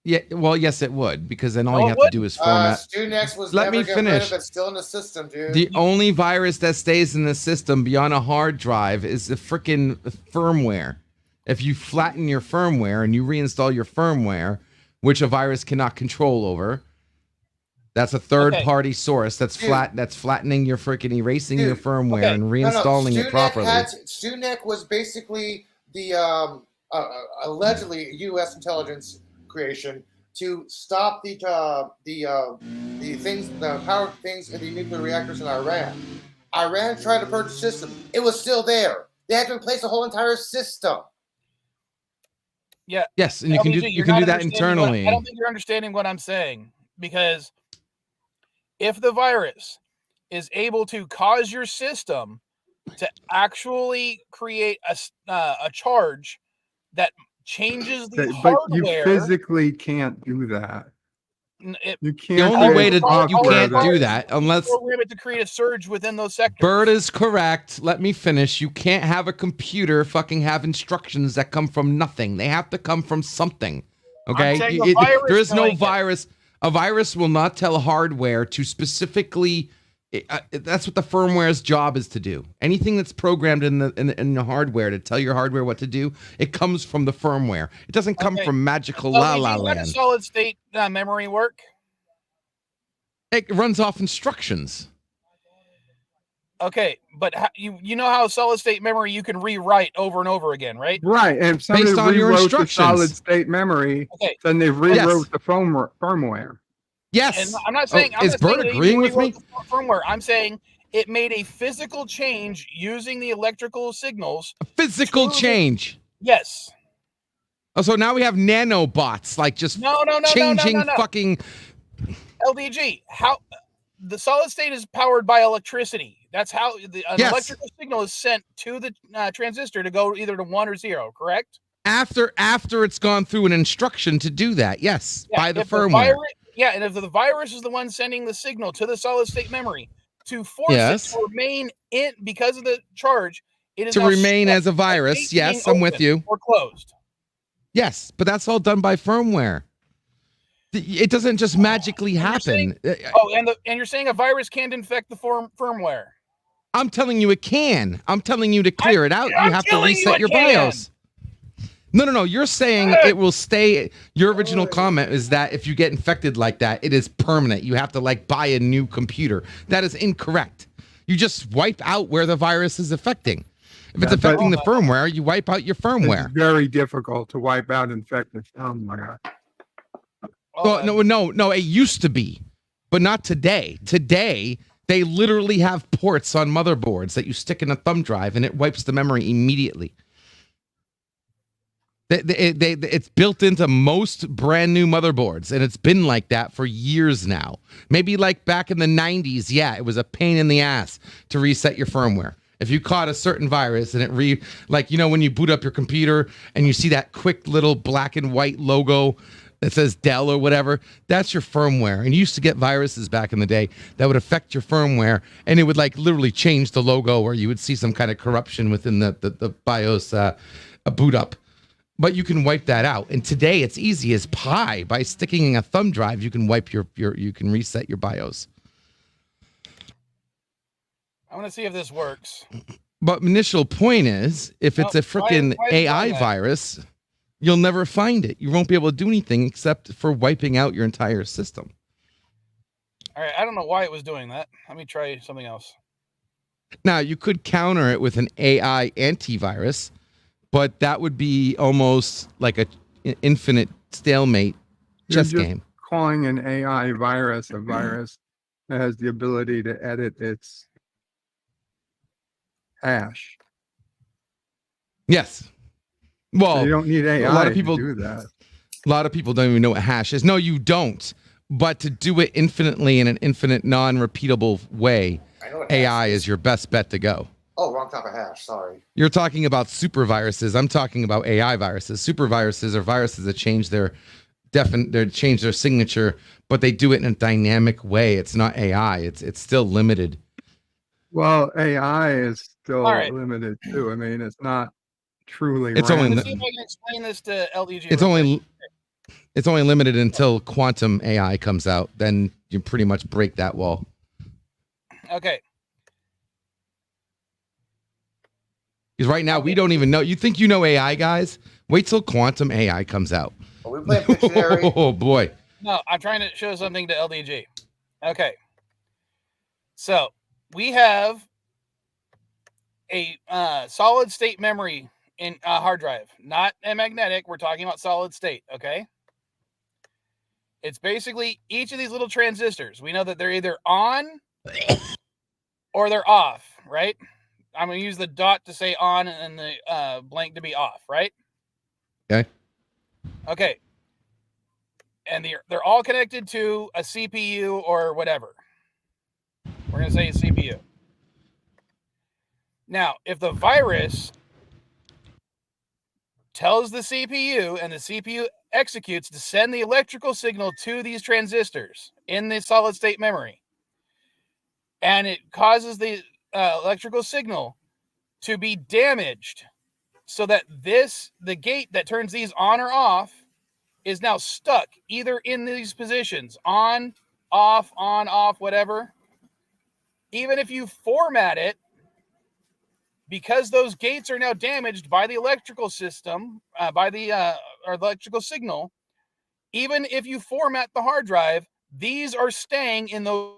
Yes, it would, because then all you have to do is format. StuNext was Let me finish. It's still in the system, dude. The only virus that stays in the system beyond a hard drive is the freaking firmware. If you flatten your firmware and you reinstall your firmware, which a virus cannot control over, that's a third-party source that's flattening your freaking erasing your firmware and reinstalling it properly. StuNext was basically the allegedly U.S. intelligence creation to stop the power things in the nuclear reactors in Iran. Iran tried to purge the system. It was still there. They had to replace the whole entire system. Yeah. Yes, and you can do that internally. I don't think you're understanding what I'm saying, because if the virus is able to cause your system to actually create a charge that changes the hardware. But you physically can't do that. You can't. The only way you can't do that unless program it to create a surge within those sectors. Bird is correct. Let me finish. You can't have a computer fucking have instructions that come from nothing. They have to come from something. Okay? There is no virus. A virus will not tell hardware to specifically. That's what the firmware's job is to do. Anything that's programmed in the hardware to tell your hardware what to do, it comes from the firmware. It doesn't come from magical la la land. How does solid state memory work? It runs off instructions. Okay, but you know how solid state memory you can rewrite over and over again, right? Right, and if somebody based on your instructions, the solid state memory, then they rewrote the firmware. Yes. And I'm not saying is Bert agreeing with me? Firmware. I'm saying it made a physical change using the electrical signals. A physical change. Yes. Oh, so now we have nanobots, like just changing fucking. LDG. How the solid state is powered by electricity. That's how an electrical signal is sent to the transistor to go either to 1 or 0. Correct? After it's gone through an instruction to do that, yes, by the firmware. And if the virus is the one sending the signal to the solid state memory to force it to remain in because of the charge, it is to remain as a virus. Yes, I'm with you. Or closed. Yes, but that's all done by firmware. It doesn't just magically happen. And you're saying a virus can't infect the firmware? I'm telling you it can. I'm telling you to clear it out. You have to reset your BIOS. No. You're saying it will stay. Your original comment is that if you get infected like that, it is permanent. You have to buy a new computer. That is incorrect. You just wipe out where the virus is affecting. If it's affecting the firmware, you wipe out your firmware. It's very difficult to wipe out infected firmware. No. It used to be, but not today. Today, they literally have ports on motherboards that you stick in a thumb drive, and it wipes the memory immediately. It's built into most brand new motherboards, and it's been like that for years now. Maybe like back in the 90s, yeah, it was a pain in the ass to reset your firmware. If you caught a certain virus and it when you boot up your computer and you see that quick little black and white logo that says Dell or whatever, that's your firmware. And you used to get viruses back in the day that would affect your firmware, and it would like literally change the logo, or you would see some kind of corruption within the BIOS boot up. But you can wipe that out. And today it's easy as pie. By sticking in a thumb drive, you can wipe you can reset your BIOS. I want to see if this works. But initial point is, if it's a freaking AI virus, you'll never find it. You won't be able to do anything except for wiping out your entire system. All right, I don't know why it was doing that. Let me try something else. Now, you could counter it with an AI antivirus, but that would be almost like an infinite stalemate chess game. Calling an AI virus a virus that has the ability to edit its hash. Yes. Well, so you don't need AI a lot of people to do that. A lot of people don't even know what hash is. No, you don't. But to do it infinitely in an infinite, non-repeatable way, AI is your best bet to go. Oh, wrong type of hash. Sorry. You're talking about super viruses. I'm talking about AI viruses. Super viruses are viruses that change their signature, but they do it in a dynamic way. It's not AI. It's still limited. Well, AI is still limited too. I mean, it's not truly. It's only. Let's see if I can explain this to LDG. It's only limited until quantum AI comes out. Then you pretty much break that wall. Okay. Because right now we don't even know. You think you know AI, guys? Wait till quantum AI comes out. Are we playing Pictionary? Oh boy. No, I'm trying to show something to LDG. Okay. So we have a solid state memory in a hard drive, not a magnetic. We're talking about solid state. Okay. It's basically each of these little transistors. We know that they're either on or they're off, right? I'm going to use the dot to say on and the blank to be off, right? Okay. Okay. And they're all connected to a CPU or whatever. We're going to say a CPU. Now, if the virus tells the CPU and the CPU executes to send the electrical signal to these transistors in the solid state memory, and it causes the electrical signal to be damaged so that the gate that turns these on or off is now stuck either in these positions, on, off, whatever. Even if you format it, because those gates are now damaged by the electrical system, by the or electrical signal, even if you format the hard drive, these are staying in those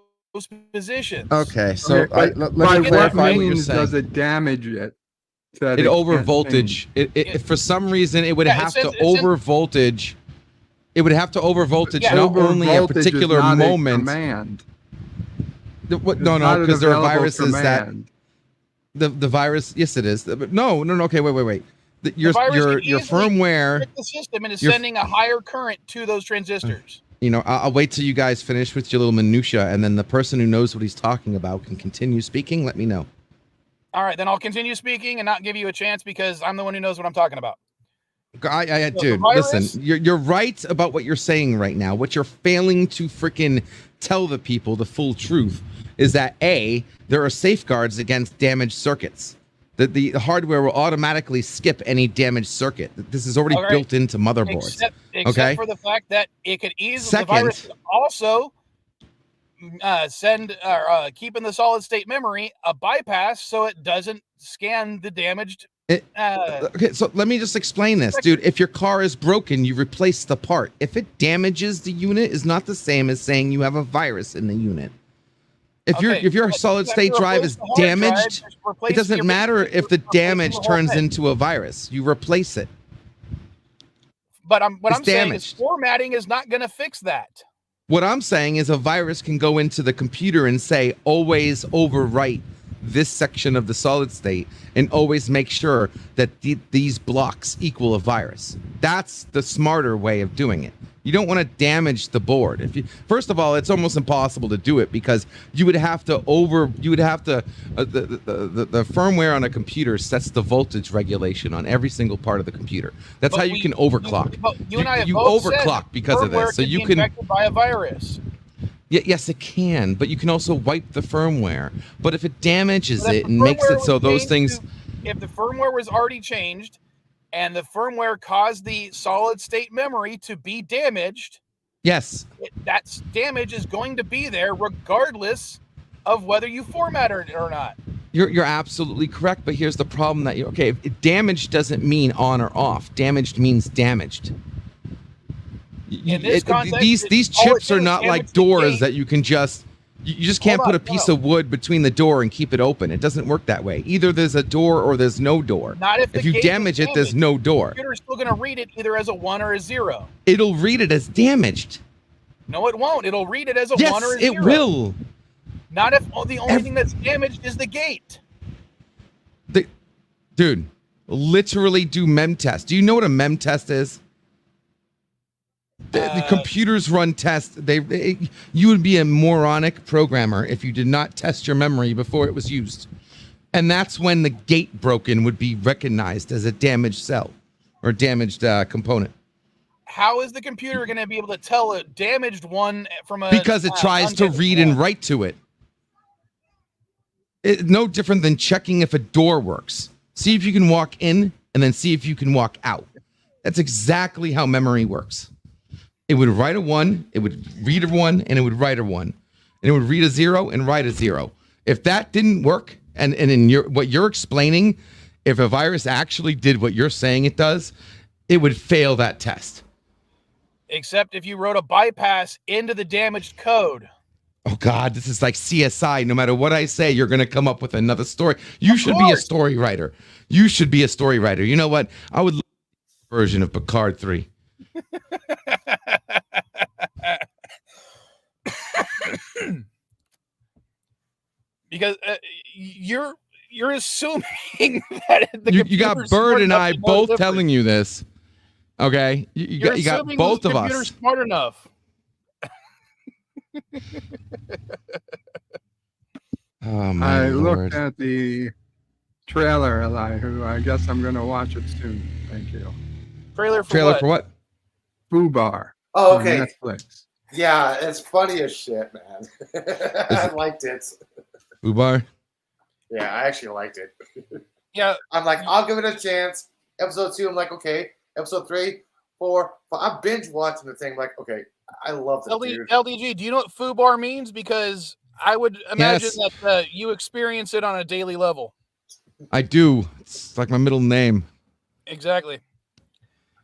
positions. Okay, so let me clarify what you're saying. Does it damage it? It over voltage. It for some reason it would have to over voltage. It would have to over voltage not only a particular moment. No, because there are viruses that the virus. Yes, it is. But no. Okay, wait. Your firmware. The system and is sending a higher current to those transistors. I'll wait till you guys finish with your little minutia, and then the person who knows what he's talking about can continue speaking. Let me know. All right, then I'll continue speaking and not give you a chance because I'm the one who knows what I'm talking about. Dude, listen, you're right about what you're saying right now. What you're failing to freaking tell the people the full truth is that there are safeguards against damaged circuits. That the hardware will automatically skip any damaged circuit. This is already built into motherboards. Except for the fact that it could easily, the virus could also send or keep in the solid state memory a bypass so it doesn't scan the damaged. Okay, so let me just explain this, dude. If your car is broken, you replace the part. If it damages the unit, is not the same as saying you have a virus in the unit. If your solid state drive is damaged, it doesn't matter if the damage turns into a virus. You replace it. But what I'm saying is formatting is not going to fix that. What I'm saying is a virus can go into the computer and say, always overwrite this section of the solid state and always make sure that these blocks equal a virus. That's the smarter way of doing it. You don't want to damage the board. First of all, it's almost impossible to do it because the firmware on a computer sets the voltage regulation on every single part of the computer. That's how you can overclock. You and I have you both overclock said because of this. So you can infected by a virus. Yes, it can, but you can also wipe the firmware. But if it damages it and makes it so those things, if the firmware was already changed, and the firmware caused the solid state memory to be damaged, yes, that damage is going to be there regardless of whether you format it or not. You're absolutely correct, but here's the problem that damage doesn't mean on or off. Damaged means damaged. These chips are not like doors that you can just can't put a piece of wood between the door and keep it open. It doesn't work that way. Either there's a door or there's no door. Not if you damage it, there's no door. The computer's still going to read it either as a 1 or a 0. It'll read it as damaged. No, it won't. It'll read it as a 1 or a 0. Yes, it will. Not if the only thing that's damaged is the gate. Dude, literally do mem test. Do you know what a mem test is? The computers run tests. You would be a moronic programmer if you did not test your memory before it was used. And that's when the gate broken would be recognized as a damaged cell or damaged component. How is the computer going to be able to tell a damaged one from a... Because it tries to read and write to it. It's no different than checking if a door works. See if you can walk in and then see if you can walk out. That's exactly how memory works. It would write a 1, it would read a 1, and it would write a 1. And it would read a 0 and write a 0. If that didn't work, and in what you're explaining, if a virus actually did what you're saying it does, it would fail that test. Except if you wrote a bypass into the damaged code. Oh, God, this is like CSI. No matter what I say, you're going to come up with another story. You should be a story writer. You should be a story writer. You know what? I would love a version of Picard 3. Because you're assuming that you got Bird and I both telling you this. Okay, you got both of us. Computer's smart enough. Oh my I Lord. looked at the trailer, Elihu. I guess I'm going to watch it soon. Thank you. Trailer for what? Fubar. Oh, okay. On Netflix. Yeah, it's funny as shit, man. I liked it. Fubar? Yeah, I actually liked it. Yeah. I'm like, I'll give it a chance. Episode 2, I'm like, okay. Episode 3, 4, 5. I'm binge watching the thing. I'm like, okay, I love it. LDG, do you know what Fubar means? Because I would imagine that you experience it on a daily level. I do. It's like my middle name. Exactly.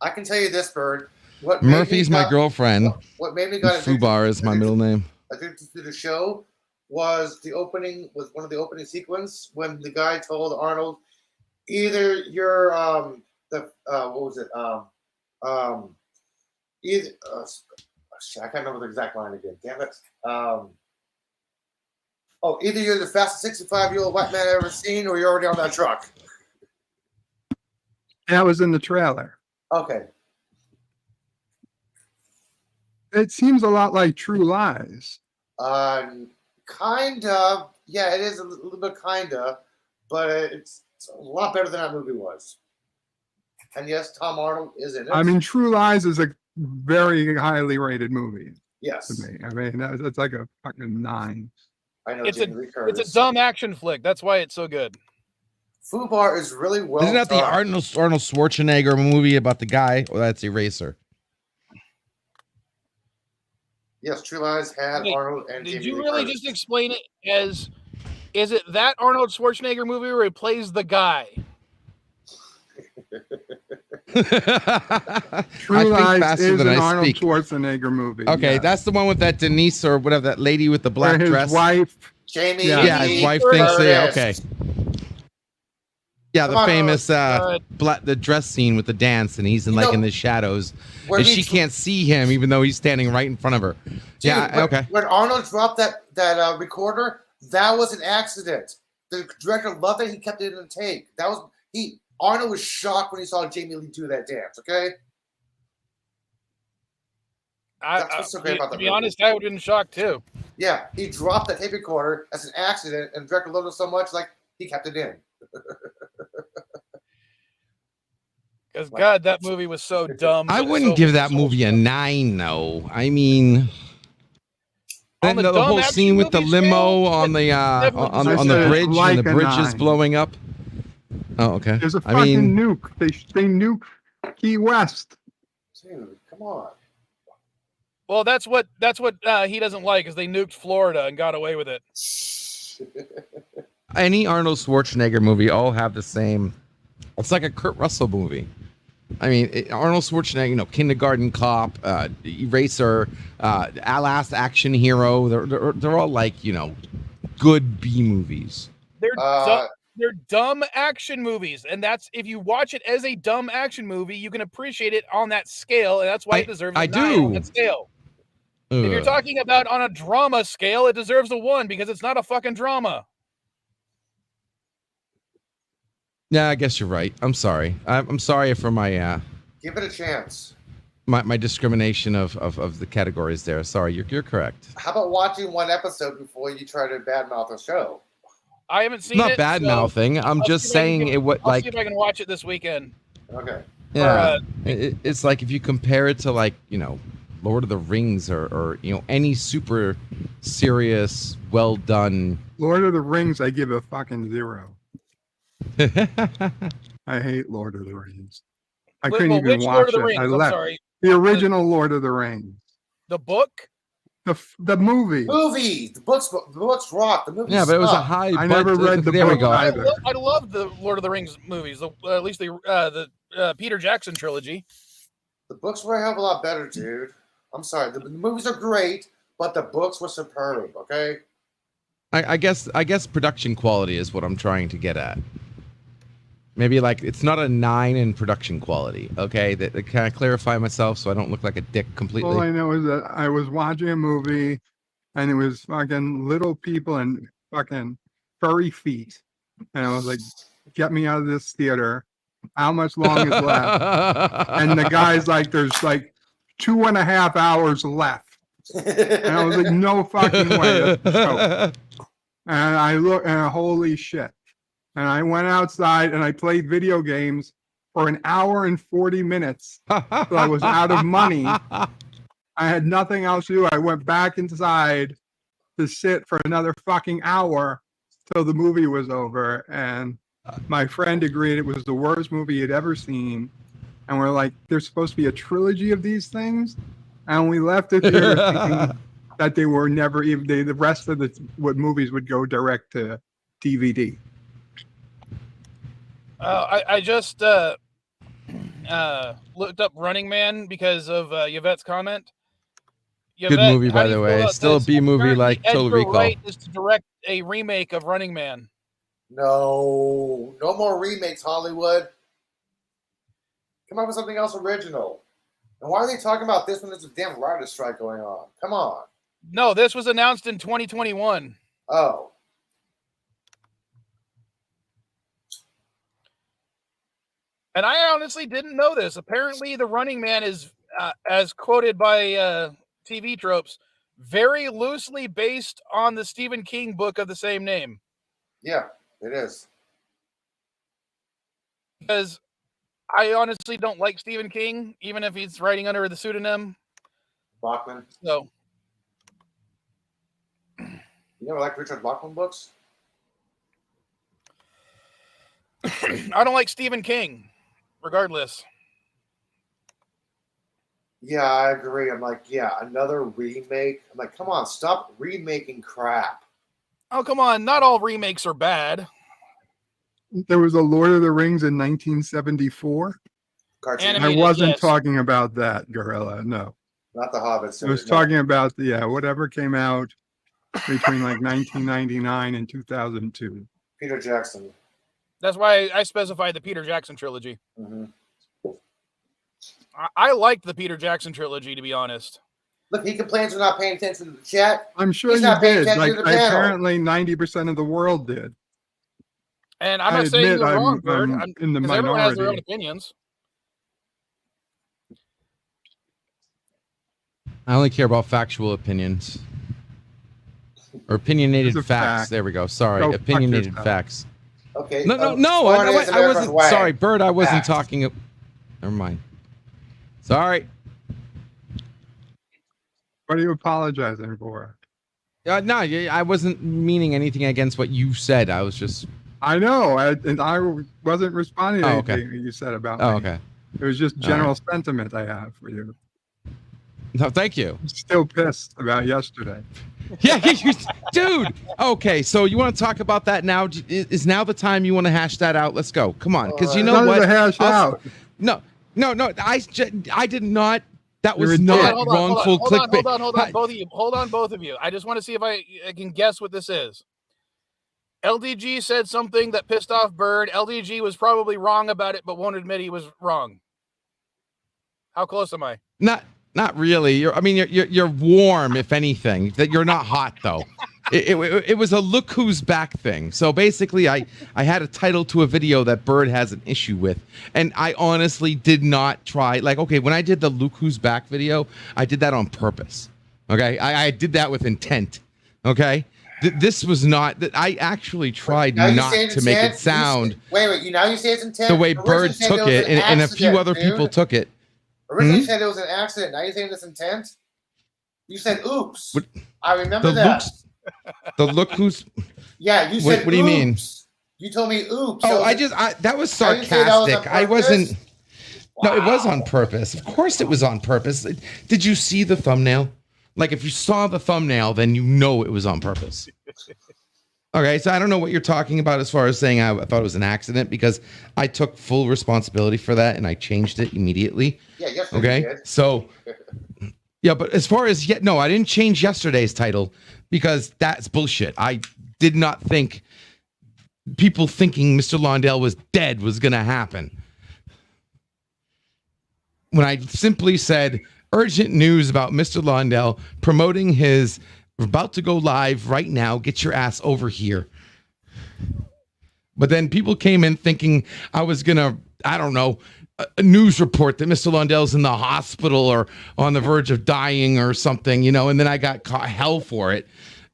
I can tell you this, Bird. Murphy's my girlfriend. What made me got Fubar is my middle name. Addicted to the show was one of the opening sequence when the guy told Arnold, either you're what was it? I can't remember the exact line again. Damn it. Either you're the fastest 65-year-old white man I've ever seen, or you're already on that truck. That was in the trailer. Okay. It seems a lot like True Lies. Kind of. Yeah, it is a little bit kinda, but it's a lot better than that movie was. And yes, Tom Arnold is in it. I mean, True Lies is a very highly rated movie. Yes. To me. I mean, it's like a fucking 9. I know. It's a dumb action flick. That's why it's so good. Fubar is really well. Isn't that the Arnold Schwarzenegger movie about the guy? Or that's Eraser? Yes, True Lies had Arnold and Did Jamie you Lee really Curtis. just explain it as, is it that Arnold Schwarzenegger movie where he plays the guy? True Lies is an Arnold Schwarzenegger movie. Okay, that's the one with that Denise or whatever, that lady with the black where dress. His wife Jamie. Yeah, his wife thinks. Yeah, okay. Yeah, the famous the dress scene with the dance, and he's in in the shadows, and she can't see him even though he's standing right in front of her. Dude, yeah, okay. When Arnold dropped that recorder, that was an accident. The director loved it. He kept it in the take. Arnold was shocked when he saw Jamie Lee do that dance. Okay. To be honest, I would have been shocked too. Yeah, he dropped the tape recorder as an accident, and the director loved it so much, he kept it in. Because God, that movie was so dumb. I wouldn't give that movie a 9, though. I mean, the whole scene with the limo on the bridge, and the bridge is blowing up. Oh, okay. There's a fucking nuke. They nuke Key West. Dude, come on. Well, that's what he doesn't like, is they nuked Florida and got away with it. Any Arnold Schwarzenegger movie all have the same. It's like a Kurt Russell movie. I mean, Arnold Schwarzenegger, Kindergarten Cop, Eraser, Last Action Hero. They're all good B movies. They're dumb action movies, and that's, if you watch it as a dumb action movie, you can appreciate it on that scale, and that's why it deserves a 9 on that scale. If you're talking about on a drama scale, it deserves a 1 because it's not a fucking drama. Yeah, I guess you're right. I'm sorry. I'm sorry for my give it a chance. My discrimination of the categories there. Sorry, you're correct. How about watching one episode before you try to badmouth a show? I haven't seen it. Not bad mouthing. I'm just saying it. I'll see if I can watch it this weekend. Okay. Yeah. It's like if you compare it to Lord of the Rings or any super serious, well done. Lord of the Rings, I give a fucking 0. I hate Lord of the Rings. I couldn't even watch it. I left. The original Lord of the Rings. The book? The movie. The books rock. The movie. Yeah, but it was a high. I never read the book. There we go. I love the Lord of the Rings movies. At least the Peter Jackson trilogy. The books were a hell of a lot better, dude. I'm sorry. The movies are great, but the books were superb. Okay. I guess production quality is what I'm trying to get at. Maybe it's not a 9 in production quality. Okay, can I clarify myself so I don't look like a dick completely? All I know is that I was watching a movie, and it was fucking little people and fucking furry feet, and I was like, "Get me out of this theater! How much long is left?" And the guy's like, "There's 2.5 hours left," and I was like, "No fucking way!" And I look, and holy shit. And I went outside and I played video games for 1 hour and 40 minutes. So I was out of money. I had nothing else to do. I went back inside to sit for another fucking hour till the movie was over. And my friend agreed it was the worst movie he'd ever seen. And we're like, there's supposed to be a trilogy of these things. And we left the theater thinking that they were never even, the rest of what movies would go direct to DVD. I just looked up Running Man because of Yvette's comment. Good movie, by the way. Still a B movie like Total Recall. Wright is to direct a remake of Running Man. No more remakes, Hollywood. Come up with something else original. And why are they talking about this when there's a damn writer's strike going on? Come on. No, this was announced in 2021. Oh. And I honestly didn't know this. Apparently, The Running Man is, as quoted by TV Tropes, very loosely based on the Stephen King book of the same name. Yeah, it is. Because I honestly don't like Stephen King, even if he's writing under the pseudonym Bachman. So, you never like Richard Bachman books? I don't like Stephen King. Regardless. Yeah, I agree. I'm like, yeah, another remake. I'm like, come on, stop remaking crap. Oh, come on. Not all remakes are bad. There was a Lord of the Rings in 1974. I wasn't talking about that, Gorilla. No. Not the Hobbit. I was talking about the whatever came out between like 1999 and 2002. Peter Jackson. That's why I specified the Peter Jackson trilogy. Mm-hmm. I liked the Peter Jackson trilogy, to be honest. Look, he complains we're not paying attention to the chat. I'm sure you did. Like apparently 90% of the world did. And I'm not saying you're wrong, Bird. I'm in the minority. Everyone has their own opinions. I only care about factual opinions. Or opinionated facts. Fact. There we go. Sorry. Go opinionated facts. Okay. No. I wasn't. Sorry, Bird. I wasn't talking. Never mind. Sorry. What are you apologizing for? No, I wasn't meaning anything against what you said. I was just. I know. I wasn't responding to anything you said about me. Okay. It was just general sentiment I have for you. No, thank you. I'm still pissed about yesterday. Yeah, dude. Okay, so you want to talk about that now? Is now the time you want to hash that out? Let's go. Come on, because you know what? Hash out. No. I did not. That was not wrongful clickbait. Hold on, both of you. Hold on, both of you. I just want to see if I can guess what this is. LDG said something that pissed off Bird. LDG was probably wrong about it, but won't admit he was wrong. How close am I? Not really. You're warm, if anything. That you're not hot though. It was a look who's back thing. So basically, I had a title to a video that Bird has an issue with, and I honestly did not try. Like, okay, when I did the look who's back video, I did that on purpose. Okay, I did that with intent. Okay, this was not that. I actually tried not to make it sound. Wait. Now you say it's intent. The way Bird took it, and a few other people took it. Originally you said it was an accident. Now you're saying it's intent? You said oops. I remember that. The look who's. Yeah, you said what do you mean? You told me oops. Oh, that was sarcastic. I wasn't. Wow. No, it was on purpose. Of course it was on purpose. Did you see the thumbnail? Like, if you saw the thumbnail, then you know it was on purpose. Okay, so I don't know what you're talking about as far as saying I thought it was an accident, because I took full responsibility for that and I changed it immediately. Yeah, yes. Okay, so yeah, but as far as no, I didn't change yesterday's title because that's bullshit. I did not think people thinking Mr. Londell was dead was going to happen. When I simply said urgent news about Mr. Londell promoting his. We're about to go live right now. Get your ass over here. But then people came in thinking I was going to, I don't know, a news report that Mr. Londell's in the hospital or on the verge of dying or something, and then I got caught hell for it.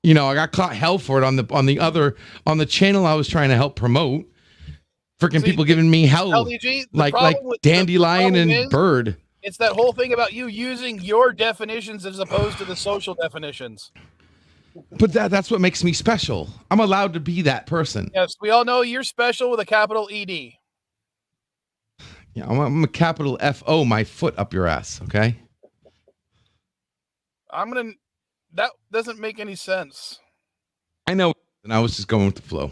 I got caught hell for it on the channel I was trying to help promote. Freaking people giving me hell. LDG, like Dandelion and Bird. It's that whole thing about you using your definitions as opposed to the social definitions. But that's what makes me special. I'm allowed to be that person. Yes, we all know you're special with a capital ED. Yeah, I'm a capital FO, my foot up your ass, okay? That doesn't make any sense. I know, and I was just going with the flow.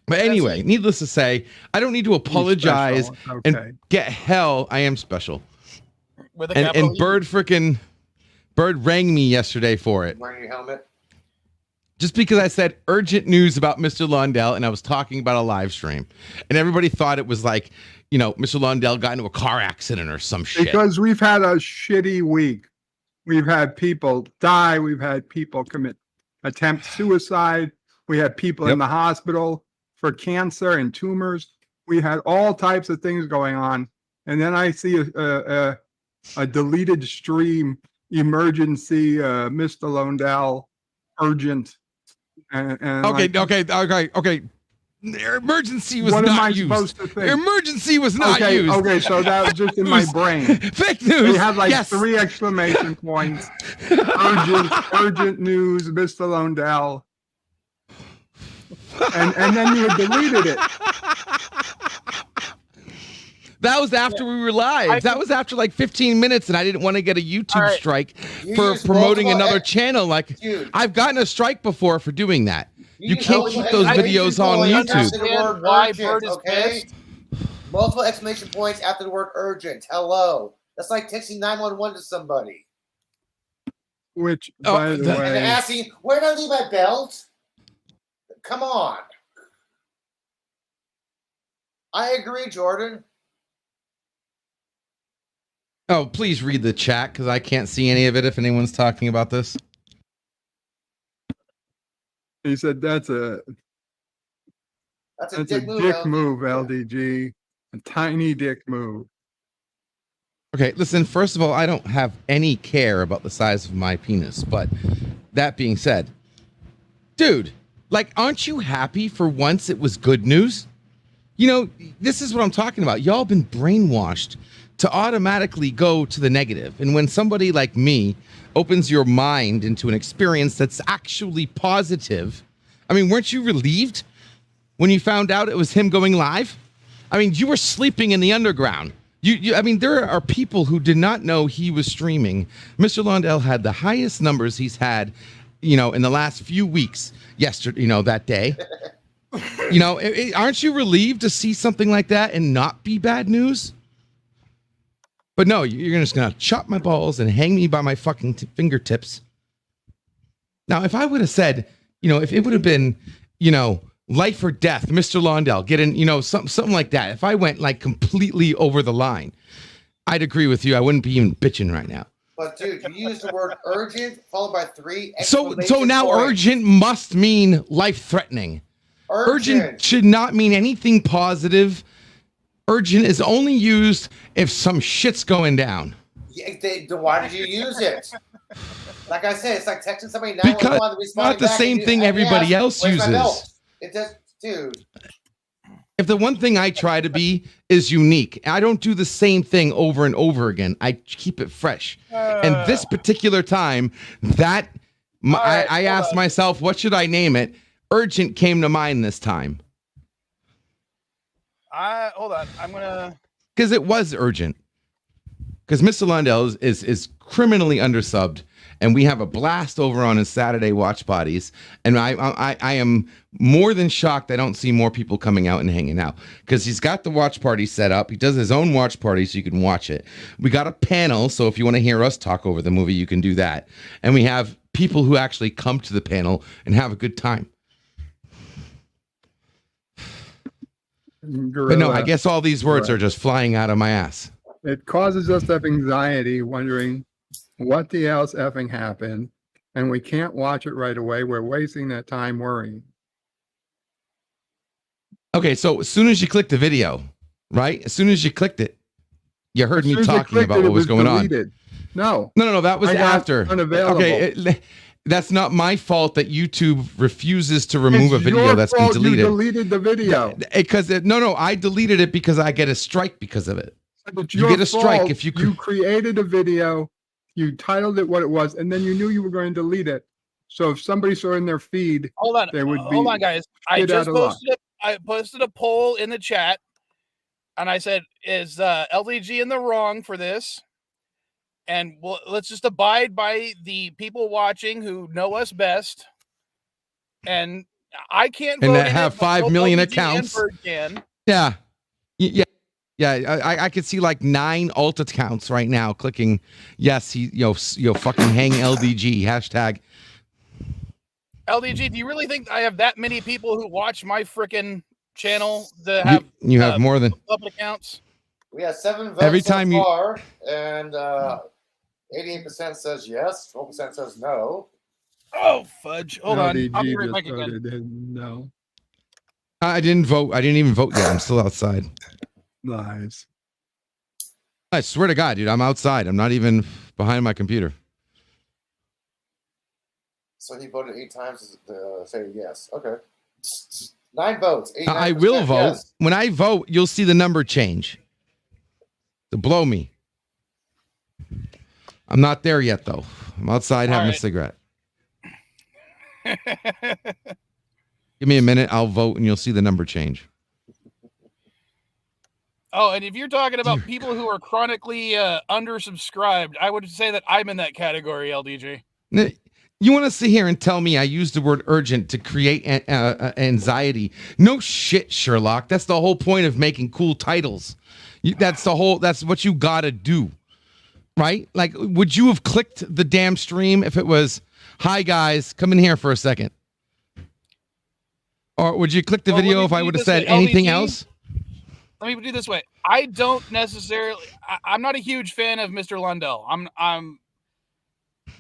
But anyway, needless to say, I don't need to apologize and get hell. I am special. With and Bird rang me yesterday for it. Wearing your helmet? Just because I said urgent news about Mr. Londell and I was talking about a live stream. And everybody thought it was like, Mr. Londell got into a car accident or some shit. Because we've had a shitty week. We've had people die. We've had people attempt suicide. We had people in the hospital for cancer and tumors. We had all types of things going on. And then I see a deleted stream, emergency, Mr. Londell, urgent. And okay. Emergency was not used. Emergency was not used. Okay, so that was just in my brain. Fake news. We had like 3 exclamation points. Urgent news, Mr. Londell. And then you had deleted it. That was after we were live. That was after like 15 minutes, and I didn't want to get a YouTube strike for promoting another channel. Like, I've gotten a strike before for doing that. You can't keep those videos on YouTube. Why Bird is pissed? Multiple exclamation points after the word urgent. Hello. That's like texting 911 to somebody. Which, by the And way, asking, where did I leave my belt? Come on. I agree, Jordan. Oh, please read the chat because I can't see any of it if anyone's talking about this. he said that's a dick move, LDG. A tiny dick move. Okay, listen, first of all, I don't have any care about the size of my penis, but that being said, dude, like, aren't you happy for once it was good news? You know, this is what I'm talking about. Y'all been brainwashed to automatically go to the negative. And when somebody like me opens your mind into an experience that's actually positive, I mean, weren't you relieved when you found out it was him going live? I mean, you were sleeping in the underground. I mean, there are people who did not know he was streaming. Mr. Londell had the highest numbers he's had, you know, in the last few weeks. Yesterday, you know, that day. You know, aren't you relieved to see something like that and not be bad news? But no, you're just gonna chop my balls and hang me by my fucking fingertips. Now, if I would have said, you know, if it would have been, you know, life or death, Mr. Londell, getting, you know, something like that. If I went like completely over the line, I'd agree with you. I wouldn't be even bitching right now. But dude, you used the word urgent followed by 3 So exclamation now points. urgent must mean life-threatening. Urgent should not mean anything positive. Urgent is only used if some shit's going down. Yeah, then why did you use it? Like I said, it's like texting somebody now. Because not the same thing everybody else uses. It just, dude. If the one thing I try to be is unique, I don't do the same thing over and over again. I keep it fresh. And this particular time, I asked myself, what should I name it? Urgent came to mind this time. Hold on. I'm gonna. Because it was urgent. Because Mr. Londell is criminally undersubbed, and we have a blast over on his Saturday watch parties. And I am more than shocked I don't see more people coming out and hanging out. Because he's got the watch party set up. He does his own watch party so you can watch it. We got a panel, so if you want to hear us talk over the movie, you can do that. And we have people who actually come to the panel and have a good time. Gorilla. But no, I guess all these words are just flying out of my ass. It causes us to have anxiety, wondering what the hell's effing happened, and we can't watch it right away. We're wasting that time worrying. Okay, so as soon as you click the video, right? As soon as you clicked it, you heard me talking about what was going deleted. On. No, that was after. Unavailable. Okay, that's not my fault that YouTube refuses to remove a video that's been deleted. You deleted the video. Because I deleted it because I get a strike because of it. You get a strike if you created a video, you titled it what it was, and then you knew you were going to delete it. So if somebody saw in their feed, hold on, guys. I posted a poll in the chat, and I said, "Is LDG in the wrong for this?" And let's just abide by the people watching who know us best. And I can't vote. And that have 5 million accounts. Yeah. I could see like 9 alt accounts right now clicking yes. Fucking hang LDG hashtag. LDG. Do you really think I have that many people who watch my freaking channel that have you have more than public accounts? We have 7 votes every time so far, and 88% says yes, 12% says no. Oh fudge! Hold on, I'll be right back again. No, I didn't vote. I didn't even vote yet. I'm still outside. Lies. I swear to God, dude, I'm outside. I'm not even behind my computer. So he voted 8 times to say yes. Okay. 9 votes. I will vote. Yes. When I vote, you'll see the number change. To blow me. I'm not there yet, though. I'm outside having a cigarette. Give me a minute. I'll vote, and you'll see the number change. Oh, and if you're talking about people who are chronically undersubscribed, I would say that I'm in that category, LDG. You want to sit here and tell me I used the word urgent to create anxiety? No shit, Sherlock. That's the whole point of making cool titles. That's what you got to do. right? Like, would you have clicked the damn stream if it was, "Hi guys, come in here for a second"? Or would you click the video if I would have said anything else? Let me put it this way. I don't necessarily, I'm not a huge fan of Mr. Lundell.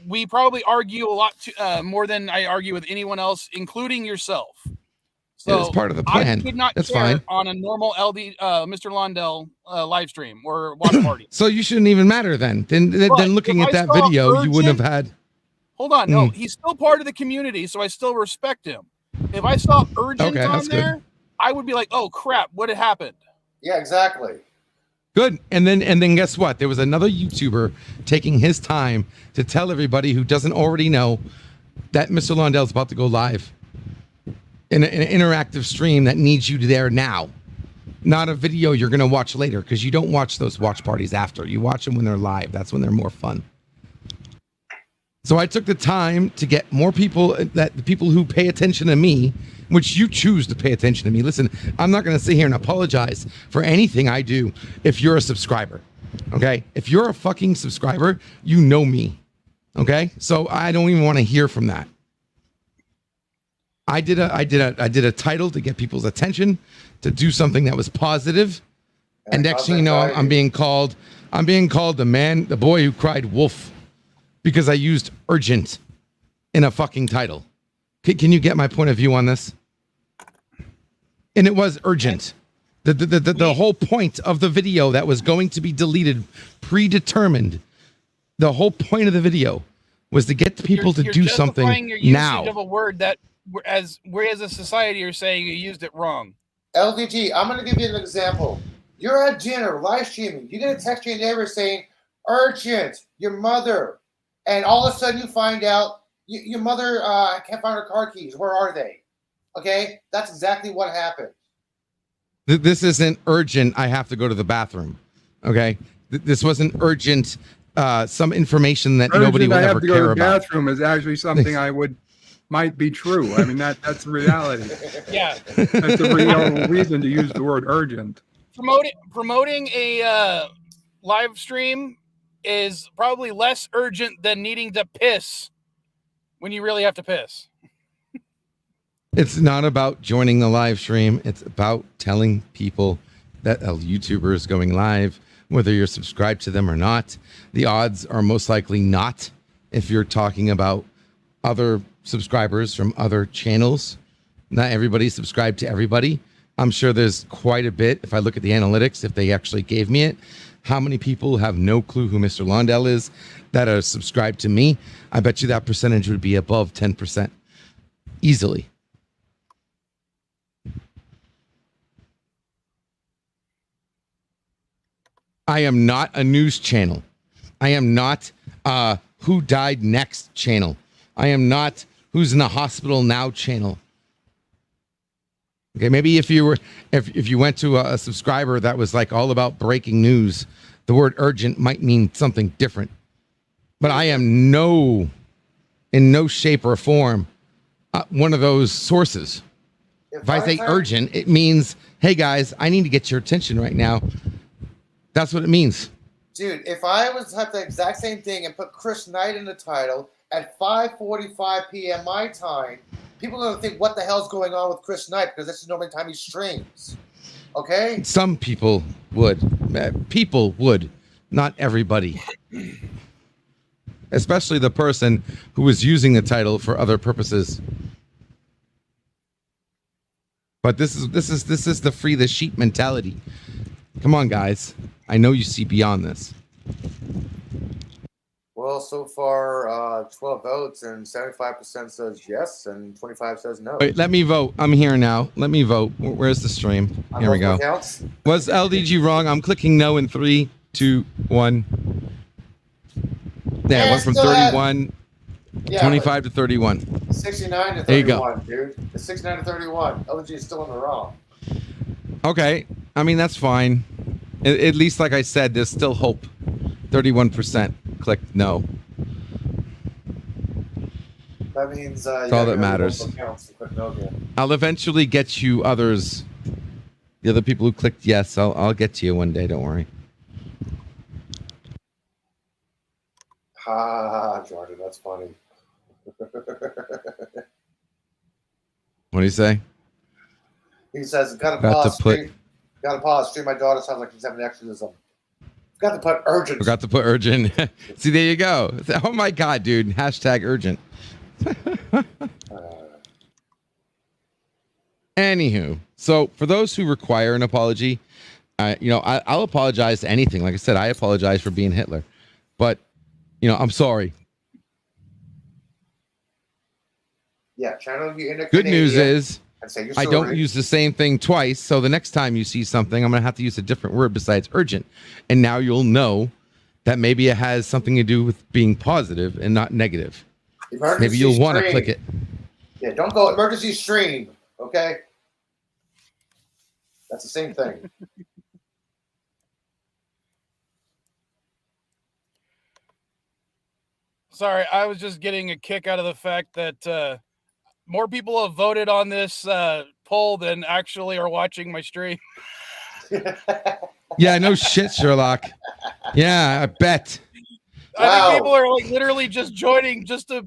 We probably argue a lot more than I argue with anyone else, including yourself. So it's part of the plan. I could not That's care fine. on a normal Mr. Lundell live stream or watch party. So you shouldn't even matter then. Then looking at that video, you wouldn't have had. Hold on. No, he's still part of the community, so I still respect him. If I saw urgent on there, I would be like, "Oh crap, what had happened?" Yeah, exactly. Good. And then guess what? There was another YouTuber taking his time to tell everybody who doesn't already know that Mr. Lundell's about to go live in an interactive stream that needs you there now. Not a video you're going to watch later, because you don't watch those watch parties after. You watch them when they're live. That's when they're more fun. So I took the time to get more people, the people who pay attention to me, which you choose to pay attention to me. Listen, I'm not going to sit here and apologize for anything I do if you're a subscriber. Okay? If you're a fucking subscriber, you know me. Okay? So I don't even want to hear from that. I did a title to get people's attention, to do something that was positive. And next thing you know, I'm being called the boy who cried wolf, because I used urgent in a fucking title. Can you get my point of view on this? And it was urgent. The whole point of the video that was going to be deleted, predetermined. The whole point of the video was to get people to do something your usage now. Of a word that, as a society, are saying you used it wrong. LDG, I'm going to give you an example. You're at dinner, live streaming. You're going to text your neighbor saying, "Urgent, your mother." And all of a sudden you find out your mother can't find her car keys. Where are they? Okay? That's exactly what happened. This isn't urgent. I have to go to the bathroom. Okay? This wasn't urgent. Some information that nobody will ever care about. I have to go to the bathroom is actually something might be true. I mean, that's reality. Yeah. That's a real reason to use the word urgent. Promoting a live stream is probably less urgent than needing to piss when you really have to piss. It's not about joining the live stream. It's about telling people that a YouTuber is going live, whether you're subscribed to them or not. The odds are most likely not, if you're talking about other subscribers from other channels. Not everybody's subscribed to everybody. I'm sure there's quite a bit. If I look at the analytics, if they actually gave me it, how many people have no clue who Mr. Lundell is that are subscribed to me? I bet you that percentage would be above 10%. Easily. I am not a news channel. I am not who died next channel. I am not who's in the hospital now channel. Okay, maybe if you went to a subscriber that was like all about breaking news, the word urgent might mean something different. But I am in no shape or form one of those sources. If I say urgent, it means, hey guys, I need to get your attention right now. That's what it means. Dude, if I was to type the exact same thing and put Chris Knight in the title at 5:45 p.m. my time, people are going to think, what the hell's going on with Chris Knight? Because this is normally the time he streams. Okay? Some people would. People would. Not everybody. Especially the person who was using the title for other purposes. But this is the free the sheep mentality. Come on, guys. I know you see beyond this. Well, so far, 12 votes and 75% says yes and 25 says no. Wait, let me vote. I'm here now. Let me vote. Where's the stream? Here we go. Was LDG wrong? I'm clicking no in 3, 2, 1. Yeah, it went from 31, 25 to 31. 69 to 31, there you go. Dude. It's 69 to 31. LDG is still in the wrong. Okay. I mean, that's fine. At least, like I said, there's still hope. 31% clicked no. That means that's all that matters. I'll eventually get you others. The other people who clicked yes, I'll get to you one day. Don't worry. Jordan, that's funny. What do you say? He says, gotta pause stream. My daughter sounds like she's having exorcism. Forgot to put urgent. Forgot to put urgent. See, there you go. Oh my God, dude. Hashtag urgent. Anywho, so for those who require an apology, I'll apologize to anything. Like I said, I apologize for being Hitler, but I'm sorry. Yeah, channel your inner Good news is I don't use the same thing twice. So the next time you see something, I'm going to have to use a different word besides urgent. And now you'll know that maybe it has something to do with being positive and not negative. Emergency maybe you'll want to click it. Yeah, don't go emergency stream. Okay. That's the same thing. Sorry, I was just getting a kick out of the fact that more people have voted on this poll than actually are watching my stream. Yeah, no shit, Sherlock. Yeah, I bet. I think people are like literally just joining just to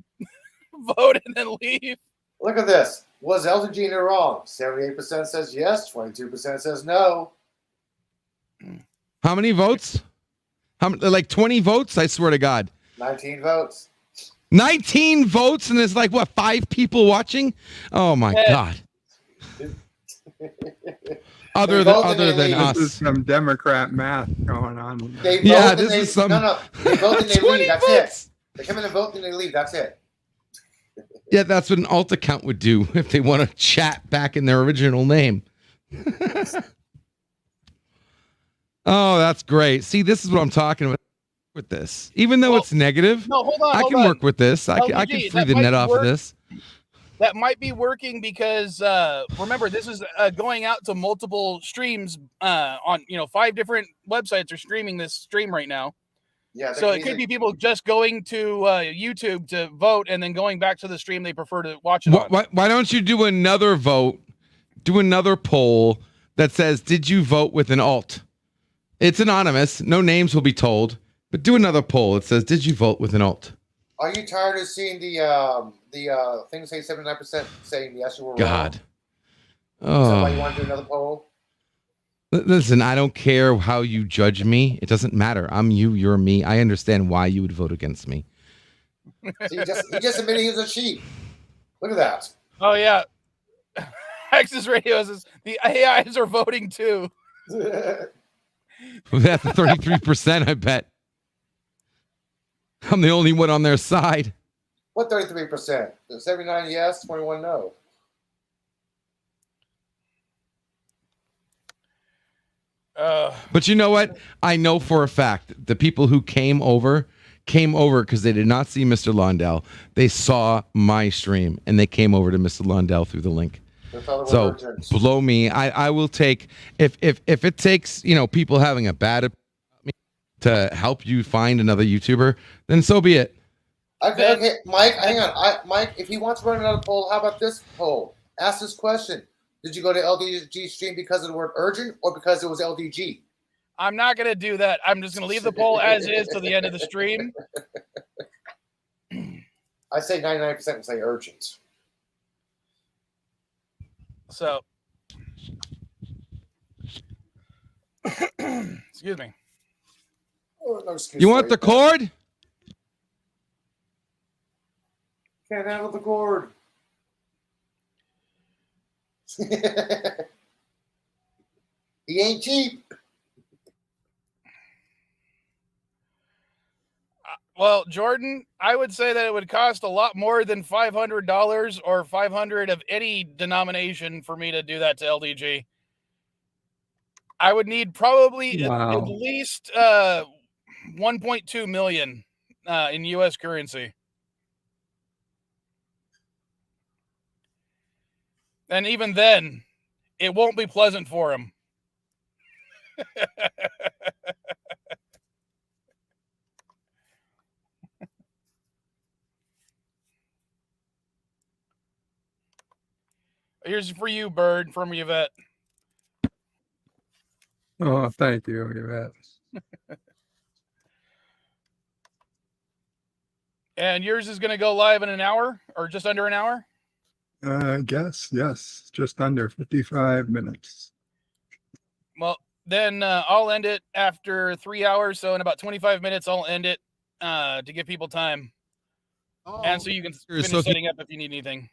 vote and then leave. Look at this. Was LDG wrong? 78% says yes, 22% says no. How many votes? Like 20 votes? I swear to God. 19 votes. 19 votes, and there's like, what, 5 people watching? Oh, my God. Other than us. This is some Democrat math going on. They this is some... No. They vote and they leave. That's it. They come in and vote and they leave. That's it. Yeah, that's what an alt account would do if they want to chat back in their original name. Oh, that's great. See, this is what I'm talking about with this. Even though it's negative, I can work with this. I can free the net off of this. That might be working because remember, this is going out to multiple streams on 5 different websites are streaming this stream right now. Yeah, so it could be people just going to YouTube to vote and then going back to the stream they prefer to watch it on. Why don't you do another vote? Do another poll that says, "Did you vote with an alt?" It's anonymous. No names will be told. But do another poll. It says, "Did you vote with an alt?" Are you tired of seeing the thing say 79% saying yes, you were wrong? God. Oh. Is that why you want to do another poll? Listen, I don't care how you judge me. It doesn't matter. I'm you, you're me. I understand why you would vote against me. So he just admitted he was a sheep. Look at that. Oh, yeah. Access Radio says the AIs are voting too. That's 33%, I bet. I'm the only one on their side. What 33%? 79 yes, 21 no. But you know what? I know for a fact the people who came over because they did not see Mr. Londell. They saw my stream and they came over to Mr. Londell through the link. So blow me. I will take if it takes people having a bad opinion to help you find another YouTuber, then so be it. Okay, Mike, hang on. Mike, if he wants to run another poll, how about this poll? Ask this question. Did you go to LDG stream because of the word urgent or because it was LDG? I'm not going to do that. I'm just going to leave the poll as is to the end of the stream. I say 99% and say urgent. So, excuse me. Oh, no excuse you want the cord? Can't handle the cord. He ain't cheap. Well, Jordan, I would say that it would cost a lot more than $500 or $500 of any denomination for me to do that to LDG. I would need probably at least 1.2 million in U.S. currency. And even then, it won't be pleasant for him. Here's for you, Bird, from Yvette. Oh, thank you, Yvette. And yours is going to go live in an hour or just under an hour? I guess, yes. Just under 55 minutes. Well, then I'll end it after 3 hours. So in about 25 minutes, I'll end it to give people time. Oh, and so you can finish setting up if you need anything.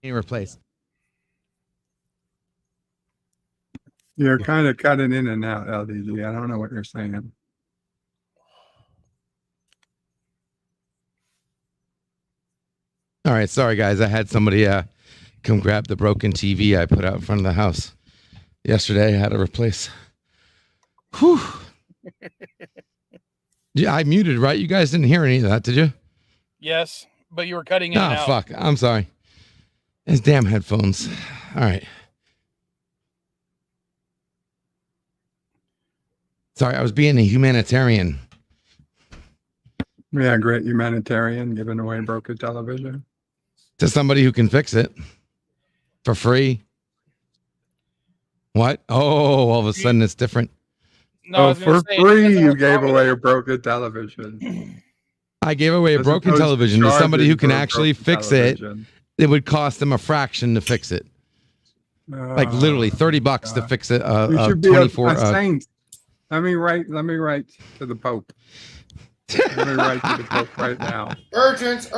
Can you replace? You're kind of cutting in and out, LDG. I don't know what you're saying. All right, sorry guys. I had somebody come grab the broken TV I put out in front of the house yesterday. I had to replace. Whew. Yeah, I muted, right? You guys didn't hear any of that, did you? Yes, but you were cutting in and out. Fuck. I'm sorry. It's damn headphones. All right. Sorry, I was being a humanitarian. Yeah, great humanitarian giving away broken television. To somebody who can fix it for free. What? Oh, all of a sudden it's different. No, for free you gave away a broken television. I gave away a broken television to somebody who can actually fix it. It would cost them a fraction to fix it. Like literally $30 to fix it. You should be 24 a saint. Let me write to the Pope. Let me write to the Pope right now. Urgent.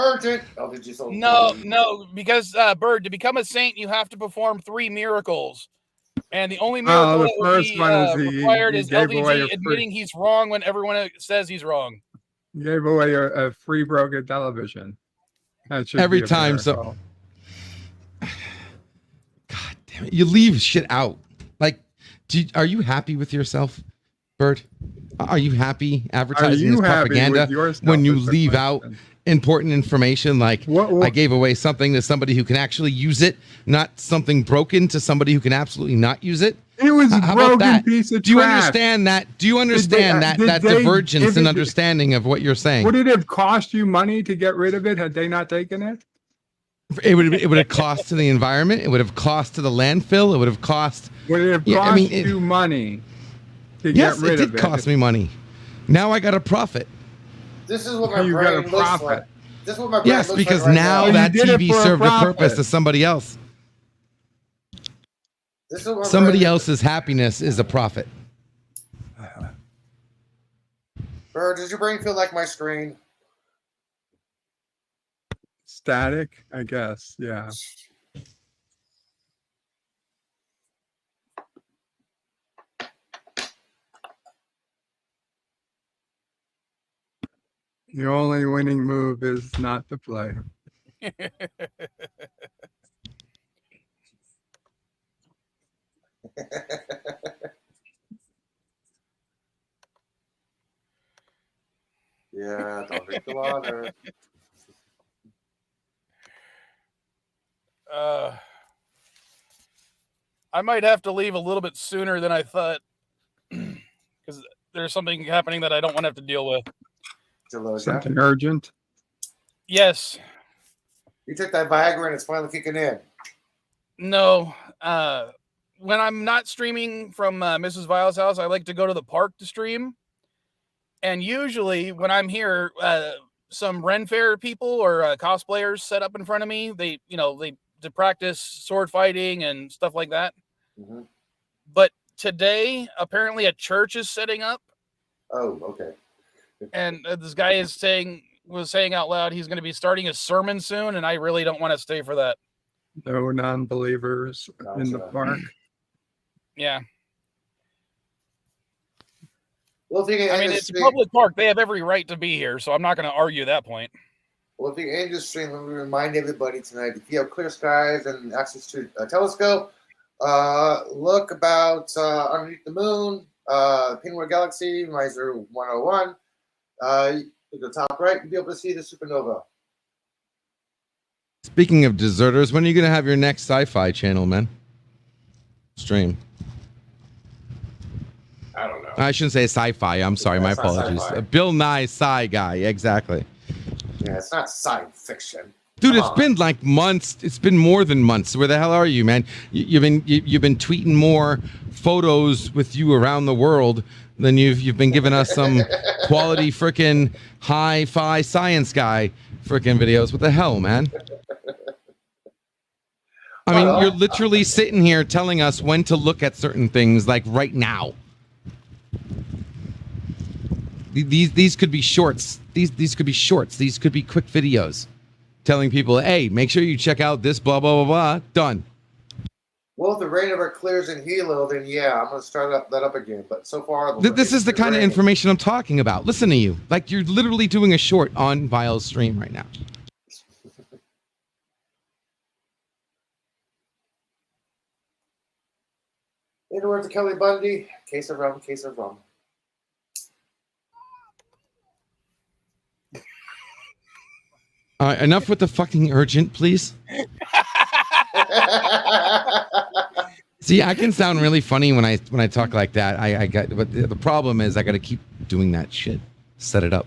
No, because Bird, to become a saint, you have to perform 3 miracles. And the only miracle the first one is required is LDG admitting he's wrong when everyone says he's wrong. You gave away a free broken television. Every time, so God damn it, you leave shit out. Like, are you happy with yourself, Bird? Are you happy advertising this propaganda when you leave out important information? Like, I gave away something to somebody who can actually use it, not something broken to somebody who can absolutely not use it. It was a broken piece of trash. Do you understand that? Do you understand that divergence in understanding of what you're saying? Would it have cost you money to get rid of it had they not taken it? It would have cost to the environment. It would have cost to the landfill. It would have cost. Would it have cost you money to get rid of it? Yes, it did cost me money. Now I got a profit. This is what my brain looks like. This is what my brain looks because like right now that TV served a purpose to somebody else. Somebody else's happiness is a profit. Bird, does your brain feel like my screen? Static, I guess. Yeah. The only winning move is not to play. Yeah, don't drink the water. I might have to leave a little bit sooner than I thought because there's something happening that I don't want to have to deal with. Something urgent? Yes. You took that Viagra and it's finally kicking in. No. When I'm not streaming from Mrs. Vile's house, I like to go to the park to stream. And usually when I'm here, some Ren Fair people or cosplayers set up in front of me. They to practice sword fighting and stuff like that. Mm-hmm. But today, apparently a church is setting up. Oh, okay. And this guy was saying out loud he's going to be starting a sermon soon, and I really don't want to stay for that. No non-believers in the park. Yeah. Well, it's a public park. They have every right to be here, so I'm not going to argue that point. Well, if you end the stream, let me remind everybody tonight, if you have clear skies and access to a telescope, look about underneath the moon, Pinwheel Galaxy, Miser 101. To the top right, you'll be able to see the supernova. Speaking of deserters, when are you going to have your next sci-fi channel, man? Stream. I don't know. I shouldn't say sci-fi. I'm sorry. My apologies. Bill Nye sci guy. Exactly. Yeah, it's not science fiction. Dude, it's been like months. It's been more than months. Where the hell are you, man? You've been tweeting more photos with you around the world then you've been giving us some quality freaking hi-fi science guy freaking videos. What the hell, man? I mean, you're literally sitting here telling us when to look at certain things, like right now. These could be shorts. These could be shorts. These could be quick videos telling people, hey, make sure you check out this blah, blah, blah, blah. Done. Well, if the rain ever clears in Hilo, then yeah, I'm going to start that up again. But so far... This is the kind of information I'm talking about. Listen to you. Like, you're literally doing a short on Vile's stream right now. In the words of Kelly Bundy, case of rum, case of rum. Enough with the fucking urgent, please. See, I can sound really funny when I talk like that. I got, but the problem is I got to keep doing that shit. Set it up.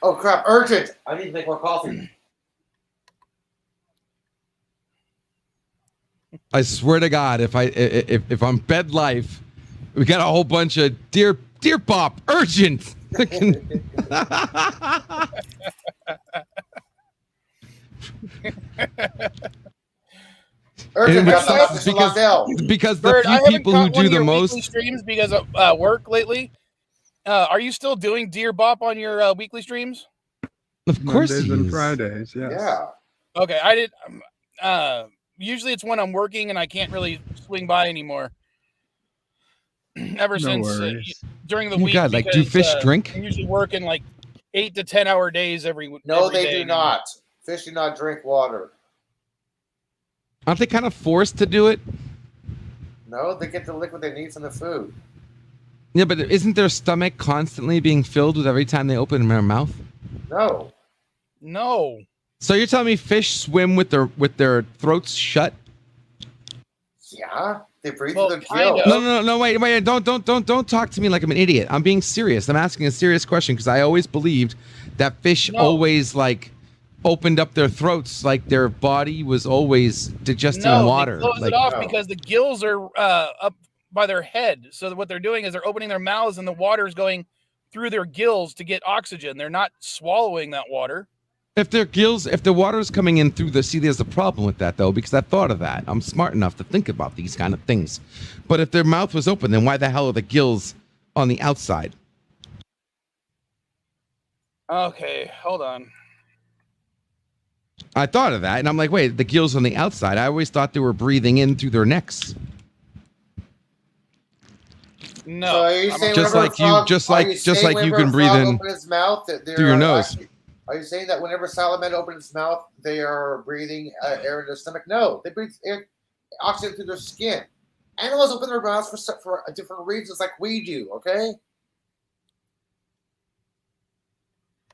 Oh crap! Urgent! I need to make more coffee. I swear to God, if I'm bed life, we got a whole bunch of dear Bop urgent. Urgent because the few people who do the most streams because of work lately. Are you still doing Dear Bop on your weekly streams? Of course, Mondays and Fridays. Yes. Yeah. Okay, I did. Usually it's when I'm working and I can't really swing by anymore. Ever since during the week. God, like, do fish drink? I'm usually working like 8 to 10 hour days every. No, every they day do now. not. Fish do not drink water. Aren't they kind of forced to do it? No, they get the liquid they need from the food. Yeah, but isn't their stomach constantly being filled with every time they open their mouth? No. No. So you're telling me fish swim with their throats shut? Yeah, they breathe through their gills. No, wait, don't talk to me like I'm an idiot. I'm being serious. I'm asking a serious question because I always believed that fish always like opened up their throats, like their body was always digesting water. They close it off because the gills are up by their head. So what they're doing is they're opening their mouths and the water is going through their gills to get oxygen. They're not swallowing that water. If the water is coming in through there's a problem with that though, because I thought of that. I'm smart enough to think about these kind of things. But if their mouth was open, then why the hell are the gills on the outside? Okay, hold on. I thought of that and I'm like, wait, the gills on the outside. I always thought they were breathing in through their necks. No, so just like you can breathe in his mouth, through your nose. Are you saying that whenever salamander opens its mouth, they are breathing air in their stomach? No, they breathe oxygen through their skin. Animals open their mouths for different reasons, like we do. Okay.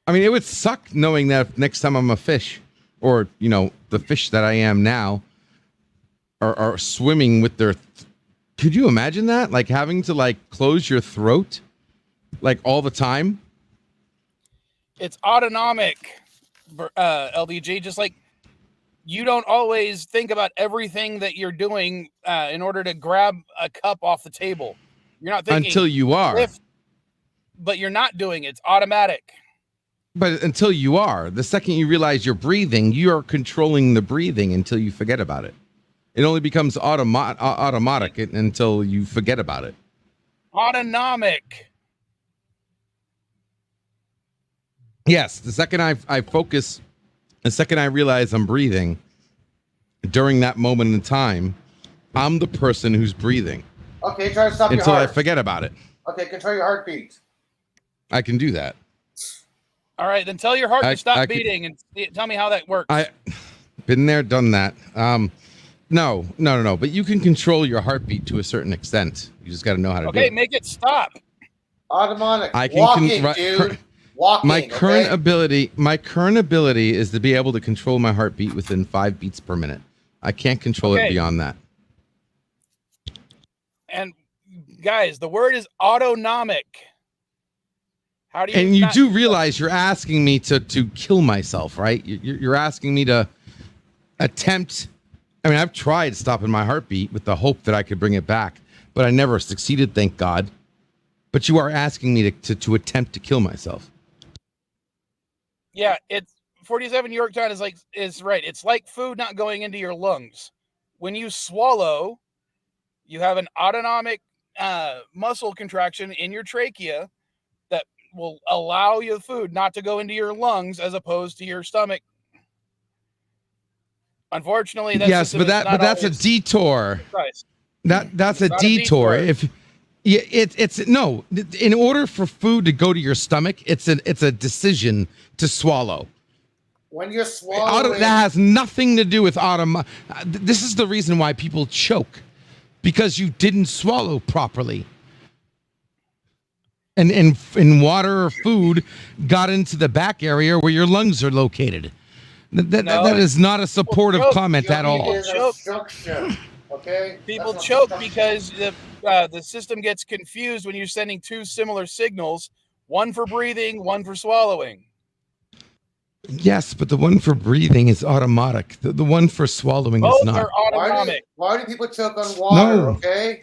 I mean, it would suck knowing that next time I'm a fish, or the fish that I am now, are swimming with their. Could you imagine that? Like having to close your throat, all the time. It's autonomic, LDG. Just like you don't always think about everything that you're doing in order to grab a cup off the table. You're not thinking until you are. But you're not doing it. It's automatic. But until you are, the second you realize you're breathing, you are controlling the breathing until you forget about it. It only becomes automatic until you forget about it. Autonomic. Yes, the second I focus, the second I realize I'm breathing, during that moment in time, I'm the person who's breathing. Okay, try to stop your heart. Until I forget about it. Okay, control your heartbeat. I can do that. All right, then tell your heart to stop beating and tell me how that works. Been there, done that. No. But you can control your heartbeat to a certain extent. You just got to know how to do it. Okay, make it stop. Automatic. I can Walking, dude. Walking. My current ability is to be able to control my heartbeat within 5 beats per minute. I can't control it beyond that. And guys, the word is autonomic. How do you? And you do realize you're asking me to kill myself, right? You're asking me to attempt. I mean, I've tried stopping my heartbeat with the hope that I could bring it back, but I never succeeded, thank God. But you are asking me to attempt to kill myself. Yeah, it's 47 New York Times is right. It's like food not going into your lungs. When you swallow, you have an autonomic muscle contraction in your trachea that will allow your food not to go into your lungs as opposed to your stomach. Unfortunately, that's a detour. That's a detour. In order for food to go to your stomach, it's a decision to swallow. When you're swallowing, that has nothing to do with automatic. This is the reason why people choke, because you didn't swallow properly. And in water or food got into the back area where your lungs are located. That is not a supportive comment at all. Okay? People choke because the system gets confused when you're sending two similar signals, one for breathing, one for swallowing. Yes, but the one for breathing is automatic. The one for swallowing Both is not. are autonomic. Why do people choke on water? No. Okay?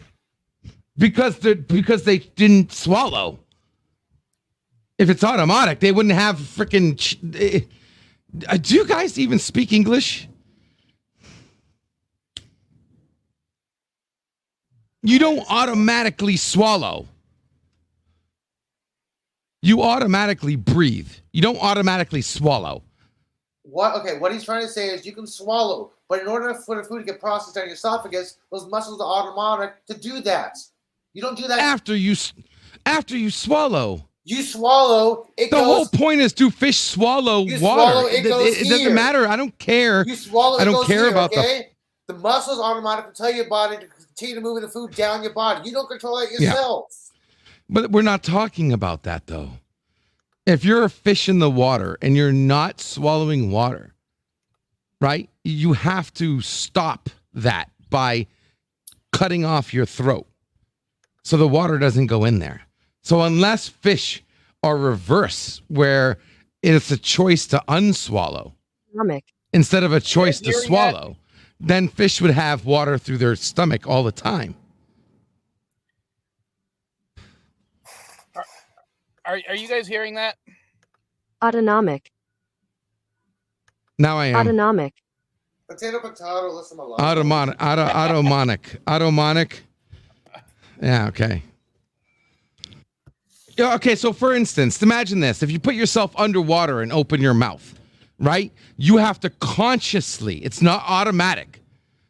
Because they didn't swallow. If it's automatic, they wouldn't have freaking. Do you guys even speak English? You don't automatically swallow. You automatically breathe. You don't automatically swallow. What? Okay, what he's trying to say is you can swallow, but in order for the food to get processed down your esophagus, those muscles are automatic to do that. You don't do that after you swallow. You swallow. The whole point is, do fish swallow water? Swallow, it doesn't matter. I don't care. You swallow. I don't care about the muscles automatically tell your body to continue to move the food down your body. You don't control that yourself. Yeah. But we're not talking about that, though. If you're a fish in the water and you're not swallowing water, right, you have to stop that by cutting off your throat so the water doesn't go in there. So unless fish are reverse, where it's a choice to unswallow instead of a choice to swallow, then fish would have water through their stomach all the time. Are you guys hearing that? Autonomic. Now I am. Autonomic. Potato, listen a lot. Autonomic. Yeah, okay. Yeah, okay, so for instance, imagine this. If you put yourself underwater and open your mouth, right? You have to consciously, it's not automatic.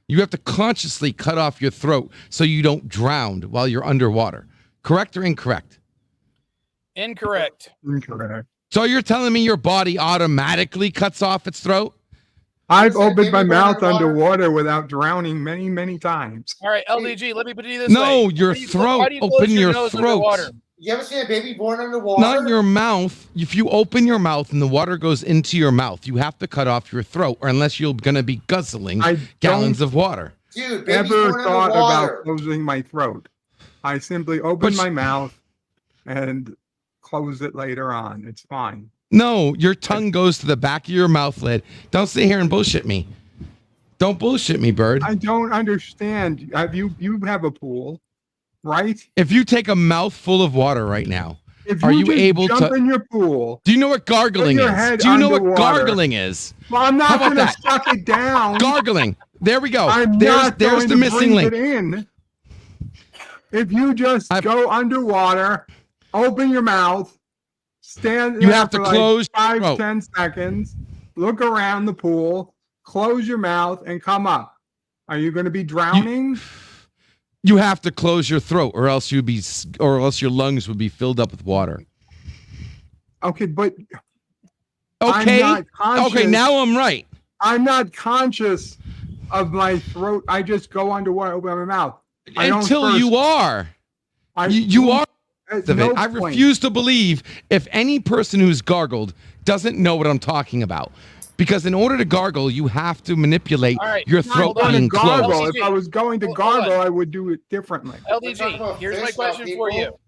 You have to consciously cut off your throat so you don't drown while you're underwater. Correct or incorrect? Incorrect. So you're telling me your body automatically cuts off its throat? I've opened my mouth underwater without drowning many, many times. All right, LDG, let me put it this way. No, your throat. Open your throat. You ever seen a baby born underwater? Not your mouth. If you open your mouth and the water goes into your mouth, you have to cut off your throat, or unless you're going to be guzzling gallons of water. Dude, never thought about closing my throat. I simply open my mouth and close it later on. It's fine. No, your tongue goes to the back of your mouth lid. Don't sit here and bullshit me. Don't bullshit me, Bird. I don't understand. You have a pool, right? If you take a mouthful of water right now, are you able to jump in your pool? Do you know what gargling is? Do you know what gargling is? Well, I'm not going to suck it down. Gargling. There we go. There's the missing link. If you just go underwater, open your mouth, stand there, you have to for close 5-10 seconds, look around the pool, close your mouth, and come up. Are you going to be drowning? You have to close your throat, or else your lungs would be filled up with water. Okay, but okay, now I'm right. I'm not conscious of my throat. I just go underwater, open my mouth. Until you are. You are. I refuse to believe if any person who's gargled doesn't know what I'm talking about. Because in order to gargle, you have to manipulate your throat being closed. If I was going to gargle, I would do it differently. LDG, here's my question for you.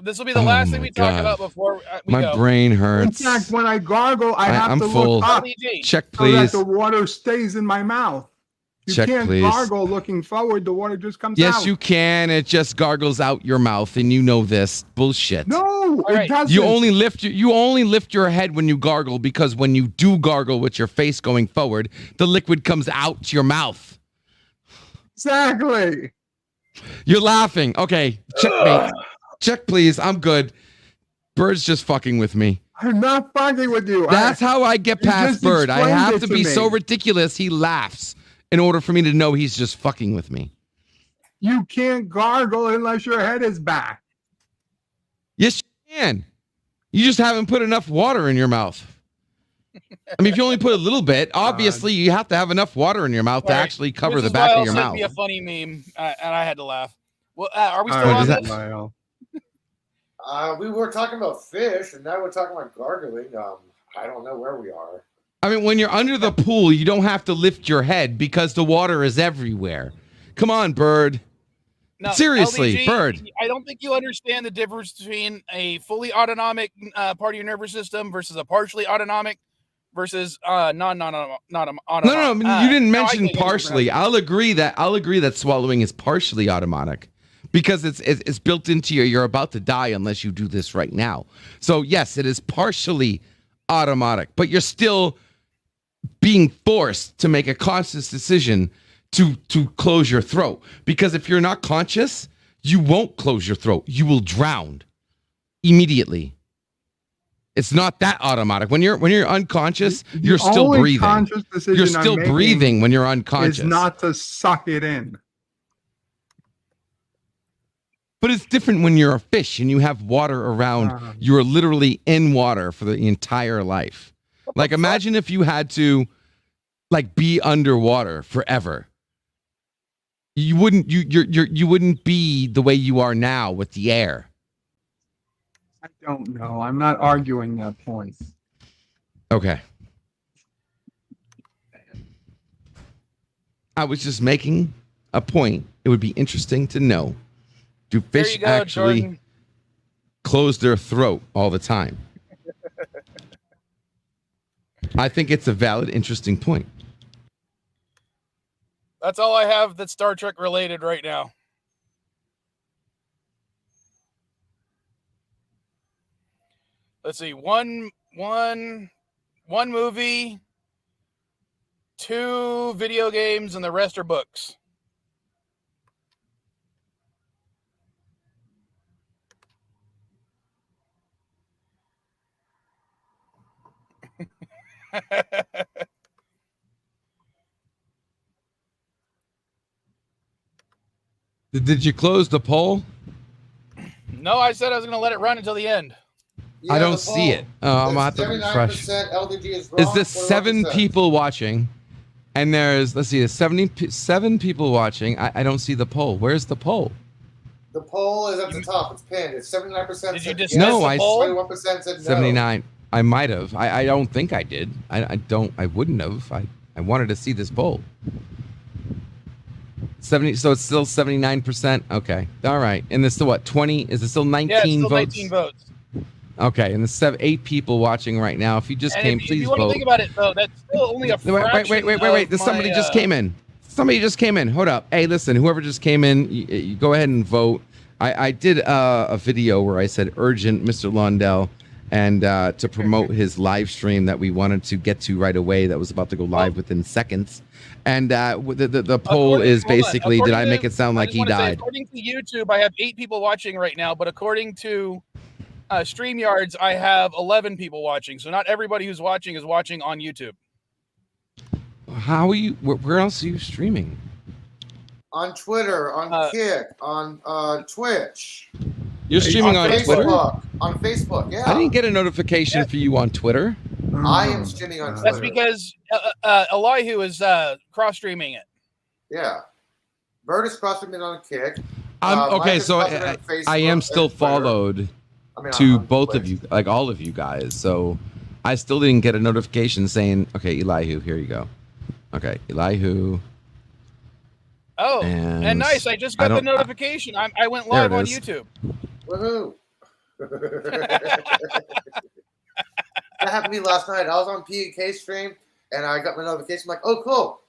This will be the last thing we talk about before we go. My brain hurts. In fact, when I gargle, I have to full. look up. Check, please. So that the water stays in my mouth. You can't gargle looking forward. The water just comes out. Yes, you can. It just gargles out your mouth, and you know this bullshit. No, it doesn't. You only lift your head when you gargle, because when you do gargle with your face going forward, the liquid comes out your mouth. Exactly. You're laughing. Okay, checkmate. Check, please. I'm good. Bird's just fucking with me. I'm not fucking with you. That's how I get past Bird. I have to be so ridiculous he laughs in order for me to know he's just fucking with me. You can't gargle unless your head is back. Yes, you can. You just haven't put enough water in your mouth. I mean, if you only put a little bit, obviously you have to have enough water in your mouth to actually cover the back of your mouth. This is be a funny meme, and I had to laugh. Well, are we still on this? We were talking about fish, and now we're talking about gargling. I don't know where we are. I mean, when you're under the pool, you don't have to lift your head because the water is everywhere. Come on, Bird. No, seriously, LDG, Bird. I don't think you understand the difference between a fully autonomic part of your nervous system versus a partially autonomic versus non-autonomic. No, you didn't mention partially. I'll agree that swallowing is partially automatic because it's built into you. You're about to die unless you do this right now. So yes, it is partially automatic, but you're still being forced to make a conscious decision to close your throat, because if you're not conscious, you won't close your throat. You will drown immediately. It's not that automatic. When you're unconscious, you're still breathing. You're still breathing when you're unconscious. Is not to suck it in. But it's different when you're a fish and you have water around. You're literally in water for the entire life. Like, imagine if you had to be underwater forever. You wouldn't be the way you are now with the air. I don't know. I'm not arguing that point. Okay. I was just making a point. It would be interesting to know, do fish actually close their throat all the time? I think it's a valid, interesting point. That's all I have that's Star Trek related right now. Let's see, one movie, 2 video games, and the rest are books. Did you close the poll? No, I said I was going to let it run until the end. Yeah, I don't see it. I'm going to have to refresh. LDG is wrong. Is this 7 people watching? And there's, let's see, there's 77 people watching. I don't see the poll. Where's the poll? The poll is at the top. It's pinned. It's 79%. Did you dismiss no, the poll? 21% said no. 79. I might have. I don't think I did. I wouldn't have. I wanted to see this poll. 70. So it's still 79%. Okay. All right. And there's still what? 20? Is it still 19 yeah, it's still votes? 19 votes. Okay. And the 8 people watching right now. If you just came, please vote. If you want to think about it, though, that's still only a fraction. Wait. Somebody just came in. Somebody just came in. Hold up. Hey, listen. Whoever just came in, you go ahead and vote. I did a video where I said urgent, Mr. Londell, and to promote his live stream that we wanted to get to right away. That was about to go live within seconds. And the poll is basically, did I make it sound like he died? According to YouTube, I have 8 people watching right now, but according to StreamYards, I have 11 people watching. So not everybody who's watching is watching on YouTube. How are you? Where else are you streaming? On Twitter, on Kick, on Twitch. You're streaming on Twitter? On Facebook, yeah. I didn't get a notification for you on Twitter. I am streaming on Twitter. That's because Elihu is cross-streaming it. Yeah. Bird is cross-streaming on Kick. Okay, so I am still followed to both of you, like all of you guys. So I still didn't get a notification saying, okay, Elihu, here you go. Okay, Elihu. Oh, and nice. I just got the notification. I went live on YouTube. Woohoo. That happened to me last night. I was on P&K stream, and I got my notification. I'm like, oh, cool.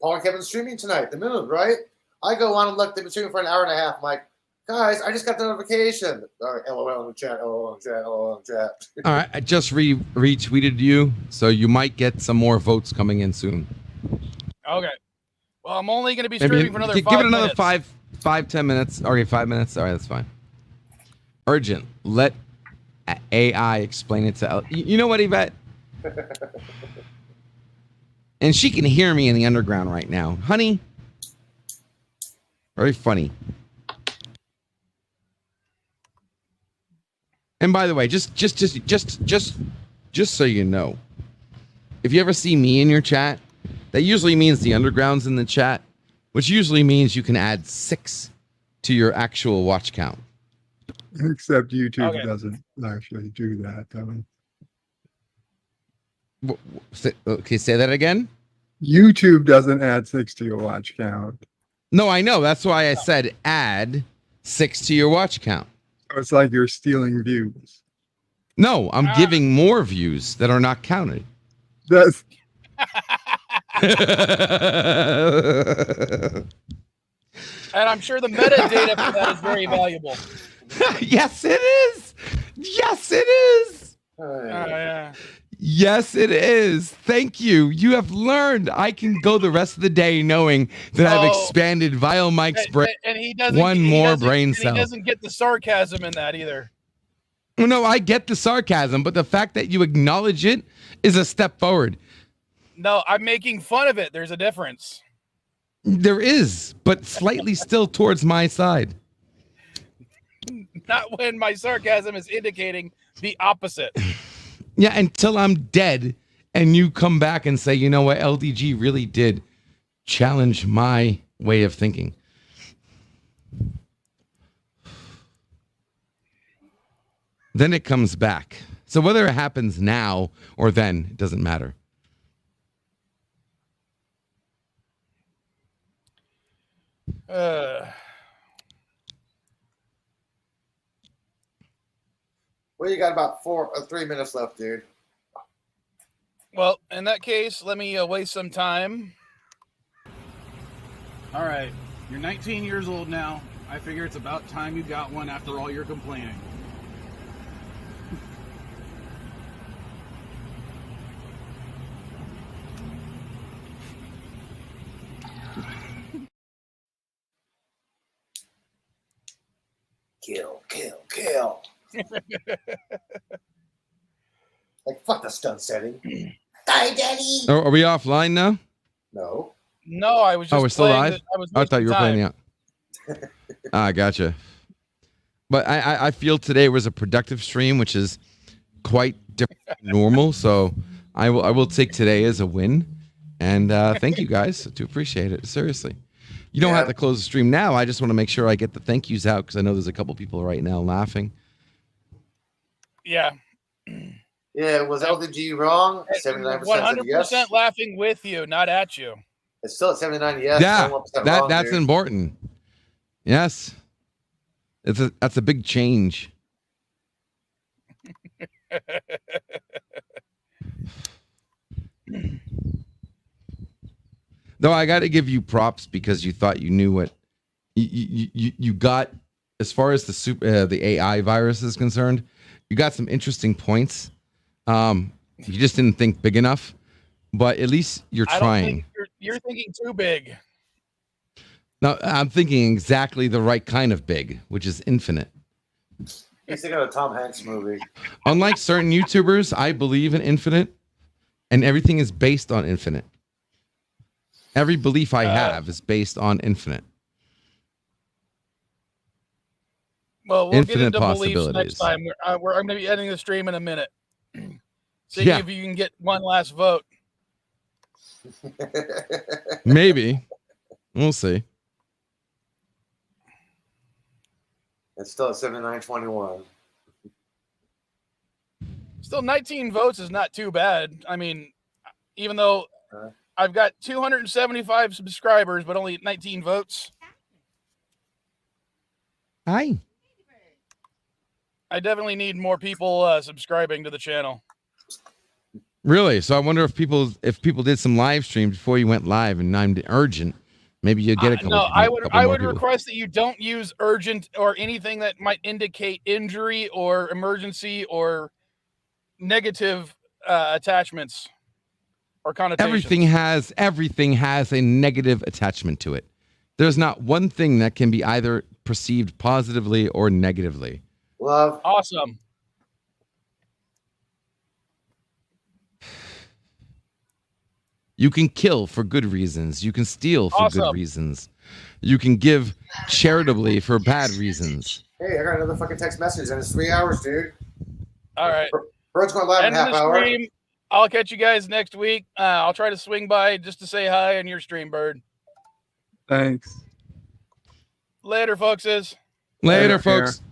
Paul and Kevin's streaming tonight, the moon, right? I go on and look. They've been streaming for an hour and a half. I'm like, guys, I just got the notification. All right, LOL in the chat, LOL in the chat, LOL in the chat. All right, I just retweeted you, so you might get some more votes coming in soon. Okay. Well, I'm only going to be streaming for another 5 minutes. Give it another 5-10 minutes. Okay, 5 minutes. All right, that's fine. Urgent. Let AI explain it to... You know what, Yvette? And she can hear me in the underground right now. Honey. Very funny. And by the way, just so you know, if you ever see me in your chat, that usually means the underground's in the chat, which usually means you can add 6 to your actual watch count. Except YouTube doesn't actually do that, though. Okay, say that again. YouTube doesn't add 6 to your watch count. No, I know. That's why I said add 6 to your watch count. So it's like you're stealing views. No, I'm giving more views that are not counted. That's... And I'm sure the metadata for that is very valuable. Yes, it is. Yes, it is. Yeah. Yes, it is. Thank you. You have learned. I can go the rest of the day knowing that I've expanded Vilemike's brain. And he doesn't. One more brain cell. He doesn't get the sarcasm in that either. Well, no, I get the sarcasm, but the fact that you acknowledge it is a step forward. No, I'm making fun of it. There's a difference. There is, but slightly still towards my side. Not when my sarcasm is indicating the opposite. Yeah, until I'm dead and you come back and say, you know what, LDG really did challenge my way of thinking. Then it comes back. So whether it happens now or then, it doesn't matter. Well, you got about 3 minutes left, dude. Well, in that case, let me waste some time. All right. You're 19 years old now. I figure it's about time you got one after all your complaining. Kill. Like, fuck the stun setting. Die, daddy. Are we offline now? No. No, I was just we're still live? I thought you were time. playing out. I gotcha. But I feel today was a productive stream, which is quite different than normal. So I will take today as a win. And thank you guys. I do appreciate it. Seriously. You don't have to close the stream now. I just want to make sure I get the thank yous out because I know there's a couple people right now laughing. Yeah. Yeah, was LDG wrong? 79% 100% yes. laughing with you, not at you. It's still at 79 yes. Yeah, wrong, that's dude. important. Yes. That's a big change. Though I got to give you props because you thought you knew what you got as far as the AI virus is concerned. You got some interesting points. You just didn't think big enough, but at least you're trying. You're thinking too big. No, I'm thinking exactly the right kind of big, which is infinite. He's thinking of a Tom Hanks movie. Unlike certain YouTubers, I believe in infinite, and everything is based on infinite. Every belief I have is based on infinite. Well, we'll infinite get into beliefs next possibilities. time. I'm going to be ending the stream in a minute. See if you can get one last vote. Maybe. We'll see. It's still at 79-21. Still 19 votes is not too bad. I mean, even though I've got 275 subscribers, but only 19 votes. Hi. I definitely need more people subscribing to the channel. Really? So I wonder if people did some live streams before you went live and named urgent, maybe you'd get a couple. No, I would request that you don't use urgent or anything that might indicate injury or emergency or negative attachments or connotations. Everything has a negative attachment to it. There's not one thing that can be either perceived positively or negatively. Love. Awesome. You can kill for good reasons. You can steal for good reasons. You can give charitably for bad reasons. Hey, I got another fucking text message, and it's 3 hours, dude. All right. Bird's going live in half hour. I'll catch you guys next week. I'll try to swing by just to say hi on your stream, Bird. Thanks. Later, folks. Later, folks.